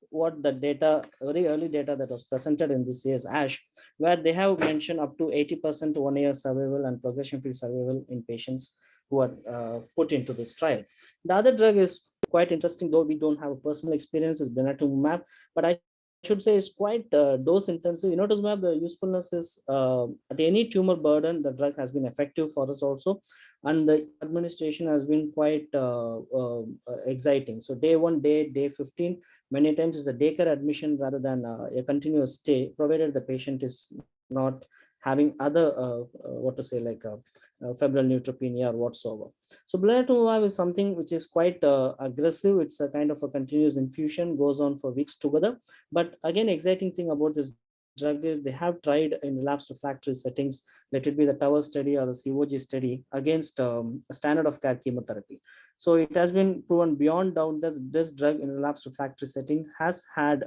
what the data, very early data that was presented in this year's ASH, where they have mentioned up to 80% 1 year survival and progression-free survival in patients who are put into this trial. The other drug is quite interesting, though we don't have a personal experience, is blinatumomab, but I should say it's quite dose intensive. Inotuzumab, the usefulness is at any tumor burden, the drug has been effective for us also, and the administration has been quite exciting. So day 1, day 15, many times is a day care admission rather than a continuous stay, provided the patient is not having other febrile neutropenia or whatsoever. So blinatumomab is something which is quite aggressive. It's a kind of a continuous infusion, goes on for weeks together. But again, exciting thing about this drug is they have tried in relapsed refractory settings, let it be the Tower study or the COG study, against a standard of care chemotherapy. So it has been proven beyond doubt that this drug in relapsed refractory setting has had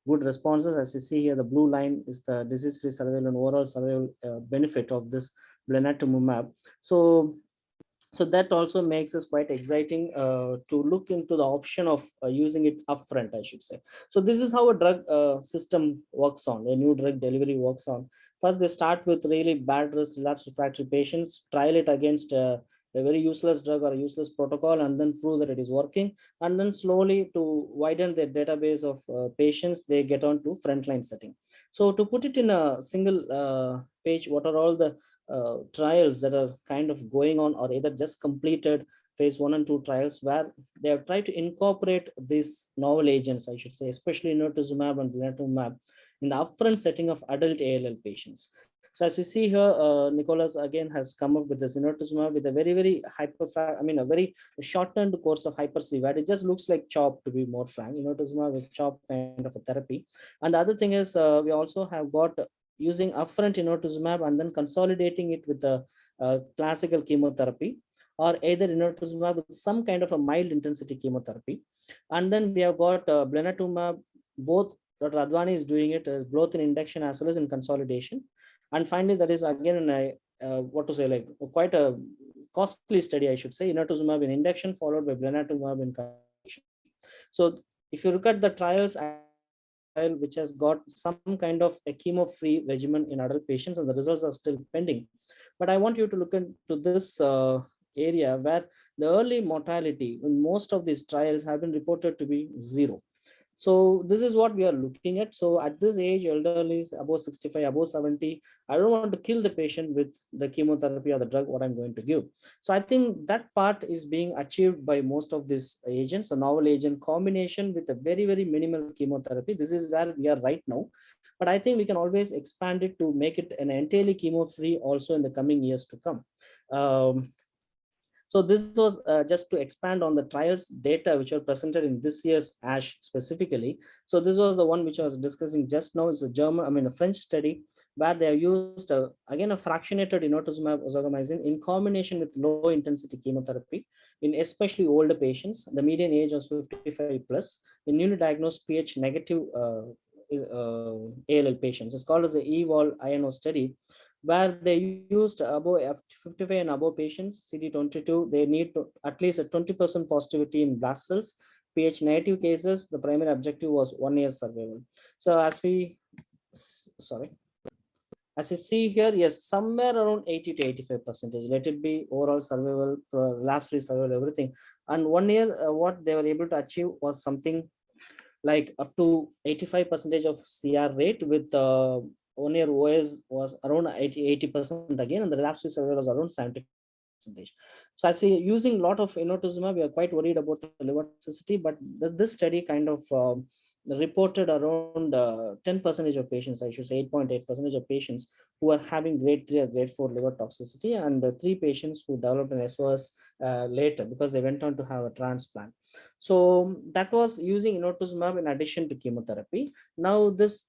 good responses. As you see here, the blue line is the disease-free survival and overall survival benefit of this blinatumomab. So that also makes us quite exciting to look into the option of using it upfront, I should say. So this is how a drug system works on, a new drug delivery works on. First, they start with really bad risk relapsed refractory patients, trial it against a very useless drug or a useless protocol, and then prove that it is working. And then slowly, to widen their database of patients, they get on to frontline setting. So to put it in a single page, what are all the trials that are kind of going on or either just completed phase 1 and 2 trials, where they have tried to incorporate these novel agents, I should say, especially inotuzumab and blinatumomab, in the upfront setting of adult ALL patients. So as we see here, Nicholas again has come up with this inotuzumab with a very a very shortened course of hyper-C, where it just looks like CHOP, to be more frank, inotuzumab with CHOP kind of a therapy. And the other thing is we also have got using upfront inotuzumab and then consolidating it with the classical chemotherapy, or either inotuzumab with some kind of a mild intensity chemotherapy. And then we have got blinatumomab, both Dr. Advani is doing it both in induction as well as in consolidation. And finally, there is again quite a costly study, I should say, inotuzumab in induction followed by blinatumomab in consolidation. So if you look at the trials, which has got some kind of a chemo-free regimen in adult patients, and the results are still pending. But I want you to look into this area where the early mortality in most of these trials have been reported to be 0. So this is what we are looking at. So at this age, elderly above 65, above 70, I don't want to kill the patient with the chemotherapy or the drug what I'm going to give. So I think that part is being achieved by most of these agents, a novel agent combination with a very, very minimal chemotherapy. This is where we are right now. But I think we can always expand it to make it an entirely chemo-free also in the coming years to come. So this was just to expand on the trials data which are presented in this year's ASH specifically. So this was the one which I was discussing just now. It's a French study where they have used again a fractionated inotuzumab ozogamicin in combination with low intensity chemotherapy in especially older patients. The median age was 55 plus in newly diagnosed Ph negative ALL patients. It's called as the EVOL-INO study, where they used above 55 and above patients, CD22, they need to, at least a 20% positivity in blast cells. Ph negative cases, the primary objective was 1 year survival. So as we see here, yes, somewhere around 80 to 85%, let it be overall survival, relapse-free survival, everything. And 1 year, what they were able to achieve was something like up to 85% of CR rate with 1 year OS was around 80% again, and the relapse-free survival was around 70%. So as we are using a lot of inotuzumab, we are quite worried about the liver toxicity, but this study kind of reported around 10% of patients, I should say 8.8% of patients who are having grade 3 or grade 4 liver toxicity, and 3 patients who developed an SOS later because they went on to have a transplant. So that was using inotuzumab in addition to chemotherapy. Now this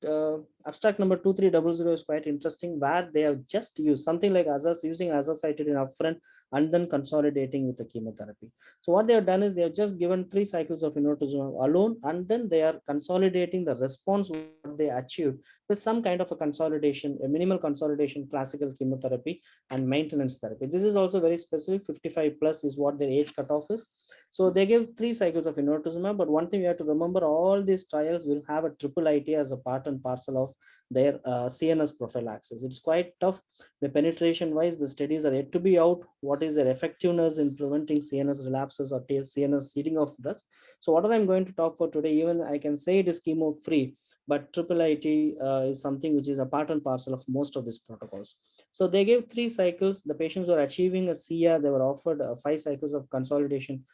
abstract number 2300 is quite interesting, where they have just used something like using azacitidine upfront and then consolidating with the chemotherapy. So what they have done is they have just given 3 cycles of inotuzumab alone, and then they are consolidating the response what they achieved with some kind of a consolidation, a minimal consolidation, classical chemotherapy and maintenance therapy. This is also very specific. 55 plus is what their age cutoff is. So they give 3 cycles of inotuzumab, but one thing we have to remember, all these trials will have a triple IT as a part and parcel of their CNS prophylaxis. It's quite tough. The penetration wise, the studies are yet to be out. What is their effectiveness in preventing CNS relapses or CNS seeding of drugs? So what I'm going to talk for today, even I can say it is chemo free, but triple IT is something which is a part and parcel of most of these protocols. So they gave 3 cycles. The patients were achieving a CR. They were offered 5 cycles of consolidation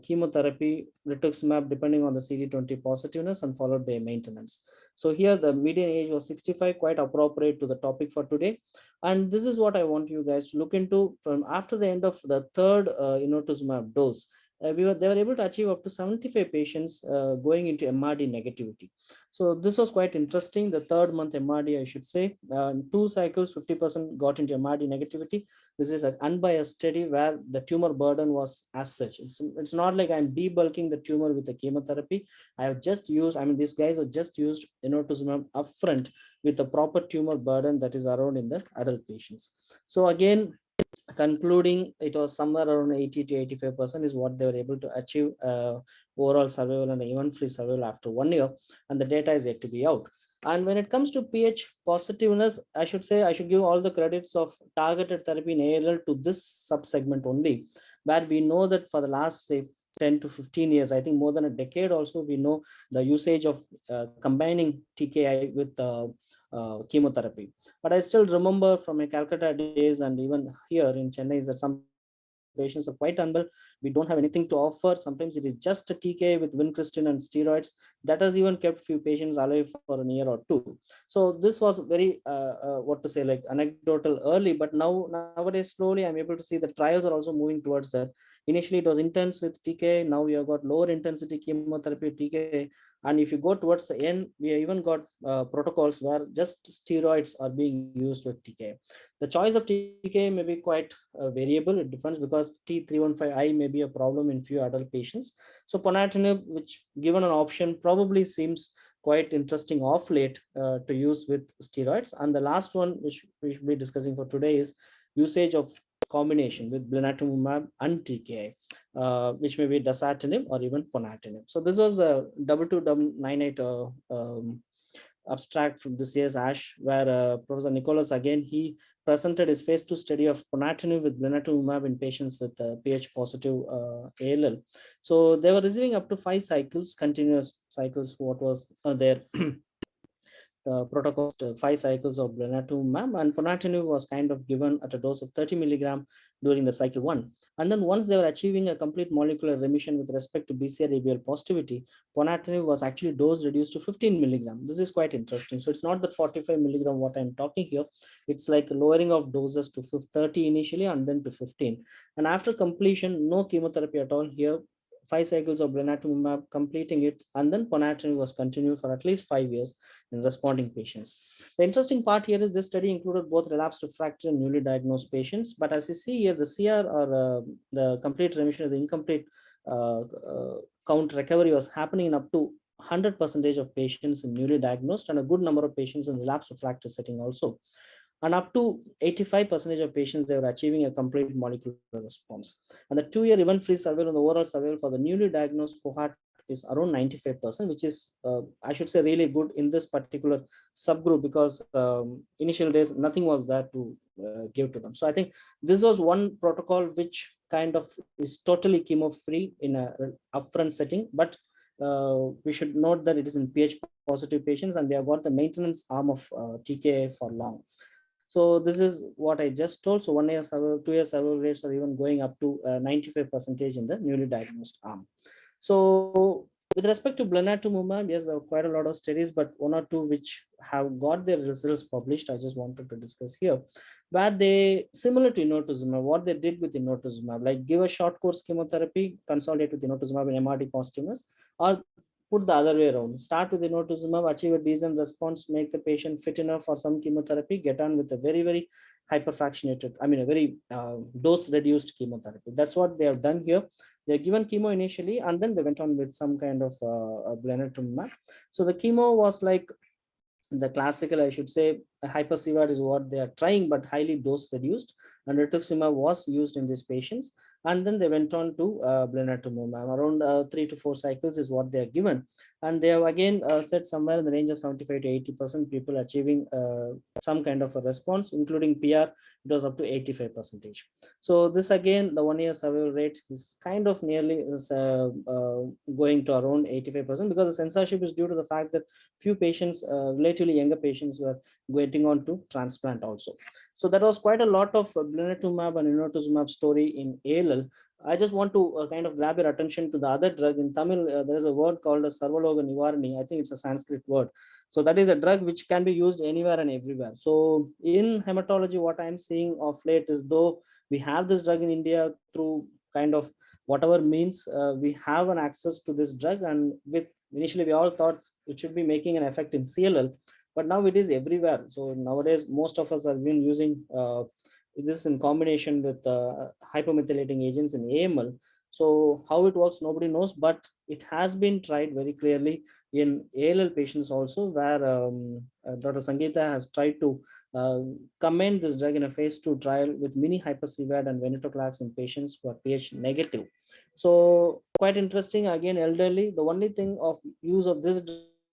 chemotherapy, rituximab, depending on the CD20 positiveness, and followed by maintenance. So here the median age was 65, quite appropriate to the topic for today. And this is what I want you guys to look into. From after the end of the third inotuzumab dose, they were able to achieve up to 75 patients going into MRD negativity. So this was quite interesting. The 3rd month MRD, I should say, 2 cycles, 50% got into MRD negativity. This is an unbiased study where the tumor burden was as such. It's not like I'm debulking the tumor with the chemotherapy. I have just used, these guys have just used inotuzumab upfront with the proper tumor burden that is around in the adult patients. So again, concluding, it was somewhere around 80 to 85% is what they were able to achieve overall survival and event-free survival after 1 year, and the data is yet to be out. And when it comes to Ph positiveness, I should say I should give all the credits of targeted therapy in ALL to this subsegment only, where we know that for the last, say, 10 to 15 years, I think more than a decade also, we know the usage of combining TKI with chemotherapy. But I still remember from my Calcutta days and even here in Chennai is that some patients are quite unwell. We don't have anything to offer. Sometimes it is just a TKI with vincristine and steroids that has even kept few patients alive for a year or 2. So this was very anecdotal early, but nowadays slowly I'm able to see the trials are also moving towards that. Initially it was intense with TKI. Now we have got lower intensity chemotherapy TKI. And if you go towards the end, we have even got protocols where just steroids are being used with TKI. The choice of TKI may be quite variable. It depends because T315I may be a problem in few adult patients. So ponatinib, which given an option, probably seems quite interesting off late to use with steroids. And the last one, which we should be discussing for today, is usage of combination with blinatumomab and TKI, which may be dasatinib or even ponatinib. So this was the 2298 abstract from this year's ASH, where Professor Nicholas, again, he presented his phase 2 study of ponatinib with blinatumomab in patients with pH positive ALL. So they were receiving up to 5 cycles, continuous cycles, what was their protocol, 5 cycles of blinatumomab, and ponatinib was kind of given at a dose of 30 milligram during the cycle 1. And then once they were achieving a complete molecular remission with respect to BCR-ABL positivity, ponatinib was actually dose reduced to 15 milligram. This is quite interesting. So it's not that 45 milligram what I'm talking here. It's like lowering of doses to 30 initially and then to 15. And after completion, no chemotherapy at all here. 5 cycles of blinatumomab, completing it, and then ponatinib was continued for at least 5 years in responding patients. The interesting part here is this study included both relapsed refractory and newly diagnosed patients, but as you see here, the CR or the complete remission or the incomplete count recovery was happening in up to 100% of patients in newly diagnosed and a good number of patients in relapsed refractory setting also. And up to 85% of patients, they were achieving a complete molecular response. And the 2-year event-free survival and the overall survival for the newly diagnosed cohort is around 95%, which is, I should say, really good in this particular subgroup, because initial days, nothing was there to give to them. So I think this was one protocol which kind of is totally chemo-free in a upfront setting, but we should note that it is in pH positive patients and they have got the maintenance arm of TKI for long. So this is what I just told. So 1 year survival, 2 year survival rates are even going up to 95% in the newly diagnosed arm. So with respect to blinatumomab, yes, there are quite a lot of studies, but 1 or 2 which have got their results published, I just wanted to discuss here, where they, similar to inotuzumab, what they did with inotuzumab, like give a short course chemotherapy, consolidate with inotuzumab in MRD positiveness, or put the other way around. Start with inotuzumab, achieve a decent response, make the patient fit enough for some chemotherapy, get on with a very, very hyperfractionated, I mean, a very dose-reduced chemotherapy. That's what they have done here. They're given chemo initially, and then they went on with some kind of blinatumomab. So the chemo was like the classical, I should say, hypercVAD is what they are trying, but highly dose reduced, and rituximab was used in these patients. And then they went on to blinatumomab. Around 3 to 4 cycles is what they are given. And they have again said somewhere in the range of 75 to 80% people achieving some kind of a response, including PR, it was up to 85%. So this again, the 1 year survival rate is kind of nearly going to around 85%, because the censorship is due to the fact that few patients, relatively younger patients, were getting on to transplant also. So that was quite a lot of blinatumomab and inotuzumab story in ALL. I just want to kind of grab your attention to the other drug. In Tamil, there is a word called as Sarvaloka Nivarani. I think it's a Sanskrit word. So that is a drug which can be used anywhere and everywhere. So in hematology, what I'm seeing of late is, though we have this drug in India through kind of whatever means, we have an access to this drug, and with initially we all thought it should be making an effect in CLL, but now it is everywhere. So nowadays, most of us have been using this in combination with hypomethylating agents in AML. So how it works, nobody knows, but it has been tried very clearly in ALL patients also, where Dr. Sangeeta has tried to commend this drug in a phase 2 trial with mini hypercVAD and venetoclax in patients who are pH negative. So quite interesting. Again, elderly, the only thing of use of this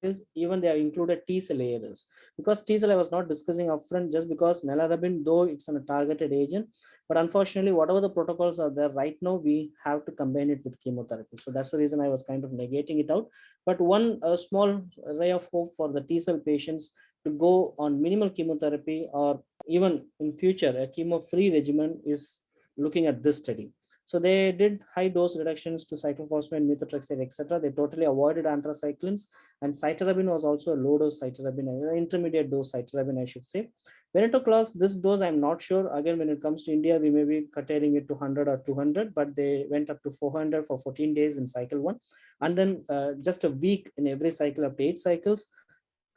is even they have included T-cell ALLs, because T-cell I was not discussing upfront, just because nelarabine, though it's a targeted agent, but unfortunately, whatever the protocols are there right now, we have to combine it with chemotherapy. So that's the reason I was kind of negating it out. But one small ray of hope for the T-cell patients to go on minimal chemotherapy, or even in future, a chemo-free regimen, is looking at this study. So they did high dose reductions to cyclophosphamide, methotrexate, etc. They totally avoided anthracyclines, and cytarabine was also a low dose cytarabine, intermediate dose cytarabine, I should say. Venetoclax, this dose I'm not sure. Again, when it comes to India, we may be curtailing it to 100 or 200, but they went up to 400 for 14 days in cycle 1, and then just a week in every cycle up to 8 cycles.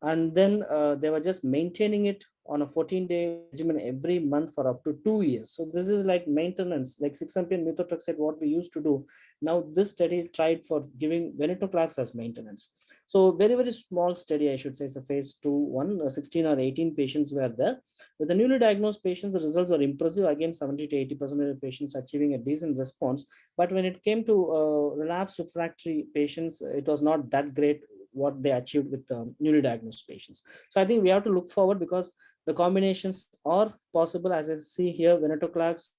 And then they were just maintaining it on a 14-day regimen every month for up to 2 years. So this is like maintenance, like 6-MP and methotrexate, what we used to do. Now this study tried for giving venetoclax as maintenance. So very, very small study, I should say. It's a phase 2/1, 16 or 18 patients were there. With the newly diagnosed patients, the results were impressive. Again, 70 to 80% of the patients achieving a decent response. But when it came to relapsed refractory patients, it was not that great. what they achieved with newly diagnosed patients. So I think we have to look forward, because the combinations are possible. As I see here, venetoclax,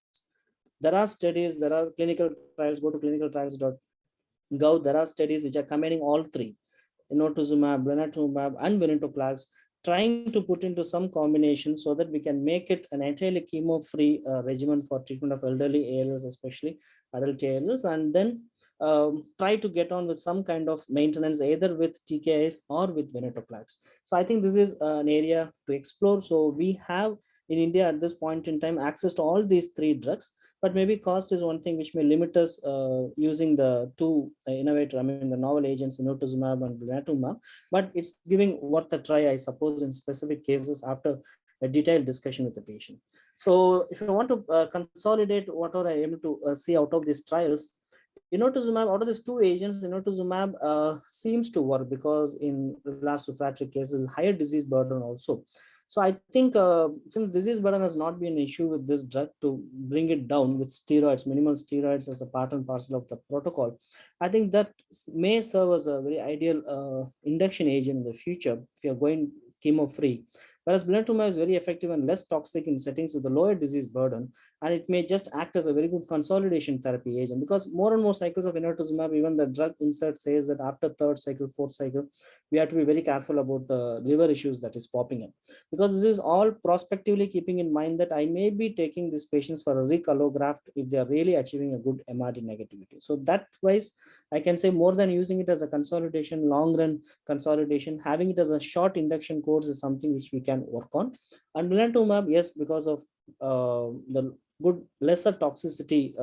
there are studies, there are clinical trials. Go to clinicaltrials.gov. There are studies which are combining all three, inotuzumab, blinatumomab, and venetoclax, trying to put into some combination so that we can make it an entirely chemo-free regimen for treatment of elderly ALS, especially adult ALS, and then try to get on with some kind of maintenance, either with TKIs or with venetoclax. So I think this is an area to explore. So we have in India at this point in time access to all these three drugs, but maybe cost is one thing which may limit us using the two innovator, I mean the novel agents, inotuzumab and blinatumomab, but it's giving worth a try, I suppose, in specific cases after a detailed discussion with the patient. So if you want to consolidate whatever I am able to see out of these trials, inotuzumab, out of these two agents, inotuzumab seems to work, because in relapsed refractory cases, higher disease burden also. So I think since disease burden has not been an issue with this drug, to bring it down with steroids, minimal steroids as a part and parcel of the protocol, I think that may serve as a very ideal induction agent in the future if you're going chemo-free. Whereas blinatumomab is very effective and less toxic in settings with a lower disease burden, and it may just act as a very good consolidation therapy agent, because more and more cycles of inotuzumab, even the drug insert says that after third cycle, fourth cycle, we have to be very careful about the liver issues that is popping up, because this is all prospectively keeping in mind that I may be taking these patients for a recallograft if they are really achieving a good MRD negativity. So that wise, I can say more than using it as a consolidation, long run consolidation, having it as a short induction course is something which we can work on. And blinatumomab, yes, because of the good lesser toxicity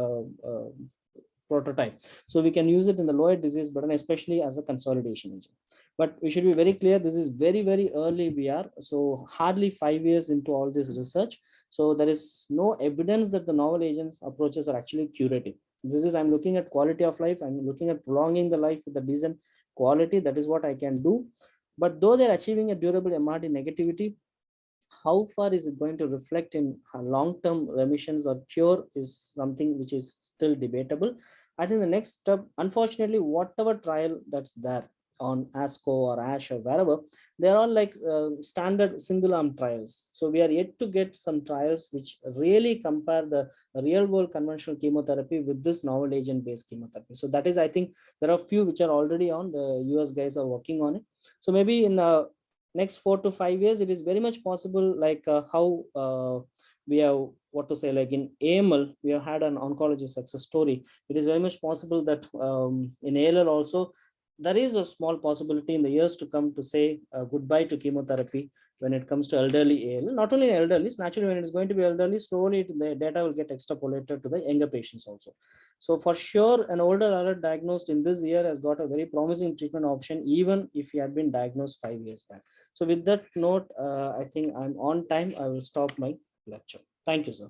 prototype, so we can use it in the lower disease burden, especially as a consolidation agent. But we should be very clear, this is very early we are, so hardly 5 years into all this research, so there is no evidence that the novel agents approaches are actually curative. This is, I'm looking at quality of life, I'm looking at prolonging the life with a decent quality. That is what I can do. But though they're achieving a durable MRD negativity, how far is it going to reflect in long-term remissions or cure is something which is still debatable. I think the next step, unfortunately, whatever trial that's there on ASCO or ASH or wherever, they're all like standard single arm trials. So we are yet to get some trials which really compare the real world conventional chemotherapy with this novel agent based chemotherapy. So that is, I think there are a few which are already on, the US guys are working on it. So maybe in next 4 to 5 years, it is very much possible, like how we have, what to say, like in AML, we have had an oncology success story. It is very much possible that in ALL also, there is a small possibility in the years to come to say goodbye to chemotherapy when it comes to elderly ALL. Not only elderly, naturally when it is going to be elderly, slowly the data will get extrapolated to the younger patients also. So for sure, an older adult diagnosed in this year has got a very promising treatment option, even if he had been diagnosed 5 years back. So with that note, I think I'm on time. I will stop my lecture. Thank you, sir.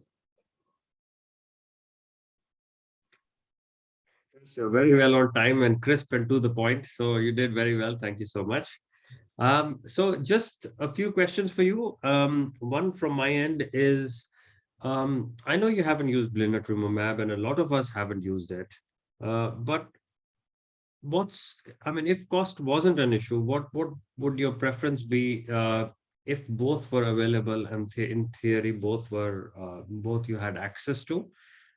So very well on time and crisp and to the point. So you did very well. Thank you so much. So just a few questions for you. One from my end is, I know you haven't used blinatumomab and a lot of us haven't used it. But if cost wasn't an issue, what would your preference be if both were available and in theory both you had access to?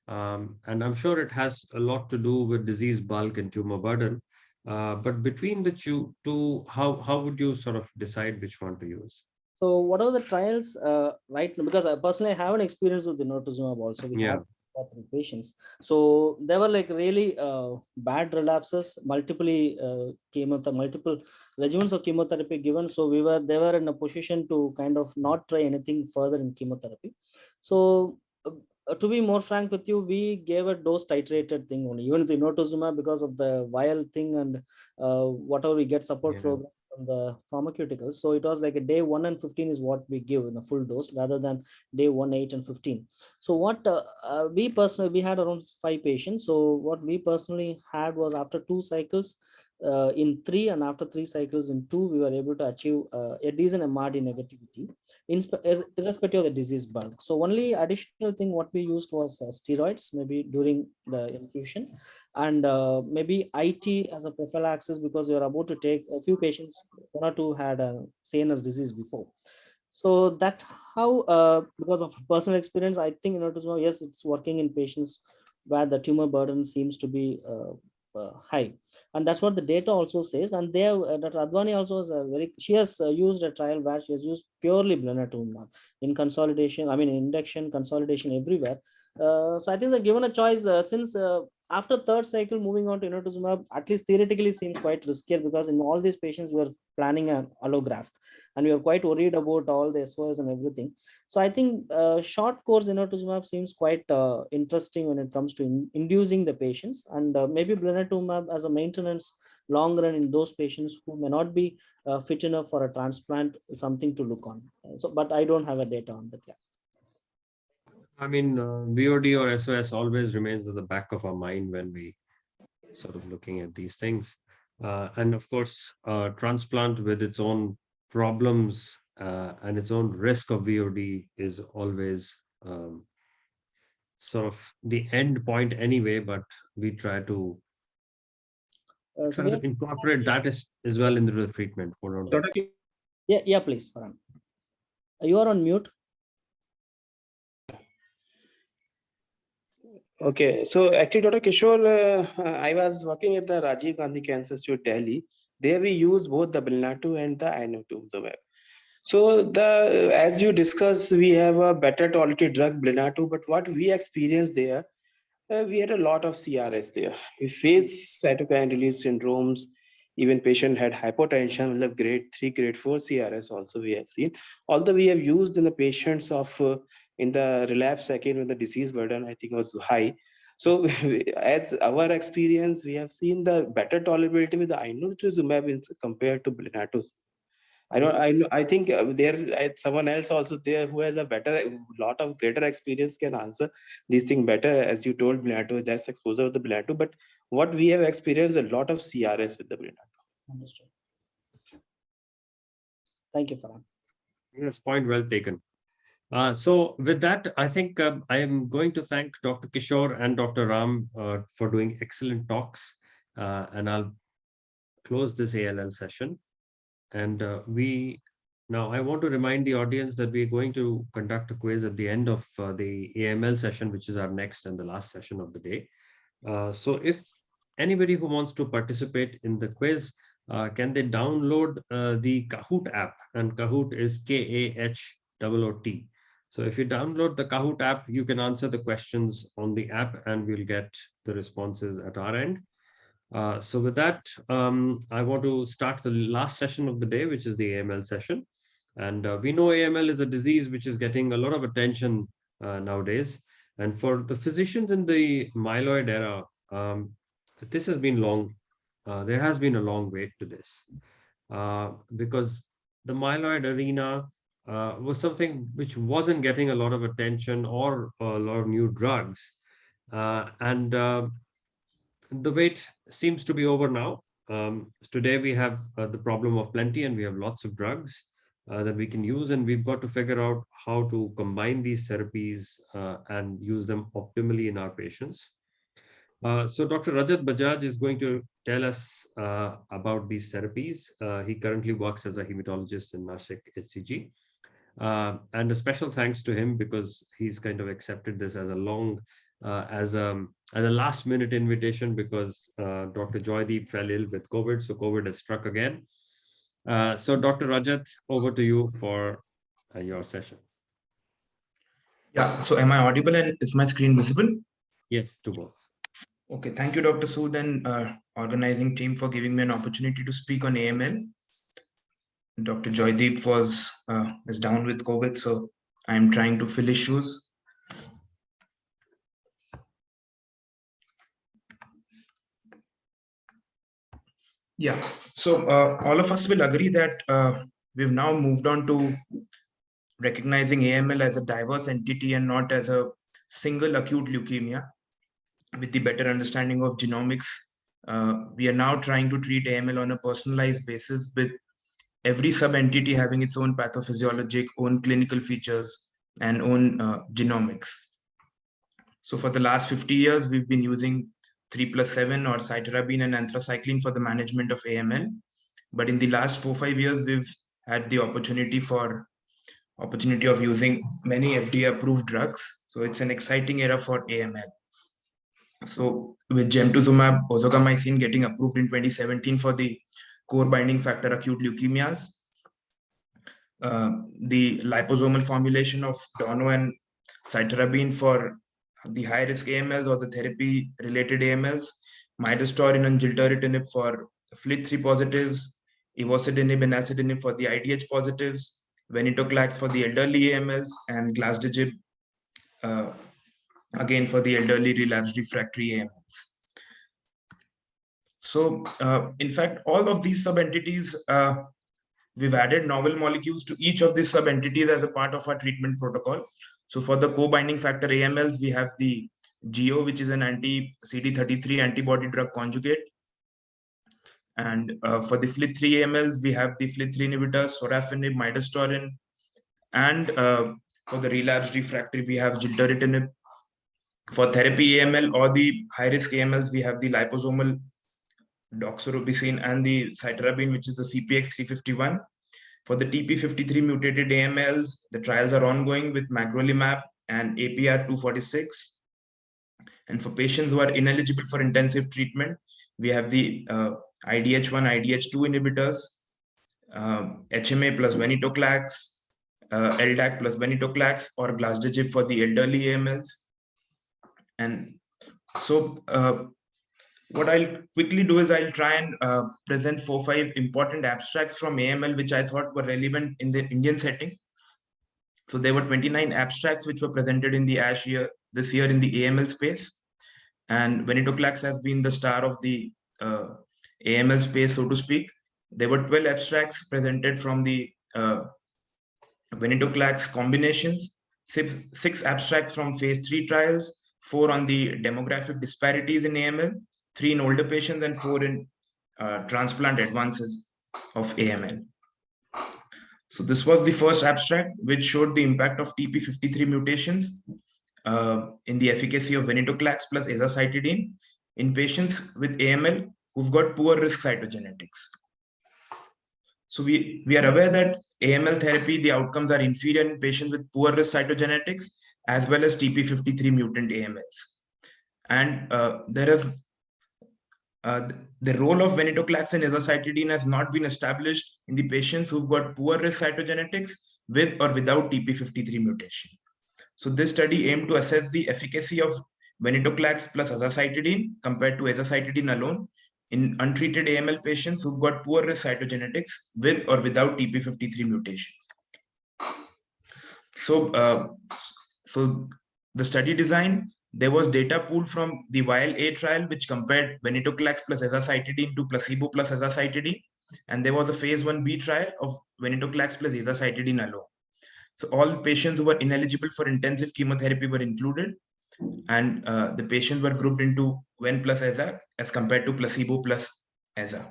And I'm sure it has a lot to do with disease bulk and tumor burden. But between the two, how would you sort of decide which one to use? So what are the trials right now? Because I personally have an experience with the inotuzumab also. We have 3 patients. So they were like really bad relapses, multiple regimens of chemotherapy given. So they were in a position to kind of not try anything further in chemotherapy. So to be more frank with you, we gave a dose titrated thing only, even the inotuzumab, because of the vial thing and whatever we get support from the pharmaceuticals. So it was like a day 1 and 15 is what we give in a full dose rather than day 1, 8 and 15. So what we had around 5 patients. So what we personally had was after 2 cycles, in 3, and after 3 cycles in 2, we were able to achieve a decent MRD negativity irrespective of the disease bulk. So only additional thing what we used was steroids, maybe during the infusion, and maybe IT as a prophylaxis, because we are about to take a few patients, 1 or 2 had CNS disease before. So that how, because of personal experience, I think inotuzumab, yes, it's working in patients where the tumor burden seems to be high, and that's what the data also says. And there, Dr. Advani also is she has used a trial where she has used purely blinatumomab in consolidation, I mean induction, consolidation everywhere. So I think given a choice, since after 3rd cycle moving on to inotuzumab, at least theoretically seems quite riskier, because in all these patients we are planning an allograft, and we are quite worried about all the SOS and everything. So I think short course inotuzumab seems quite interesting when it comes to inducing the patients, and maybe blinatumomab as a maintenance long run in those patients who may not be fit enough for a transplant is something to look on. So, but I don't have a data on that yet. I mean, VOD or SOS always remains at the back of our mind when we sort of looking at these things. And of course, transplant with its own problems and its own risk of VOD is always sort of the end point anyway, but we try to incorporate that as well into the treatment. Yeah, please. You are on mute. Okay, so actually, Dr. Kishore, I was working at the Rajiv Gandhi Cancer Institute, Delhi. There we use both the blinatumomab and the inotuzumab. So as you discussed, we have a better tolerated drug, blinatumomab, but what we experienced there, we had a lot of CRS there. We faced cytokine release syndromes. Even patient had hypotension, grade 3, grade 4 CRS also we have seen. Although we have used in the patients of in the relapse second when the disease burden I think was high. So as our experience, we have seen the better tolerability with the inotuzumab compared to blinatumomab. I think there someone else also there who has a lot of greater experience can answer these things better. As you told, blinatumomab, that's exposure of the blinatumomab, but what we have experienced a lot of CRS with the blinatumomab. Understood. Thank you, Farhan. Yes, point well taken. So with that, I think I am going to thank Dr. Kishore and Dr. Ram for doing excellent talks, and I'll close this ALL session. And now I want to remind the audience that we're going to conduct a quiz at the end of the AML session, which is our next and the last session of the day. So if anybody who wants to participate in the quiz, can they download the Kahoot app? And Kahoot is KAHOOT. So if you download the Kahoot app, you can answer the questions on the app and we'll get the responses at our end. So with that, I want to start the last session of the day, which is the AML session. And we know AML is a disease which is getting a lot of attention nowadays. And for the physicians in the myeloid era, this has been long. There has been a long wait to this because the myeloid arena was something which wasn't getting a lot of attention or a lot of new drugs. The wait seems to be over now. Today we have the problem of plenty and we have lots of drugs that we can use, and we've got to figure out how to combine these therapies and use them optimally in our patients. So Dr. Rajat Bajaj is going to tell us about these therapies. He currently works as a hematologist in Nashik HCG. And a special thanks to him because he's kind of accepted this as a long, as a last minute invitation because Dr. Joydeep fell ill with COVID. So COVID has struck again. So Dr. Rajat, over to you for your session. Yeah, so am I audible and is my screen visible? Yes, to both. Okay, thank you, Dr. Sood and organizing team for giving me an opportunity to speak on AML. Dr. Joydeep is down with COVID, so I'm trying to fill his shoes. Yeah, so all of us will agree that we've now moved on to recognizing AML as a diverse entity and not as a single acute leukemia, with the better understanding of genomics we are now trying to treat AML on a personalized basis, with every sub-entity having its own pathophysiologic, own clinical features, and own genomics. So for the last 50 years, we've been using 3+7 or cytarabine and anthracycline for the management of AML. But in the last 4-5 years, we've had the opportunity of using many FDA-approved drugs. So it's an exciting era for AML. So with gemtuzumab, ozogamicin getting approved in 2017 for the core binding factor acute leukemias, the liposomal formulation of dono and cytarabine for the high-risk AMLs or the therapy-related AMLs, midostaurin and gilteritinib for FLT3 positives, ivosidenib and axitinib for the IDH positives, venetoclax for the elderly AMLs, and glasdegib again for the elderly relapsed refractory AMLs. So in fact, all of these sub-entities, we've added novel molecules to each of these sub-entities as a part of our treatment protocol. So for the co-binding factor AMLs, we have the GEO, which is an anti-CD33 antibody drug conjugate. And for the FLT3 AMLs, we have the FLT3 inhibitors, sorafenib, midostaurin. And for the relapsed refractory, we have gilteritinib. For therapy AML or the high-risk AMLs, we have the liposomal doxorubicin and the cytarabine, which is the CPX-351. For the TP53 mutated AMLs, the trials are ongoing with magrolimab and APR-246. And for patients who are ineligible for intensive treatment, we have the IDH1, IDH2 inhibitors, HMA plus venetoclax, LDAC plus venetoclax, or glasdegib for the elderly AMLs. And so what I'll quickly do is I'll try and present 4-5 important abstracts from AML, which I thought were relevant in the Indian setting. So there were 29 abstracts which were presented in the ASH this year in the AML space. And venetoclax has been the star of the AML space, so to speak. There were 12 abstracts presented from the venetoclax combinations, 6 abstracts from phase 3 trials, 4 on the demographic disparities in AML, 3 in older patients, and 4 in transplant advances of AML. So this was the first abstract, which showed the impact of TP53 mutations in the efficacy of venetoclax plus azacitidine in patients with AML who've got poor risk cytogenetics. So we are aware that AML therapy, the outcomes are inferior in patients with poor risk cytogenetics, as well as TP53 mutant AMLs. And the role of venetoclax and azacitidine has not been established in the patients who've got poor risk cytogenetics with or without TP53 mutation. So this study aimed to assess the efficacy of venetoclax plus azacitidine compared to azacitidine alone in untreated AML patients who've got poor risk cytogenetics with or without TP53 mutation. So, so the study design, there was data pooled from the VIAL-A trial, which compared venetoclax plus azacitidine to placebo plus azacitidine. And there was a phase 1B trial of venetoclax plus azacitidine alone. So all patients who were ineligible for intensive chemotherapy were included. And the patients were grouped into ven plus aza as compared to placebo plus aza.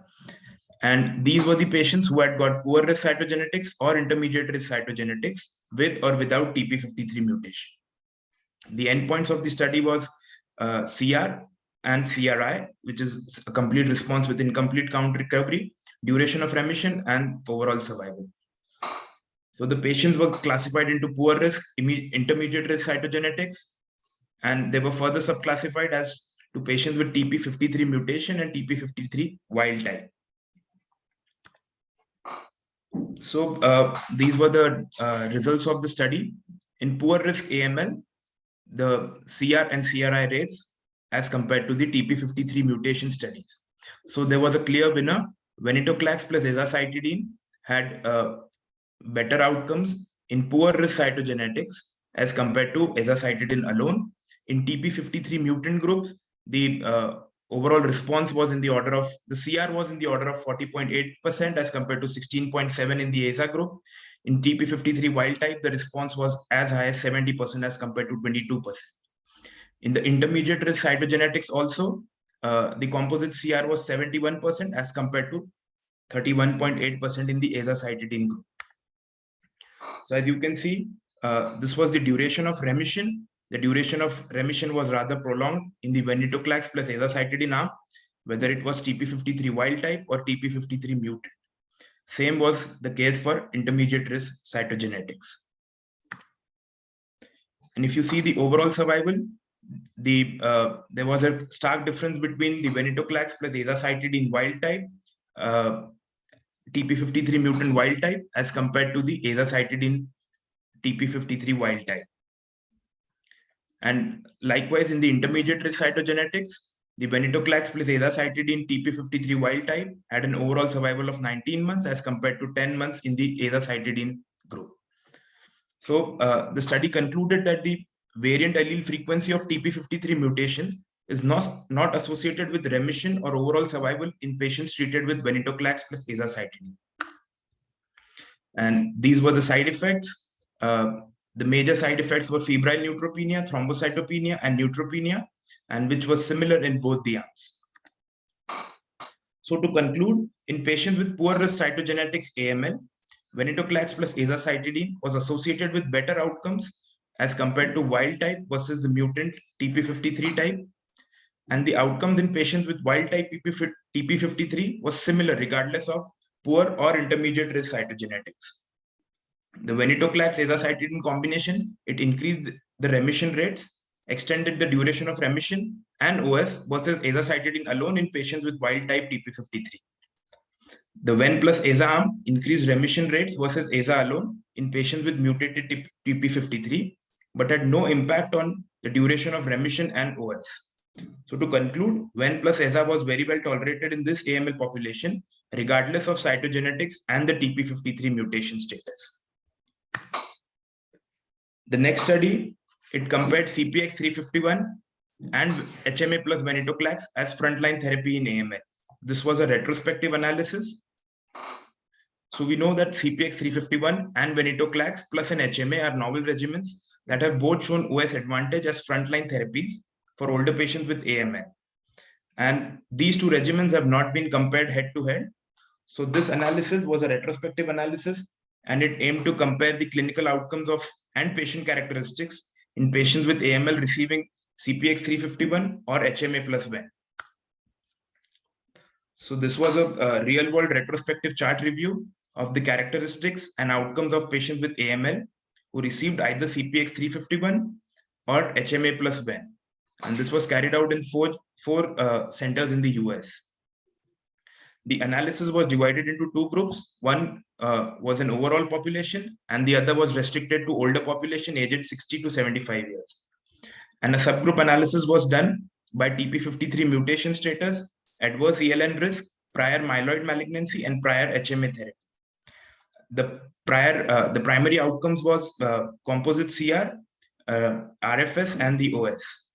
And these were the patients who had got poor risk cytogenetics or intermediate risk cytogenetics with or without TP53 mutation. The endpoints of the study was CR and CRI, which is a complete response with incomplete count recovery, duration of remission, and overall survival. So the patients were classified into poor risk, intermediate risk cytogenetics, and they were further subclassified as to patients with TP53 mutation and TP53 wild type. So these were the results of the study. In poor risk AML, the CR and CRI rates as compared to the TP53 mutation studies. So there was a clear winner. Venetoclax plus azacitidine had better outcomes in poor risk cytogenetics as compared to azacitidine alone. In TP53 mutant groups, the overall response was in the order of, the CR was in the order of 40.8% as compared to 16.7% in the AZA group. In TP53 wild type, the response was as high as 70% as compared to 22%. In the intermediate risk cytogenetics also, the composite CR was 71% as compared to 31.8% in the azacitidine group. So as you can see, this was the duration of remission. The duration of remission was rather prolonged in the venetoclax plus azacitidine arm, whether it was TP53 wild type or TP53 mutant. Same was the case for intermediate risk cytogenetics. And if you see the overall survival, there was a stark difference between the venetoclax plus azacitidine wild type, TP53 mutant wild type, as compared to the azacitidine TP53 wild type. And likewise, in the intermediate risk cytogenetics, the venetoclax plus azacitidine TP53 wild type had an overall survival of 19 months as compared to 10 months in the azacitidine group. So the study concluded that the variant allele frequency of TP53 mutation is not associated with remission or overall survival in patients treated with venetoclax plus azacitidine. And these were the side effects. The major side effects were febrile neutropenia, thrombocytopenia, and neutropenia, and which was similar in both the arms. So to conclude, in patients with poor risk cytogenetics AML, venetoclax plus azacitidine was associated with better outcomes as compared to wild type versus the mutant TP53 type. And the outcomes in patients with wild type TP53 was similar regardless of poor or intermediate risk cytogenetics. The venetoclax azacitidine combination, it increased the remission rates, extended the duration of remission and OS versus azacitidine alone in patients with wild type TP53. The ven plus aza arm increased remission rates versus aza alone in patients with mutated TP53, but had no impact on the duration of remission and OS. So to conclude, ven plus aza was very well tolerated in this AML population, regardless of cytogenetics and the TP53 mutation status. The next study, it compared CPX351 and HMA plus venetoclax as frontline therapy in AML. This was a retrospective analysis. So we know that CPX351 and venetoclax plus an HMA are novel regimens that have both shown OS advantage as frontline therapies for older patients with AML. And these two regimens have not been compared head to head. So this analysis was a retrospective analysis, and it aimed to compare the clinical outcomes of and patient characteristics in patients with AML receiving CPX351 or HMA plus ven. So this was a real-world retrospective chart review of the characteristics and outcomes of patients with AML who received either CPX351 or HMA plus ven. And this was carried out in four centers in the US. The analysis was divided into two groups. One was an overall population, and the other was restricted to older population aged 60 to 75 years. And a subgroup analysis was done by TP53 mutation status, adverse ELN risk, prior myeloid malignancy, and prior HMA therapy. The primary outcomes was composite CR, RFS, and the OS.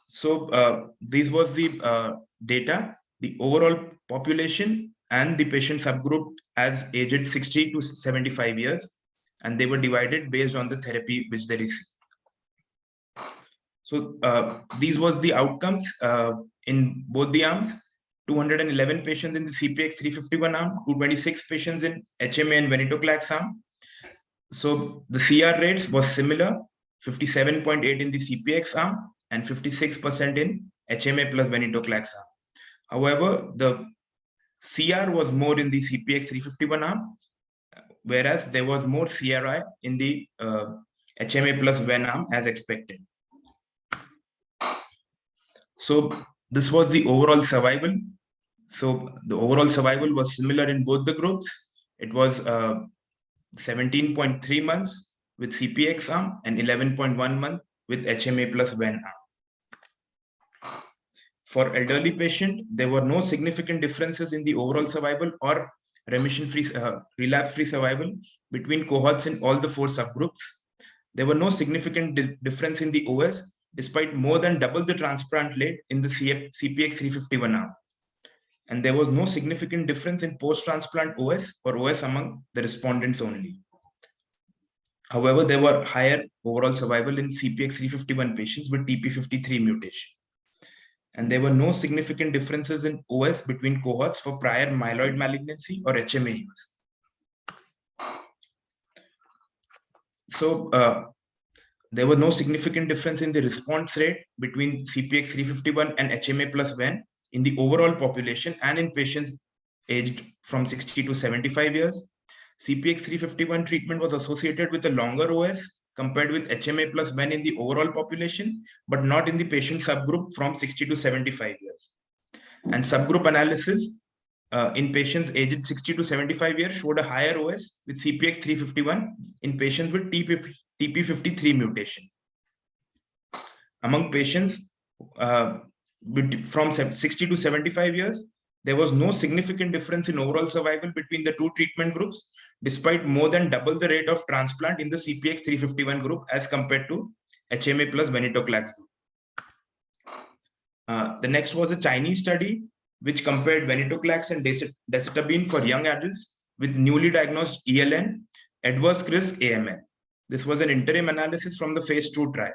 So this was the data, the overall population and the patient subgroup as aged 60 to 75 years, and they were divided based on the therapy which they received. So these was the outcomes in both the arms. 211 patients in the CPX351 arm, 226 patients in HMA and venetoclax arm. So the CR rates was similar, 57.8 in the CPX arm and 56% in HMA plus venetoclax arm. However, the CR was more in the CPX351 arm, whereas there was more CRI in the HMA plus ven arm as expected. So this was the overall survival. So the overall survival was similar in both the groups. It was 17.3 months with CPX arm and 11.1 months with HMA plus ven arm. For elderly patient, there were no significant differences in the overall survival or remission-free, relapse-free survival between cohorts in all the four subgroups. There were no significant difference in the OS, despite more than double the transplant rate in the CPX351 arm. And there was no significant difference in post-transplant OS or OS among the respondents only. However, there were higher overall survival in CPX351 patients with TP53 mutation. and there were no significant differences in OS between cohorts for prior myeloid malignancy or HMA use. So there was no significant difference in the response rate between CPX351 and HMA plus ven in the overall population and in patients aged from 60 to 75 years. CPX351 treatment was associated with a longer OS compared with HMA plus ven in the overall population, but not in the patient subgroup from 60 to 75 years. And subgroup analysis in patients aged 60 to 75 years showed a higher OS with CPX351 in patients with TP53 mutation. Among patients from 60 to 75 years, there was no significant difference in overall survival between the two treatment groups, despite more than double the rate of transplant in the CPX351 group as compared to HMA plus venetoclax group. The next was a Chinese study which compared venetoclax and decitabine for young adults with newly diagnosed ELN, adverse risk AML. This was an interim analysis from the phase 2 trial.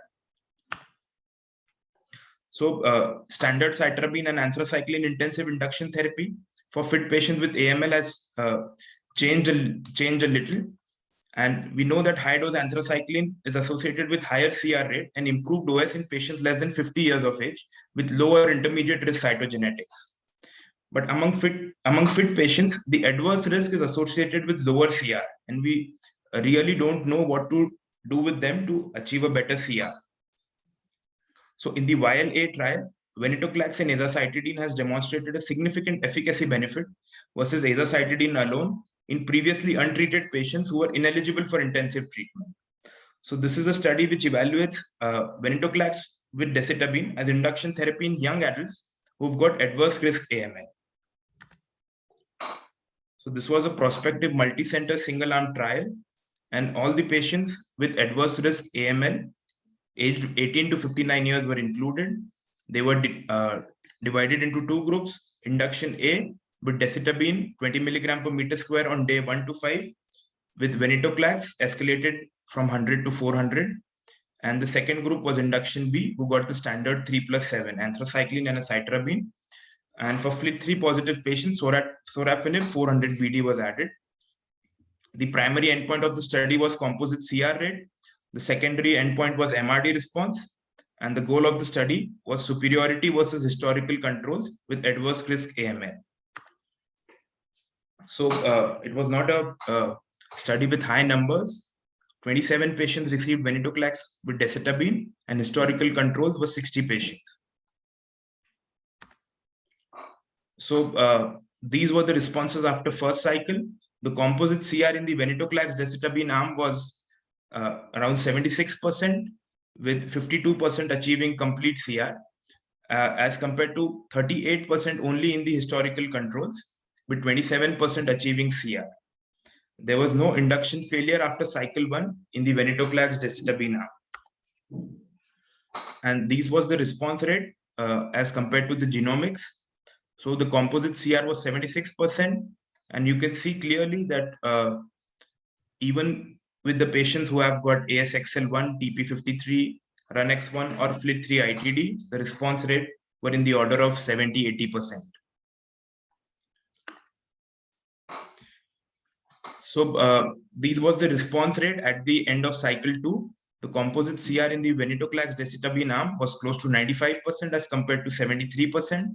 So standard cytarabine and anthracycline intensive induction therapy for fit patients with AML has changed a little. And we know that high dose anthracycline is associated with higher CR rate and improved OS in patients less than 50 years of age with lower intermediate risk cytogenetics. But among fit patients, the adverse risk is associated with lower CR, and we really don't know what to do with them to achieve a better CR. So in the YLA trial, venetoclax and azacitidine has demonstrated a significant efficacy benefit versus azacitidine alone in previously untreated patients who were ineligible for intensive treatment. So this is a study which evaluates venetoclax with decitabine as induction therapy in young adults who've got adverse risk AML. So this was a prospective multi-center single-arm trial, and all the patients with adverse risk AML aged 18 to 59 years were included. They were divided into two groups. Induction A with decitabine 20 milligram per meter square on day 1 to 5 with venetoclax escalated from 100 to 400. And the second group was induction B, who got the standard 3+7 anthracycline and a cytarabine. And for FLT3 positive patients, sorafenib 400 BD was added. The primary endpoint of the study was composite CR rate. The secondary endpoint was MRD response. And the goal of the study was superiority versus historical controls with adverse risk AML. So it was not a study with high numbers. 27 patients received venetoclax with decitabine, and historical controls were 60 patients. So these were the responses after first cycle. The composite CR in the venetoclax decitabine arm was around 76%, with 52% achieving complete CR, as compared to 38% only in the historical controls, with 27% achieving CR. There was no induction failure after cycle 1 in the venetoclax decitabine arm. And this was the response rate as compared to the genomics. So the composite CR was 76%, and you can see clearly that even with the patients who have got ASXL1, TP53, RUNX1 or FLT3 ITD, the response rate were in the order of 70–80%. So these was the response rate at the end of cycle 2. The composite CR in the venetoclax decitabine arm was close to 95% as compared to 73%.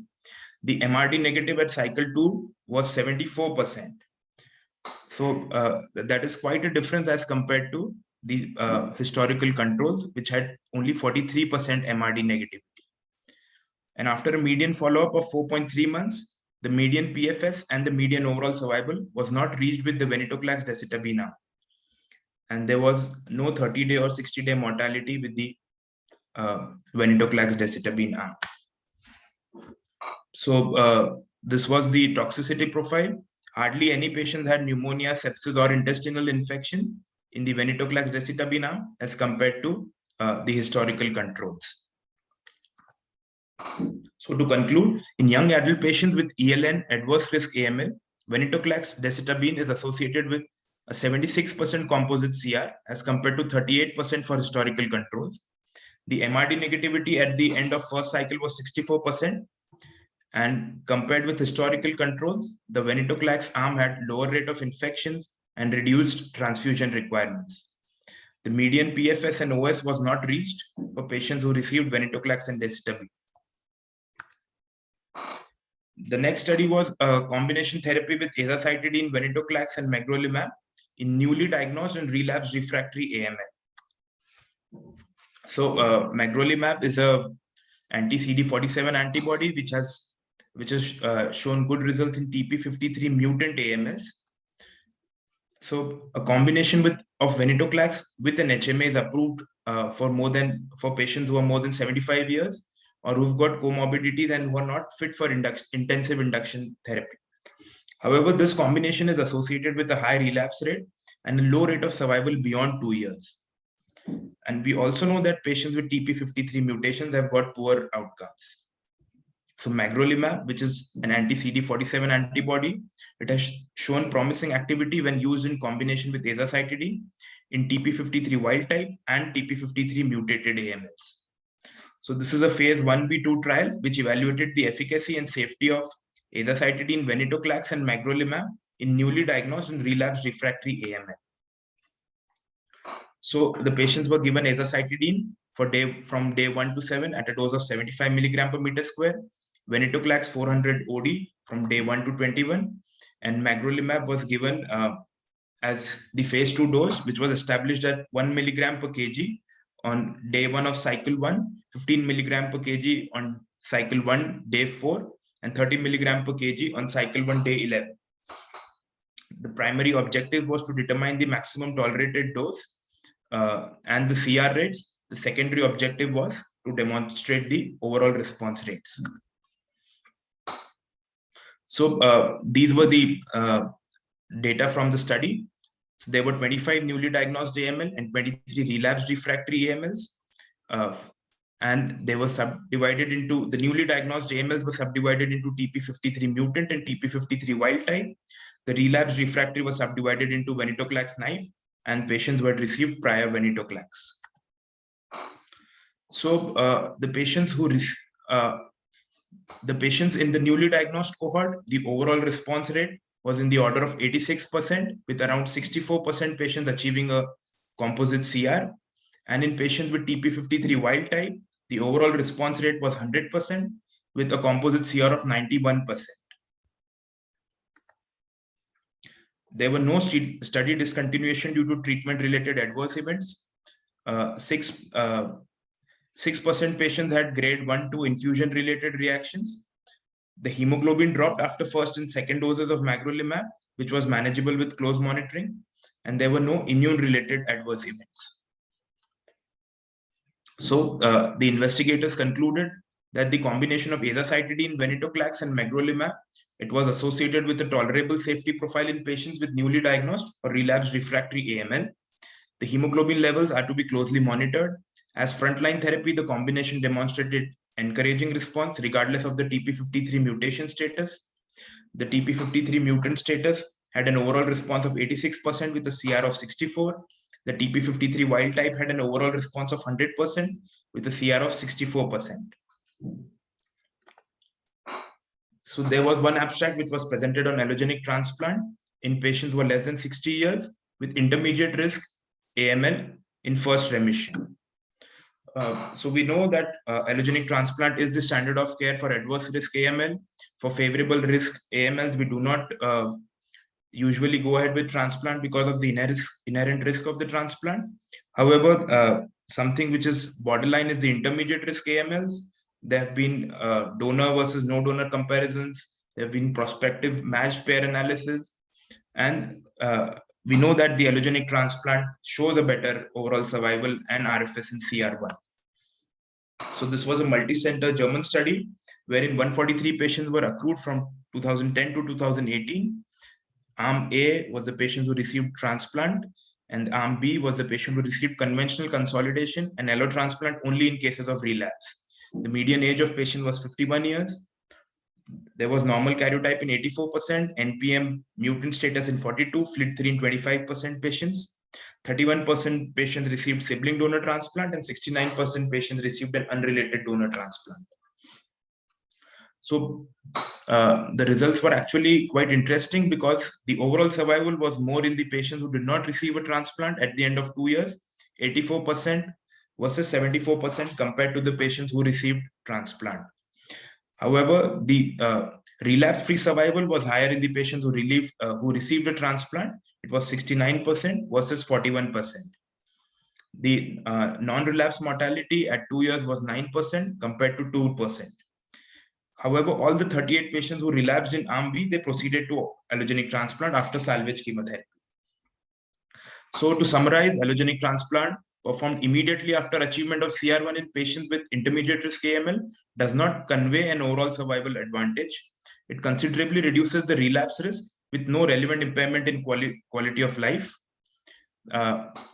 The MRD negative at cycle 2 was 74%. So that is quite a difference as compared to the historical controls, which had only 43% MRD negativity. And after a median follow-up of 4.3 months, the median PFS and the median overall survival was not reached with the venetoclax decitabine arm. And there was no 30-day or 60-day mortality with the venetoclax decitabine arm. So this was the toxicity profile. Hardly any patients had pneumonia, sepsis, or intestinal infection in the venetoclax decitabine arm as compared to the historical controls. So to conclude, in young adult patients with ELN adverse risk AML, venetoclax decitabine is associated with a 76% composite CR as compared to 38% for historical controls. the MRD negativity at the end of first cycle was 64%. And compared with historical controls, the venetoclax arm had lower rate of infections and reduced transfusion requirements. The median PFS and OS was not reached for patients who received venetoclax and desitabine. The next study was a combination therapy with azacitidine, venetoclax, and magrolimab in newly diagnosed and relapsed refractory AML. So magrolimab is a anti-CD47 antibody which has shown good results in TP53 mutant AMLs. So a combination of venetoclax with an HMA is approved for patients who are more than 75 years or who've got comorbidities and who are not fit for intensive induction therapy. However, this combination is associated with a high relapse rate and a low rate of survival beyond 2 years. And we also know that patients with TP53 mutations have got poor outcomes. So magrolimab, which is an anti-CD47 antibody, it has shown promising activity when used in combination with azacitidine in TP53 wild type and TP53 mutated AMLs. So this is a phase 1b/2 trial which evaluated the efficacy and safety of azacitidine, venetoclax, and magrolimab in newly diagnosed and relapsed refractory AML. So the patients were given azacitidine from day 1 to 7 at a dose of 75 milligram per meter square, venetoclax 400 OD from day 1 to 21, and magrolimab was given as the phase 2 dose, which was established at 1 milligram per kg on day 1 of cycle 1, 15 milligram per kg on cycle 1, day 4, and 30 milligram per kg on cycle 1, day 11. The primary objective was to determine the maximum tolerated dose and the CR rates. The secondary objective was to demonstrate the overall response rates. So these were the data from the study. So there were 25 newly diagnosed AML and 23 relapsed refractory AMLs. And they were subdivided into, the newly diagnosed AMLs were subdivided into TP53 mutant and TP53 wild type. The relapsed refractory was subdivided into venetoclax naive, and patients who had received prior venetoclax. So the patients in the newly diagnosed cohort, the overall response rate was in the order of 86%, with around 64% patients achieving a composite CR. And in patients with TP53 wild type, the overall response rate was 100%, with a composite CR of 91%. There were no study discontinuation due to treatment-related adverse events. 6% patients had grade 1-2 infusion-related reactions. The hemoglobin dropped after first and second doses of magrolimab, which was manageable with close monitoring, and there were no immune-related adverse events. So the investigators concluded that the combination of azacitidine, venetoclax, and magrolimab, it was associated with a tolerable safety profile in patients with newly diagnosed or relapsed refractory AML. The hemoglobin levels are to be closely monitored. As frontline therapy, the combination demonstrated encouraging response regardless of the TP53 mutation status. The TP53 mutant status had an overall response of 86% with a CR of 64. The TP53 wild type had an overall response of 100% with a CR of 64%. So there was one abstract which was presented on allogenic transplant in patients who are less than 60 years with intermediate risk AML in first remission. So we know that allogenic transplant is the standard of care for adverse risk AML. For favorable risk AMLs, we do not usually go ahead with transplant because of the inherent risk of the transplant. However, something which is borderline is the intermediate risk AMLs. There have been donor versus no donor comparisons. There have been prospective matched pair analysis. And we know that the allogenic transplant shows a better overall survival and RFS in CR1. So this was a multi-center German study wherein 143 patients were accrued from 2010 to 2018. Arm A was the patient who received transplant, and Arm B was the patient who received conventional consolidation and allotransplant only in cases of relapse. The median age of patient was 51 years. There was normal karyotype in 84%, NPM mutant status in 42%, FLT3 in 25% patients. 31% patients received sibling donor transplant, and 69% patients received an unrelated donor transplant. So the results were actually quite interesting because the overall survival was more in the patients who did not receive a transplant at the end of 2 years, 84% versus 74% compared to the patients who received transplant. However, the relapse-free survival was higher in the patients who received a transplant. It was 69% versus 41%. The non-relapse mortality at 2 years was 9% compared to 2%. However, all the 38 patients who relapsed in arm B, they proceeded to allogenic transplant after salvage chemotherapy. So to summarize, allogenic transplant performed immediately after achievement of CR1 in patients with intermediate risk AML does not convey an overall survival advantage. It considerably reduces the relapse risk with no relevant impairment in quality of life.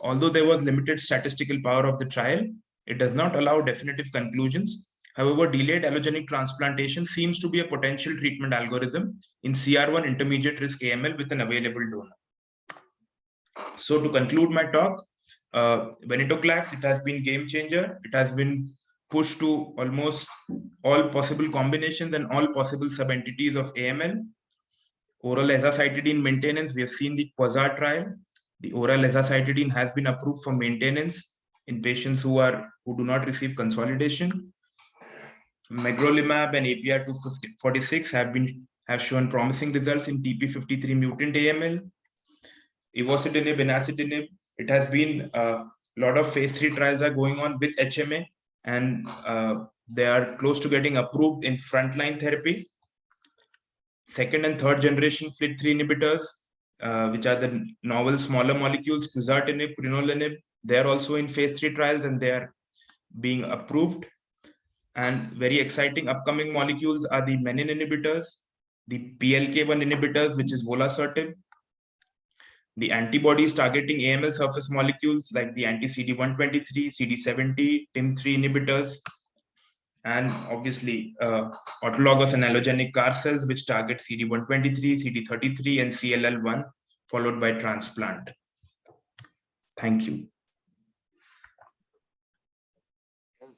Although there was limited statistical power of the trial, it does not allow definitive conclusions. However, delayed allogenic transplantation seems to be a potential treatment algorithm in CR1 intermediate risk AML with an available donor. So to conclude my talk, venetoclax, it has been game changer. It has been pushed to almost all possible combinations and all possible subentities of AML. Oral azacitidine maintenance, we have seen the Quasar trial. The oral azacitidine has been approved for maintenance in patients who do not receive consolidation. Magrolimab and APR-246 have shown promising results in TP53 mutant AML. Ivosidenib and axitinib, it has been a lot of phase 3 trials are going on with HMA, and they are close to getting approved in frontline therapy. Second and third generation FLT3 inhibitors, which are the novel smaller molecules, quizartinib, prinolenib, they are also in phase 3 trials and they are being approved. And very exciting upcoming molecules are the menin inhibitors, the PLK1 inhibitors, which is volasertib, the antibodies targeting AML surface molecules like the anti-CD123, CD70, TIM3 inhibitors, and obviously autologous and allogenic CAR cells, which target CD123, CD33, and CLL1, followed by transplant. Thank you.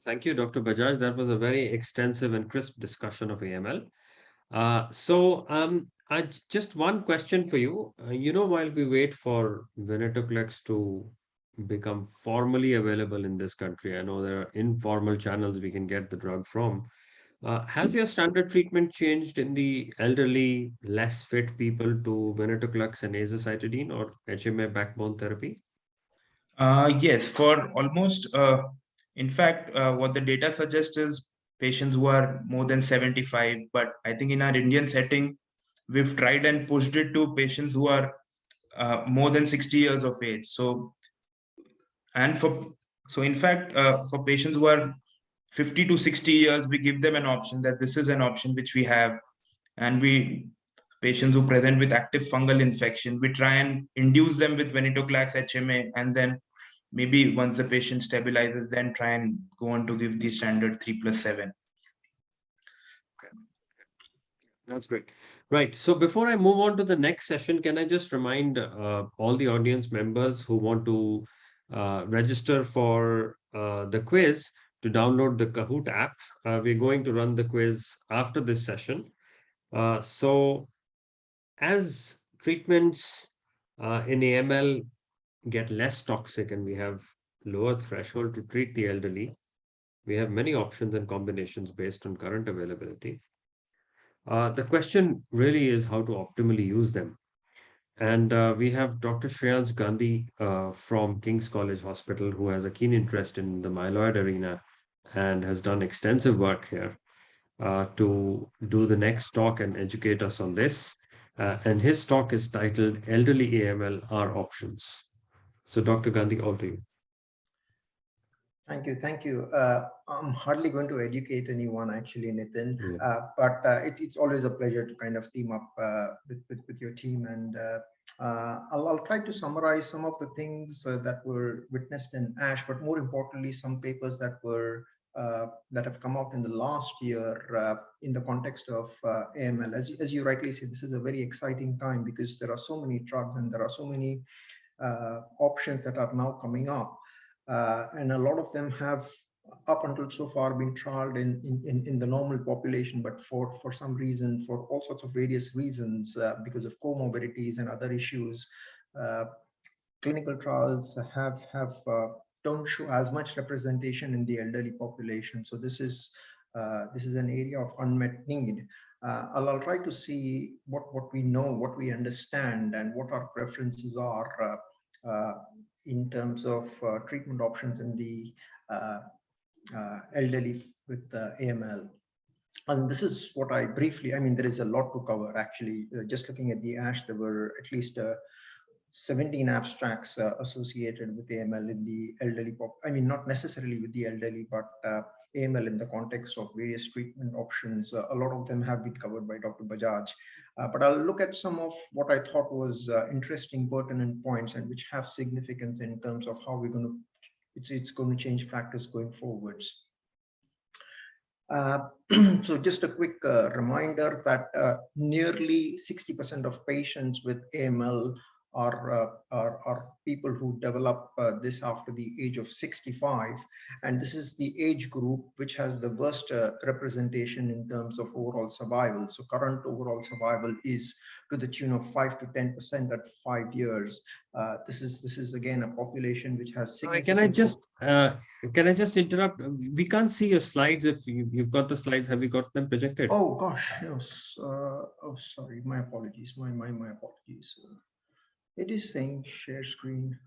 Thank you, Dr. Bajaj. That was a very extensive and crisp discussion of AML. Just one question for you. While we wait for venetoclax to become formally available in this country, I know there are informal channels we can get the drug from. Has your standard treatment changed in the elderly, less fit people to venetoclax and azacitidine or HMA backbone therapy? Yes, for almost, in fact, what the data suggests is patients who are more than 75, but I think in our Indian setting, we've tried and pushed it to patients who are more than 60 years of age. So in fact, for patients who are 50 to 60 years, we give them an option that this is an option which we have. And patients who present with active fungal infection, we try and induce them with venetoclax HMA, and then maybe once the patient stabilizes, then try and go on to give the standard 3+7. Okay. That's great. Right. So before I move on to the next session, can I just remind all the audience members who want to register for the quiz to download the Kahoot app. We're going to run the quiz after this session. So as treatments in AML get less toxic and we have lower threshold to treat the elderly, we have many options and combinations based on current availability. The question really is how to optimally use them. And we have Dr. Shreyans Gandhi from King's College Hospital, who has a keen interest in the myeloid arena and has done extensive work here to do the next talk and educate us on this. And his talk is titled Elderly AML, Our Options. So Dr. Gandhi, over to you. Thank you. Thank you. I'm hardly going to educate anyone, actually, Nitin, but it's always a pleasure to kind of team up with your team. And I'll try to summarize some of the things that were witnessed in ASH, but more importantly, some papers that have come out in the last year in the context of AML. As you rightly say, this is a very exciting time because there are so many drugs and there are so many options that are now coming up. And a lot of them have up until so far been trialed in the normal population, but for some reason, for all sorts of various reasons, because of comorbidities and other issues, clinical trials don't show as much representation in the elderly population. So this is an area of unmet need. I'll try to see what we know, what we understand, and what our preferences are in terms of treatment options in the elderly with AML. And this is what I briefly, I mean, there is a lot to cover actually. Just looking at the ASH, there were at least 17 abstracts associated with AML in the elderly I mean, not necessarily with the elderly, but AML in the context of various treatment options. A lot of them have been covered by Dr. Bajaj. But I'll look at some of what I thought was interesting, pertinent points and which have significance in terms of how we're going to, it's going to change practice going forwards. So just a quick reminder that nearly 60% of patients with AML are people who develop this after the age of 65, and this is the age group which has the worst representation in terms of overall survival. So current overall survival is to the tune of 5 to 10% at 5 years. This is again a population which has significant. Can I just interrupt? We can't see your slides. If you've got the slides, have you got them projected? Oh gosh, yes. Oh, sorry. My apologies. My apologies. It is saying share screen.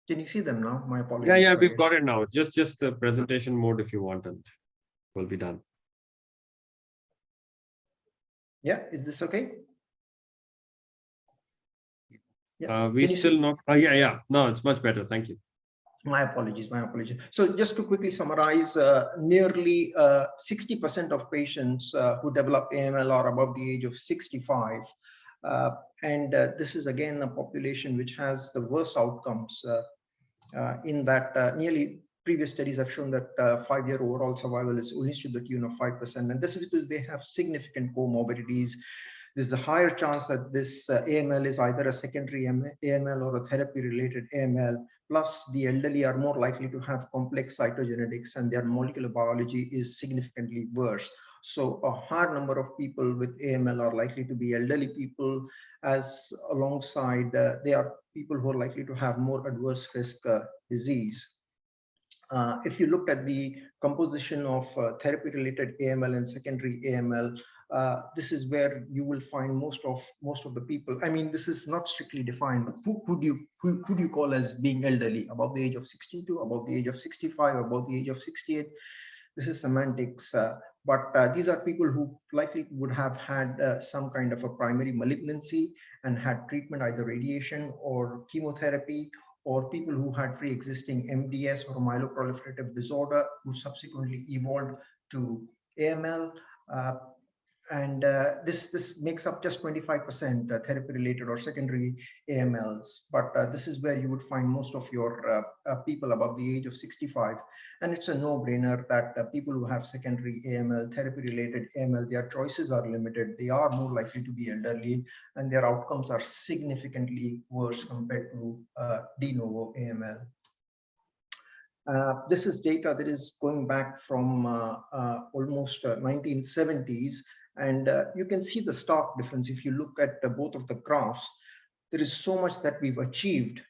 Can you see them now? My apologies. Yeah, we've got it now. Just the presentation mode if you want, and we'll be done. Yeah, is this okay? Yeah. We still not. Yeah. No, it's much better. Thank you. My apologies, my apologies. So just to quickly summarize, nearly 60% of patients who develop AML are above the age of 65. And this is again a population which has the worst outcomes in that nearly previous studies have shown that 5-year overall survival is only to the tune of 5%. And this is because they have significant comorbidities. There's a higher chance that this AML is either a secondary AML or a therapy-related AML. Plus, the elderly are more likely to have complex cytogenetics and their molecular biology is significantly worse. So a higher number of people with AML are likely to be elderly people, as alongside they are people who are likely to have more adverse risk disease. If you looked at the composition of therapy-related AML and secondary AML, this is where you will find most of the people. I mean, this is not strictly defined. Who do you call as being elderly? Above the age of 62, above the age of 65, above the age of 68? This is semantics. But these are people who likely would have had some kind of a primary malignancy and had treatment, either radiation or chemotherapy, or people who had pre-existing MDS or myeloproliferative disorder who subsequently evolved to AML. And this makes up just 25% therapy-related or secondary AMLs. But this is where you would find most of your people above the age of 65. And it's a no-brainer that people who have secondary AML, therapy-related AML, their choices are limited. They are more likely to be elderly, and their outcomes are significantly worse compared to de novo AML. This is data that is going back from almost 1970s. And you can see the stark difference. If you look at both of the graphs, there is so much that we've achieved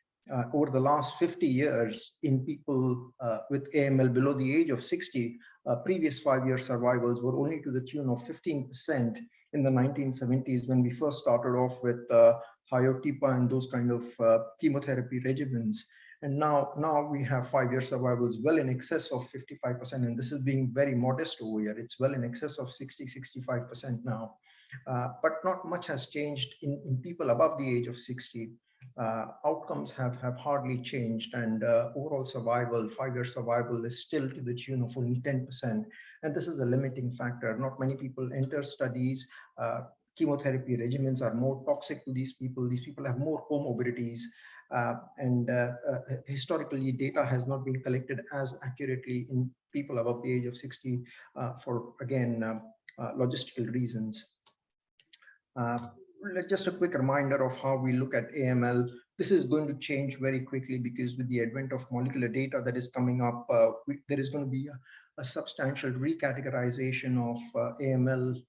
over the last 50 years in people with AML below the age of 60. Previous 5-year survivals were only to the tune of 15% in the 1970s when we first started off with Hyotipa and those kind of chemotherapy regimens. And now we have 5-year survivals well in excess of 55%. And this is being very modest over here. It's well in excess of 60-65% now. But not much has changed in people above the age of 60. Outcomes have hardly changed, and overall survival, 5-year survival, is still to the tune of only 10%. And this is a limiting factor. Not many people enter studies. Chemotherapy regimens are more toxic to these people. These people have more comorbidities. Historically, data has not been collected as accurately in people above the age of 60 for, again, logistical reasons. Just a quick reminder of how we look at AML. This is going to change very quickly because with the advent of molecular data that is coming up, there is going to be a substantial recategorization of AML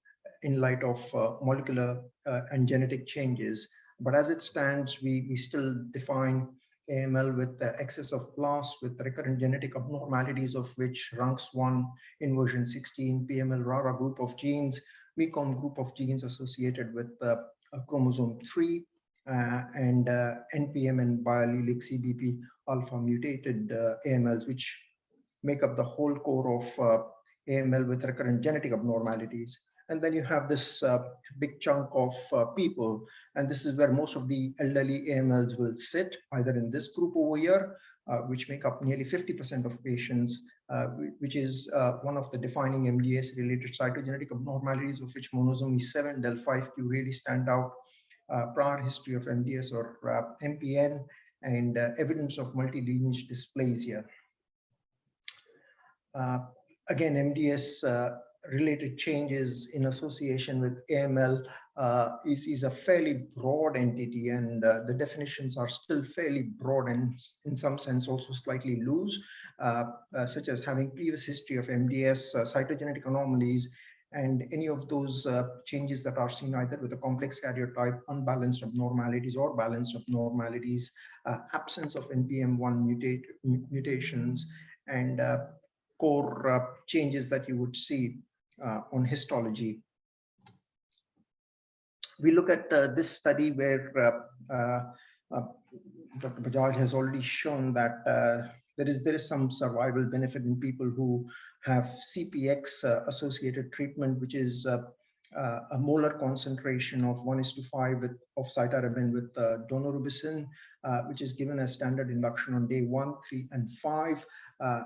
in light of molecular and genetic changes. But as it stands, we still define AML with the excess of blasts with recurrent genetic abnormalities of which RUNX1, inversion 16, PML RARA group of genes, MECOM group of genes associated with chromosome 3, and NPM and biallelic CBP alpha mutated AMLs, which make up the whole core of AML with recurrent genetic abnormalities. And then you have this big chunk of people, and this is where most of the elderly AMLs will sit, either in this group over here, which make up nearly 50% of patients, which is one of the defining MDS-related cytogenetic abnormalities, of which monosomy 7, del5q really stand out. Prior history of MDS or MPN, and evidence of multi-lineage dysplasia. Again, MDS related changes in association with AML is a fairly broad entity, and the definitions are still fairly broad and in some sense also slightly loose, such as having previous history of MDS, cytogenetic anomalies, and any of those changes that are seen either with a complex karyotype, unbalanced abnormalities or balanced abnormalities, absence of NPM1 mutations, and core changes that you would see on histology. We look at this study where Dr. Bajaj has already shown that there is some survival benefit in people who have CPX associated treatment, which is a molar concentration of 1:5 of cytarabine with daunorubicin, which is given as standard induction on day 1, 3, and 5,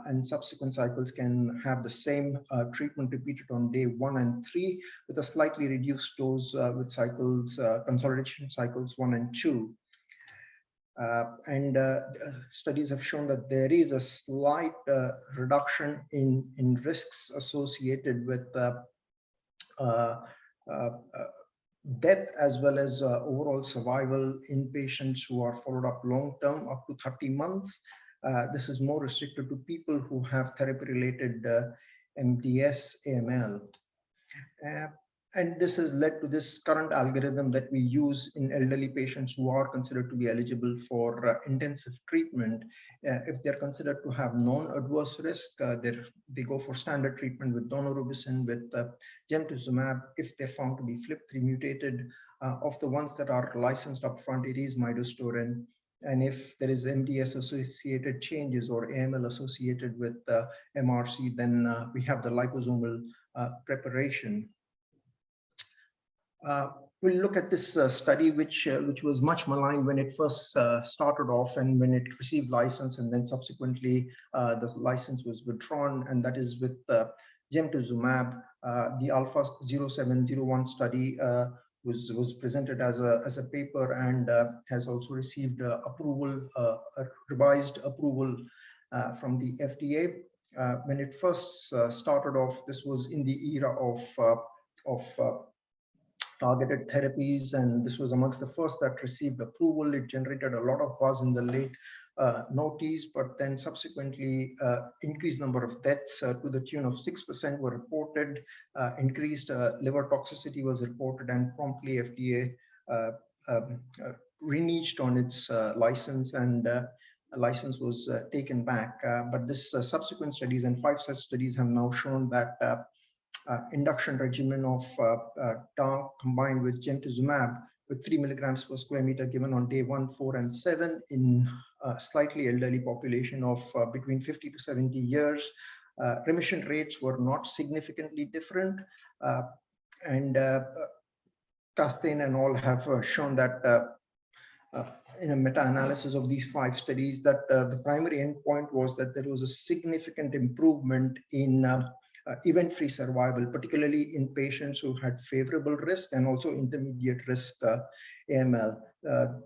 and subsequent cycles can have the same treatment repeated on day 1 and 3 with a slightly reduced dose with cycles, consolidation cycles 1 and 2. Studies have shown that there is a slight reduction in risks associated with death as well as overall survival in patients who are followed up long term up to 30 months. This is more restricted to people who have therapy-related MDS AML. And this has led to this current algorithm that we use in elderly patients who are considered to be eligible for intensive treatment. If they're considered to have non-adverse risk, they go for standard treatment with daunorubicin, with gemtuzumab. If they're found to be FLT3 mutated, of the ones that are licensed upfront, it is midostaurin. And if there is MDS-associated changes or AML associated with MRC, then we have the liposomal preparation. We'll look at this study, which was much maligned when it first started off and when it received license, and then subsequently the license was withdrawn, and that is with gemtuzumab. The Alpha 0701 study was presented as a paper and has also received approval, a revised approval from the FDA. When it first started off, this was in the era of targeted therapies, and this was amongst the first that received approval. It generated a lot of buzz in the late noughties, but then subsequently increased number of deaths to the tune of 6% were reported, increased liver toxicity was reported, and promptly FDA reneged on its license, and a license was taken back. But this subsequent studies, and 5 such studies, have now shown that induction regimen of TAR combined with gemtuzumab with 3 milligrams per square meter given on day 1, 4, and 7 in a slightly elderly population of between 50 to 70 years. Remission rates were not significantly different, and Castaigne and all have shown that in a meta-analysis of these 5 studies that the primary endpoint was that there was a significant improvement in event-free survival, particularly in patients who had favorable risk and also intermediate risk AML.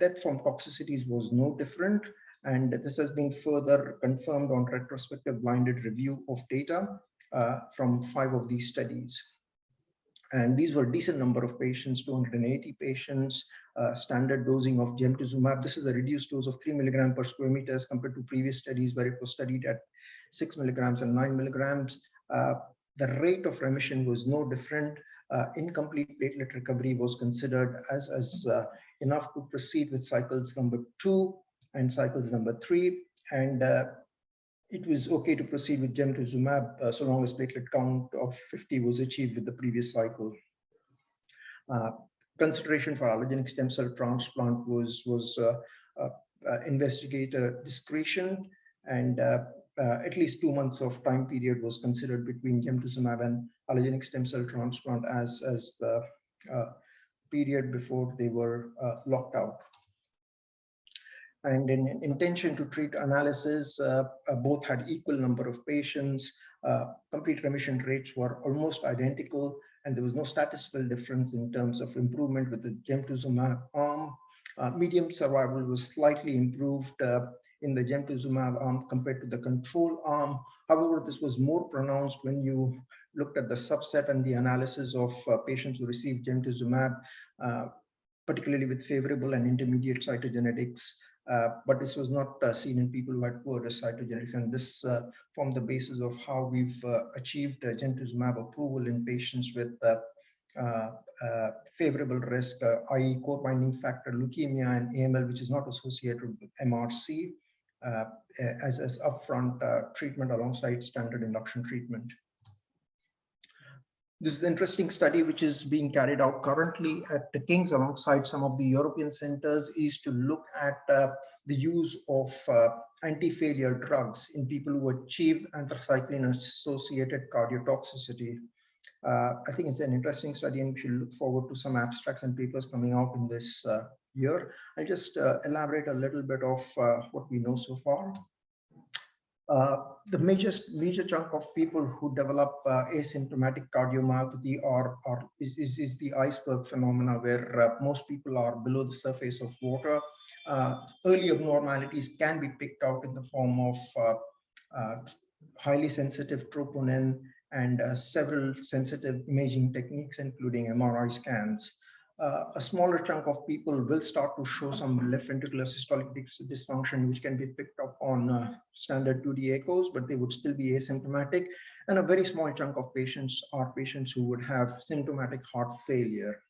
Death from toxicities was no different, and this has been further confirmed on retrospective blinded review of data from 5 of these studies. And these were a decent number of patients, 280 patients, standard dosing of gemtuzumab. This is a reduced dose of 3 milligram per square meter as compared to previous studies where it was studied at 6 milligrams and 9 milligrams. The rate of remission was no different. Incomplete platelet recovery was considered as enough to proceed with cycles number 2 and cycles number 3. And it was okay to proceed with gemtuzumab so long as platelet count of 50 was achieved with the previous cycle. Consideration for allogeneic stem cell transplant was investigator discretion, and at least 2 months of time period was considered between gemtuzumab and allogeneic stem cell transplant as the period before they were locked out. And in intention to treat analysis, both had equal number of patients. Complete remission rates were almost identical, and there was no statistical difference in terms of improvement with the gemtuzumab arm. Median survival was slightly improved in the gemtuzumab arm compared to the control arm. However, this was more pronounced when you looked at the subset and the analysis of patients who received gemtuzumab, particularly with favorable and intermediate cytogenetics. But this was not seen in people who had poor cytogenetics, and this formed the basis of how we've achieved gemtuzumab approval in patients with favorable risk, i.e. core binding factor leukemia and AML, which is not associated with MRC, as upfront treatment alongside standard induction treatment. This is an interesting study which is being carried out currently at the King's alongside some of the European centers, is to look at the use of anti-failure drugs in people who achieve anthracycline-associated cardiotoxicity. I think it's an interesting study, and we should look forward to some abstracts and papers coming out in this year. I'll just elaborate a little bit of what we know so far. The major chunk of people who develop asymptomatic cardiomyopathy is the iceberg phenomena, where most people are below the surface of water. Early abnormalities can be picked out in the form of highly sensitive troponin and several sensitive imaging techniques, including MRI scans. A smaller chunk of people will start to show some left ventricular systolic dysfunction, which can be picked up on standard 2D echoes, but they would still be asymptomatic. And a very small chunk of patients are patients who would have symptomatic heart failure.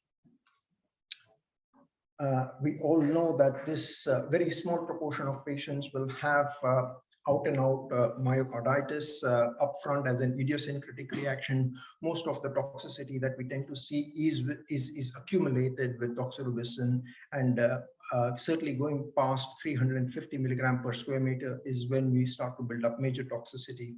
We all know that this very small proportion of patients will have out and out myocarditis upfront as an idiosyncratic reaction. Most of the toxicity that we tend to see is accumulated with doxorubicin, and certainly going past 350 milligram per square meter is when we start to build up major toxicity.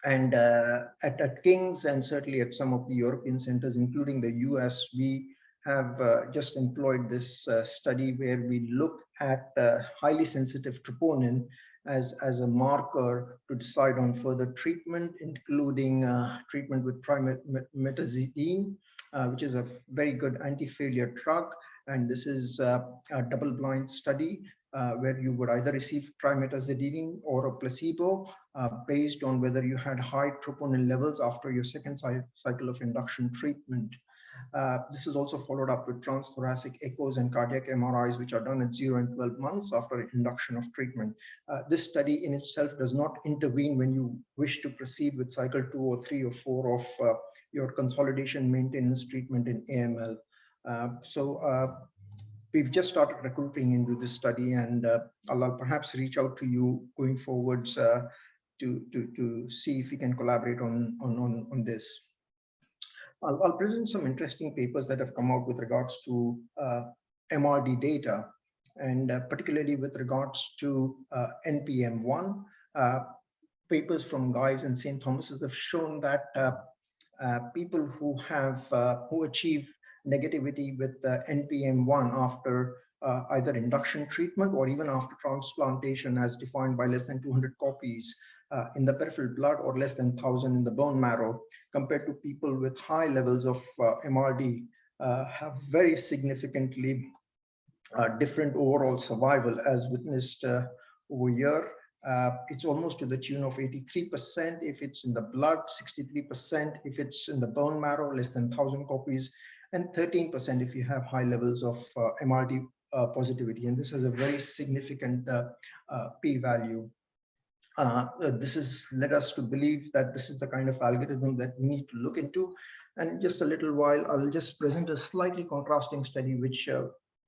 And at King's and certainly at some of the European centers, including the US, we have just employed this study where we look at highly sensitive troponin as a marker to decide on further treatment, including treatment with trimetazidine, which is a very good anti-failure drug. And this is a double-blind study where you would either receive trimetazidine or a placebo based on whether you had high troponin levels after your second cycle of induction treatment. This is also followed up with transthoracic echoes and cardiac MRIs, which are done at 0 and 12 months after induction of treatment. This study in itself does not intervene when you wish to proceed with cycle 2 or 3 or 4 of your consolidation maintenance treatment in AML. We've just started recruiting into this study, and I'll perhaps reach out to you going forwards to see if we can collaborate on this. I'll present some interesting papers that have come out with regards to MRD data, and particularly with regards to NPM1. Papers from Guy's and St. Thomas's have shown that people who achieve negativity with NPM1 after either induction treatment or even after transplantation, as defined by less than 200 copies in the peripheral blood or less than 1,000 in the bone marrow, compared to people with high levels of MRD, have very significantly different overall survival as witnessed over here. It's almost to the tune of 83% if it's in the blood, 63% if it's in the bone marrow, less than 1,000 copies, and 13% if you have high levels of MRD positivity. And this has a very significant p-value. This has led us to believe that this is the kind of algorithm that we need to look into. And in just a little while, I'll just present a slightly contrasting study which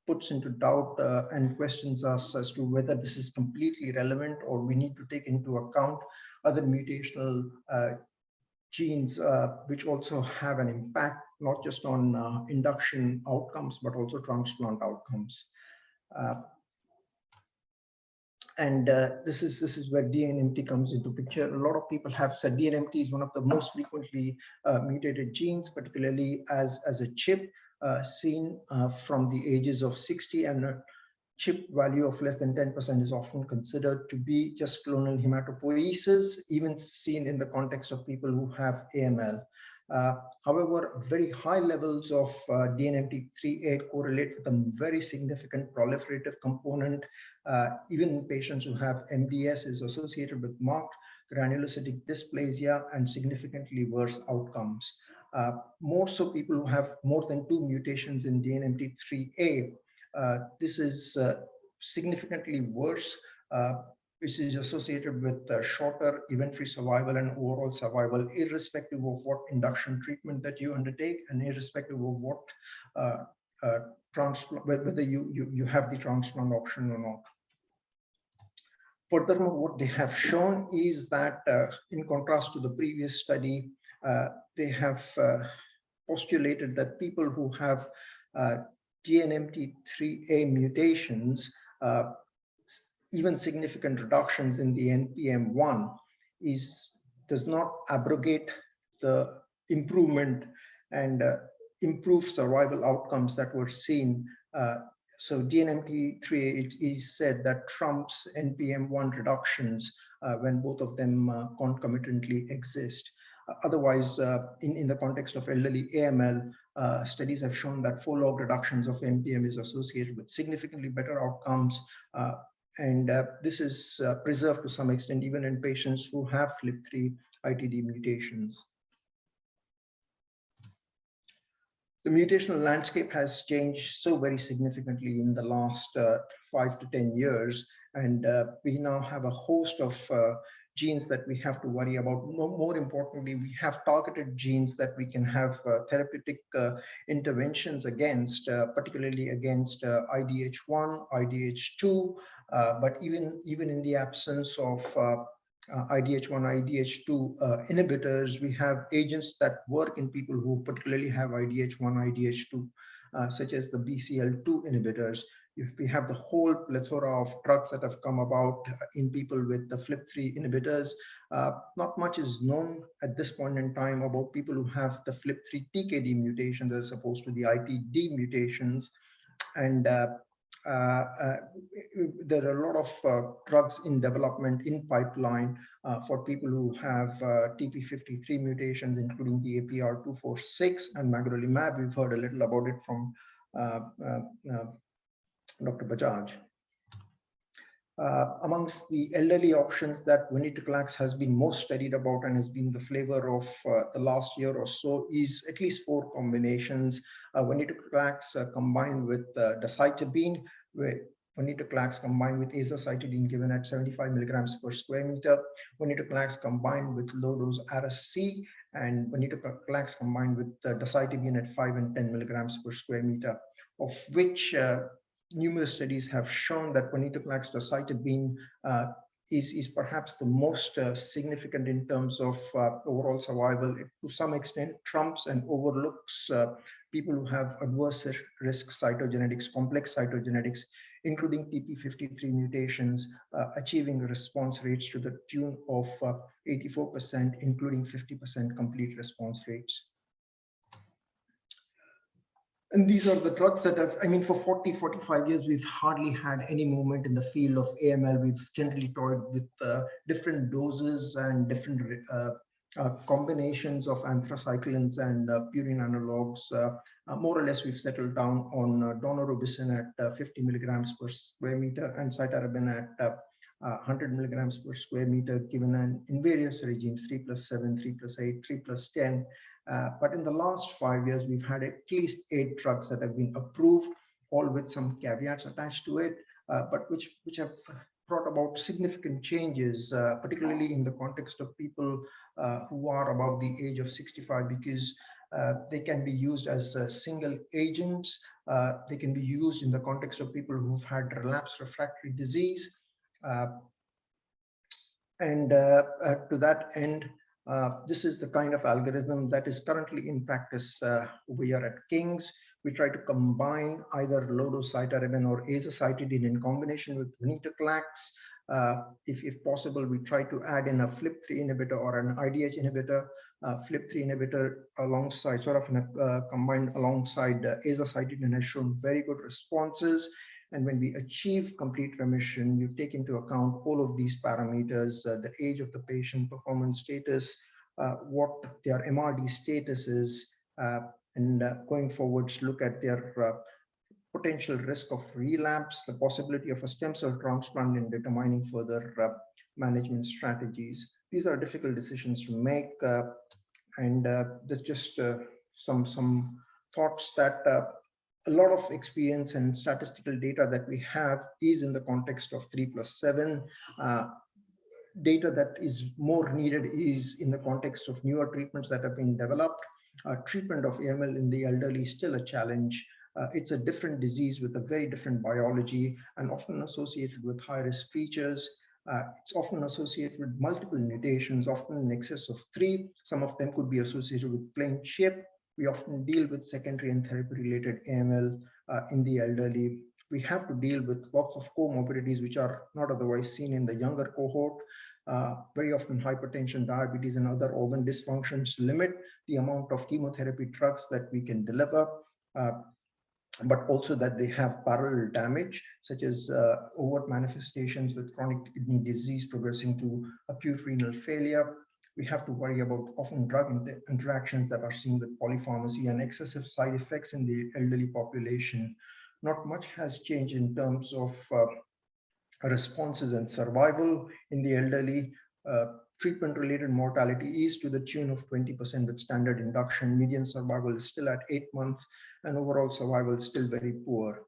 puts into doubt and questions us as to whether this is completely relevant or we need to take into account other mutational genes which also have an impact, not just on induction outcomes, but also transplant outcomes. And this is where DNMT comes into picture. A lot of people have said DNMT is one of the most frequently mutated genes, particularly as a CHIP seen from the ages of 60, and a CHIP value of less than 10% is often considered to be just clonal hematopoiesis, even seen in the context of people who have AML. However, very high levels of DNMT3A correlate with a very significant proliferative component. Even in patients who have MDS is associated with marked granulocytic dysplasia and significantly worse outcomes. More so people who have more than 2 mutations in DNMT3A, this is significantly worse, which is associated with shorter event-free survival and overall survival, irrespective of what induction treatment that you undertake and irrespective of what transplant, whether you have the transplant option or not. Furthermore, what they have shown is that in contrast to the previous study, they have postulated that people who have DNMT3A mutations, even significant reductions in the NPM1 does not abrogate the improvement and improved survival outcomes that were seen. So DNMT3A, it is said that trumps NPM1 reductions when both of them concomitantly exist. Otherwise, in the context of elderly AML, studies have shown that 4 log reductions of NPM is associated with significantly better outcomes. And this is preserved to some extent even in patients who have FLT3 ITD mutations. The mutational landscape has changed so very significantly in the last 5 to 10 years, and we now have a host of genes that we have to worry about. More importantly, we have targeted genes that we can have therapeutic interventions against, particularly against IDH1, IDH2, but even in the absence of IDH1, IDH2 inhibitors, we have agents that work in people who particularly have IDH1, IDH2, such as the BCL2 inhibitors. If we have the whole plethora of drugs that have come about in people with the FLT3 inhibitors, not much is known at this point in time about people who have the FLT3 TKD mutations as opposed to the ITD mutations. And there are a lot of drugs in development in pipeline for people who have TP53 mutations, including the APR246 and magrolimab. We've heard a little about it from Dr. Bajaj. Amongst the elderly options that venetoclax has been most studied about and has been the flavor of the last year or so is at least 4 combinations. Venetoclax combined with decitabine, venetoclax combined with azacitidine given at 75 milligrams per square meter, venetoclax combined with low-dose Ara-C, and venetoclax combined with decitabine at 5 and 10 milligrams per square meter, of which numerous studies have shown that venetoclax decitabine is perhaps the most significant in terms of overall survival. It, to some extent, trumps and overlooks people who have adverse risk cytogenetics, complex cytogenetics, including TP53 mutations, achieving response rates to the tune of 84%, including 50% complete response rates. And these are the drugs that have, I mean, for 40, 45 years, we've hardly had any movement in the field of AML. We've generally toyed with different doses and different combinations of anthracyclines and purine analogs. More or less, we've settled down on daunorubicin at 50 milligrams per square meter and cytarabine at 100 milligrams per square meter, given in various regimes, 3+7, 3+8, 3+10. But in the last 5 years, we've had at least 8 drugs that have been approved, all with some caveats attached to it, but which have brought about significant changes, particularly in the context of people who are above the age of 65, because they can be used as single agents. They can be used in the context of people who've had relapsed refractory disease. To that end, this is the kind of algorithm that is currently in practice over here at King's. We try to combine either low-dose cytarabine or azacitidine in combination with venetoclax. If possible, we try to add in a FLT3 inhibitor or an IDH inhibitor, FLT3 inhibitor alongside, sort of combined alongside azacitidine has shown very good responses. And when we achieve complete remission, you take into account all of these parameters, the age of the patient, performance status, what their MRD status is, and going forwards, look at their potential risk of relapse, the possibility of a stem cell transplant in determining further management strategies. These are difficult decisions to make, and there's just some thoughts that a lot of experience and statistical data that we have is in the context of 3+7. Data that is more needed is in the context of newer treatments that have been developed. Treatment of AML in the elderly is still a challenge. It's a different disease with a very different biology and often associated with high-risk features. It's often associated with multiple mutations, often in excess of 3. Some of them could be associated with plain CHIP. We often deal with secondary and therapy-related AML in the elderly. We have to deal with lots of comorbidities which are not otherwise seen in the younger cohort. Very often hypertension, diabetes, and other organ dysfunctions limit the amount of chemotherapy drugs that we can deliver, but also that they have parallel damage, such as overt manifestations with chronic kidney disease progressing to acute renal failure. We have to worry about often drug interactions that are seen with polypharmacy and excessive side effects in the elderly population. Not much has changed in terms of responses and survival in the elderly. Treatment-related mortality is to the tune of 20% with standard induction. Median survival is still at 8 months, and overall survival is still very poor.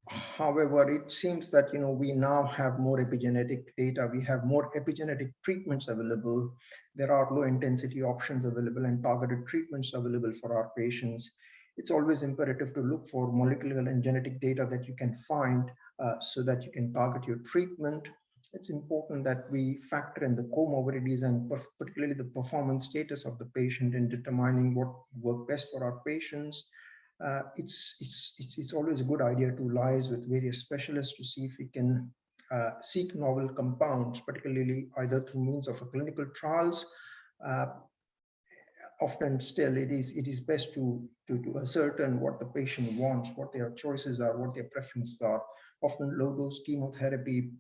However, it seems that we now have more epigenetic data. We have more epigenetic treatments available. There are low-intensity options available and targeted treatments available for our patients. It's always imperative to look for molecular and genetic data that you can find so that you can target your treatment. It's important that we factor in the comorbidities and particularly the performance status of the patient in determining what works best for our patients. It's always a good idea to liaise with various specialists to see if we can seek novel compounds, particularly either through means of clinical trials. Often still it is best to ascertain what the patient wants, what their choices are, what their preferences are. Often low-dose chemotherapy,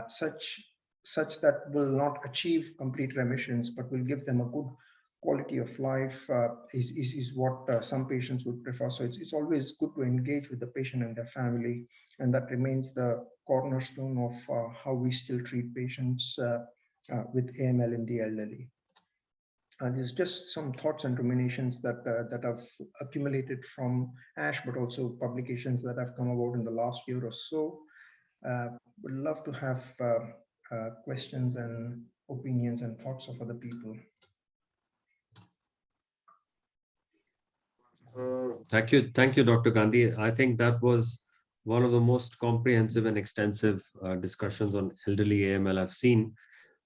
such that will not achieve complete remissions, but will give them a good quality of life is what some patients would prefer. So it's always good to engage with the patient and their family, and that remains the cornerstone of how we still treat patients with AML in the elderly. There's just some thoughts and ruminations that have accumulated from ASH, but also publications that have come about in the last year or so. Would love to have questions and opinions and thoughts of other people. Thank you, Dr. Gandhi. I think that was one of the most comprehensive and extensive discussions on elderly AML I've seen.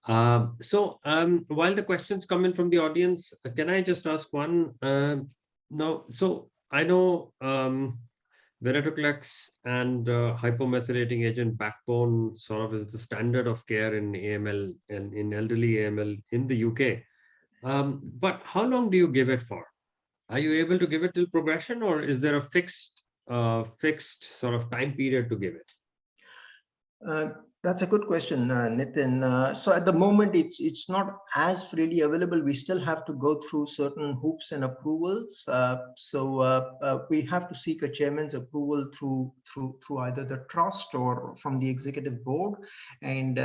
While the questions come in from the audience, can I just ask one? Now, so I know venetoclax and hypomethylating agent backbone sort of is the standard of care in AML and in elderly AML in the UK. But how long do you give it for? Are you able to give it till progression, or is there a fixed sort of time period to give it? That's a good question, Nitin. So at the moment, it's not as freely available. We still have to go through certain hoops and approvals. We have to seek a chairman's approval through either the trust or from the executive board. And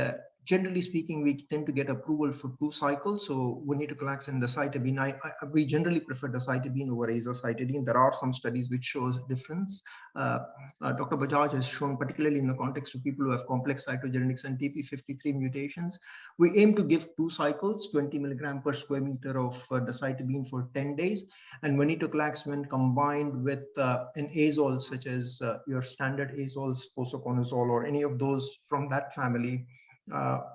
generally speaking, we tend to get approval for 2 cycles. So venetoclax and decitabine, we generally prefer decitabine over azacitidine. There are some studies which shows a difference. Dr. Bajaj has shown, particularly in the context of people who have complex cytogenetics and TP53 mutations, we aim to give 2 cycles, 20 milligram per square meter of decitabine for 10 days. And venetoclax, when combined with an azole, such as your standard azoles, posaconazole, or any of those from that family,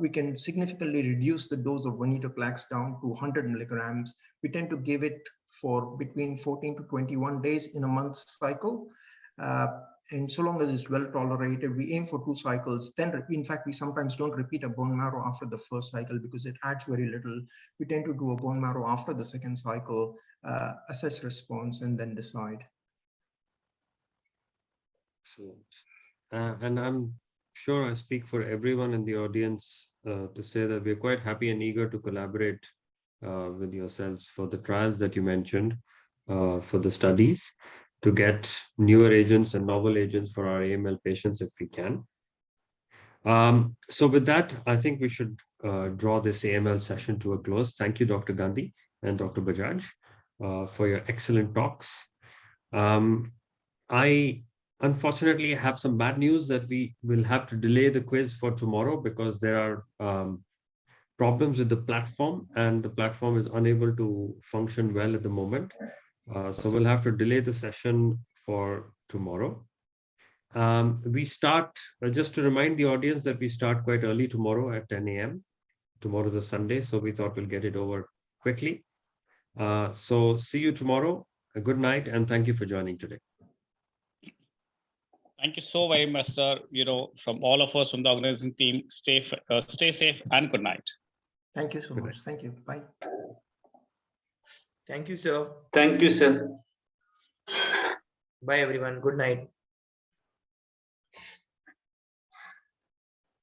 we can significantly reduce the dose of venetoclax down to 100 milligrams. We tend to give it for between 14 to 21 days in a month's cycle. And so long as it's well tolerated, we aim for 2 cycles. Then, in fact, we sometimes don't repeat a bone marrow after the first cycle because it adds very little. We tend to do a bone marrow after the second cycle, assess response, and then decide. Excellent. And I'm sure I speak for everyone in the audience to say that we're quite happy and eager to collaborate with yourselves for the trials that you mentioned, for the studies, to get newer agents and novel agents for our AML patients if we can. So with that, I think we should draw this AML session to a close. Thank you, Dr. Gandhi and Dr. Bajaj, for your excellent talks. I unfortunately have some bad news that we will have to delay the quiz for tomorrow because there are problems with the platform and the platform is unable to function well at the moment. So we'll have to delay the session for tomorrow. We start, just to remind the audience that we start quite early tomorrow at 10 a.m. Tomorrow is a Sunday, so we thought we'll get it over quickly. So see you tomorrow. A good night and thank you for joining today. Thank you so very much, sir. From all of us from the organizing team, stay safe and good night. Thank you so much. Thank you. Bye. Thank you, sir. Thank you, sir. Bye, everyone. Good night.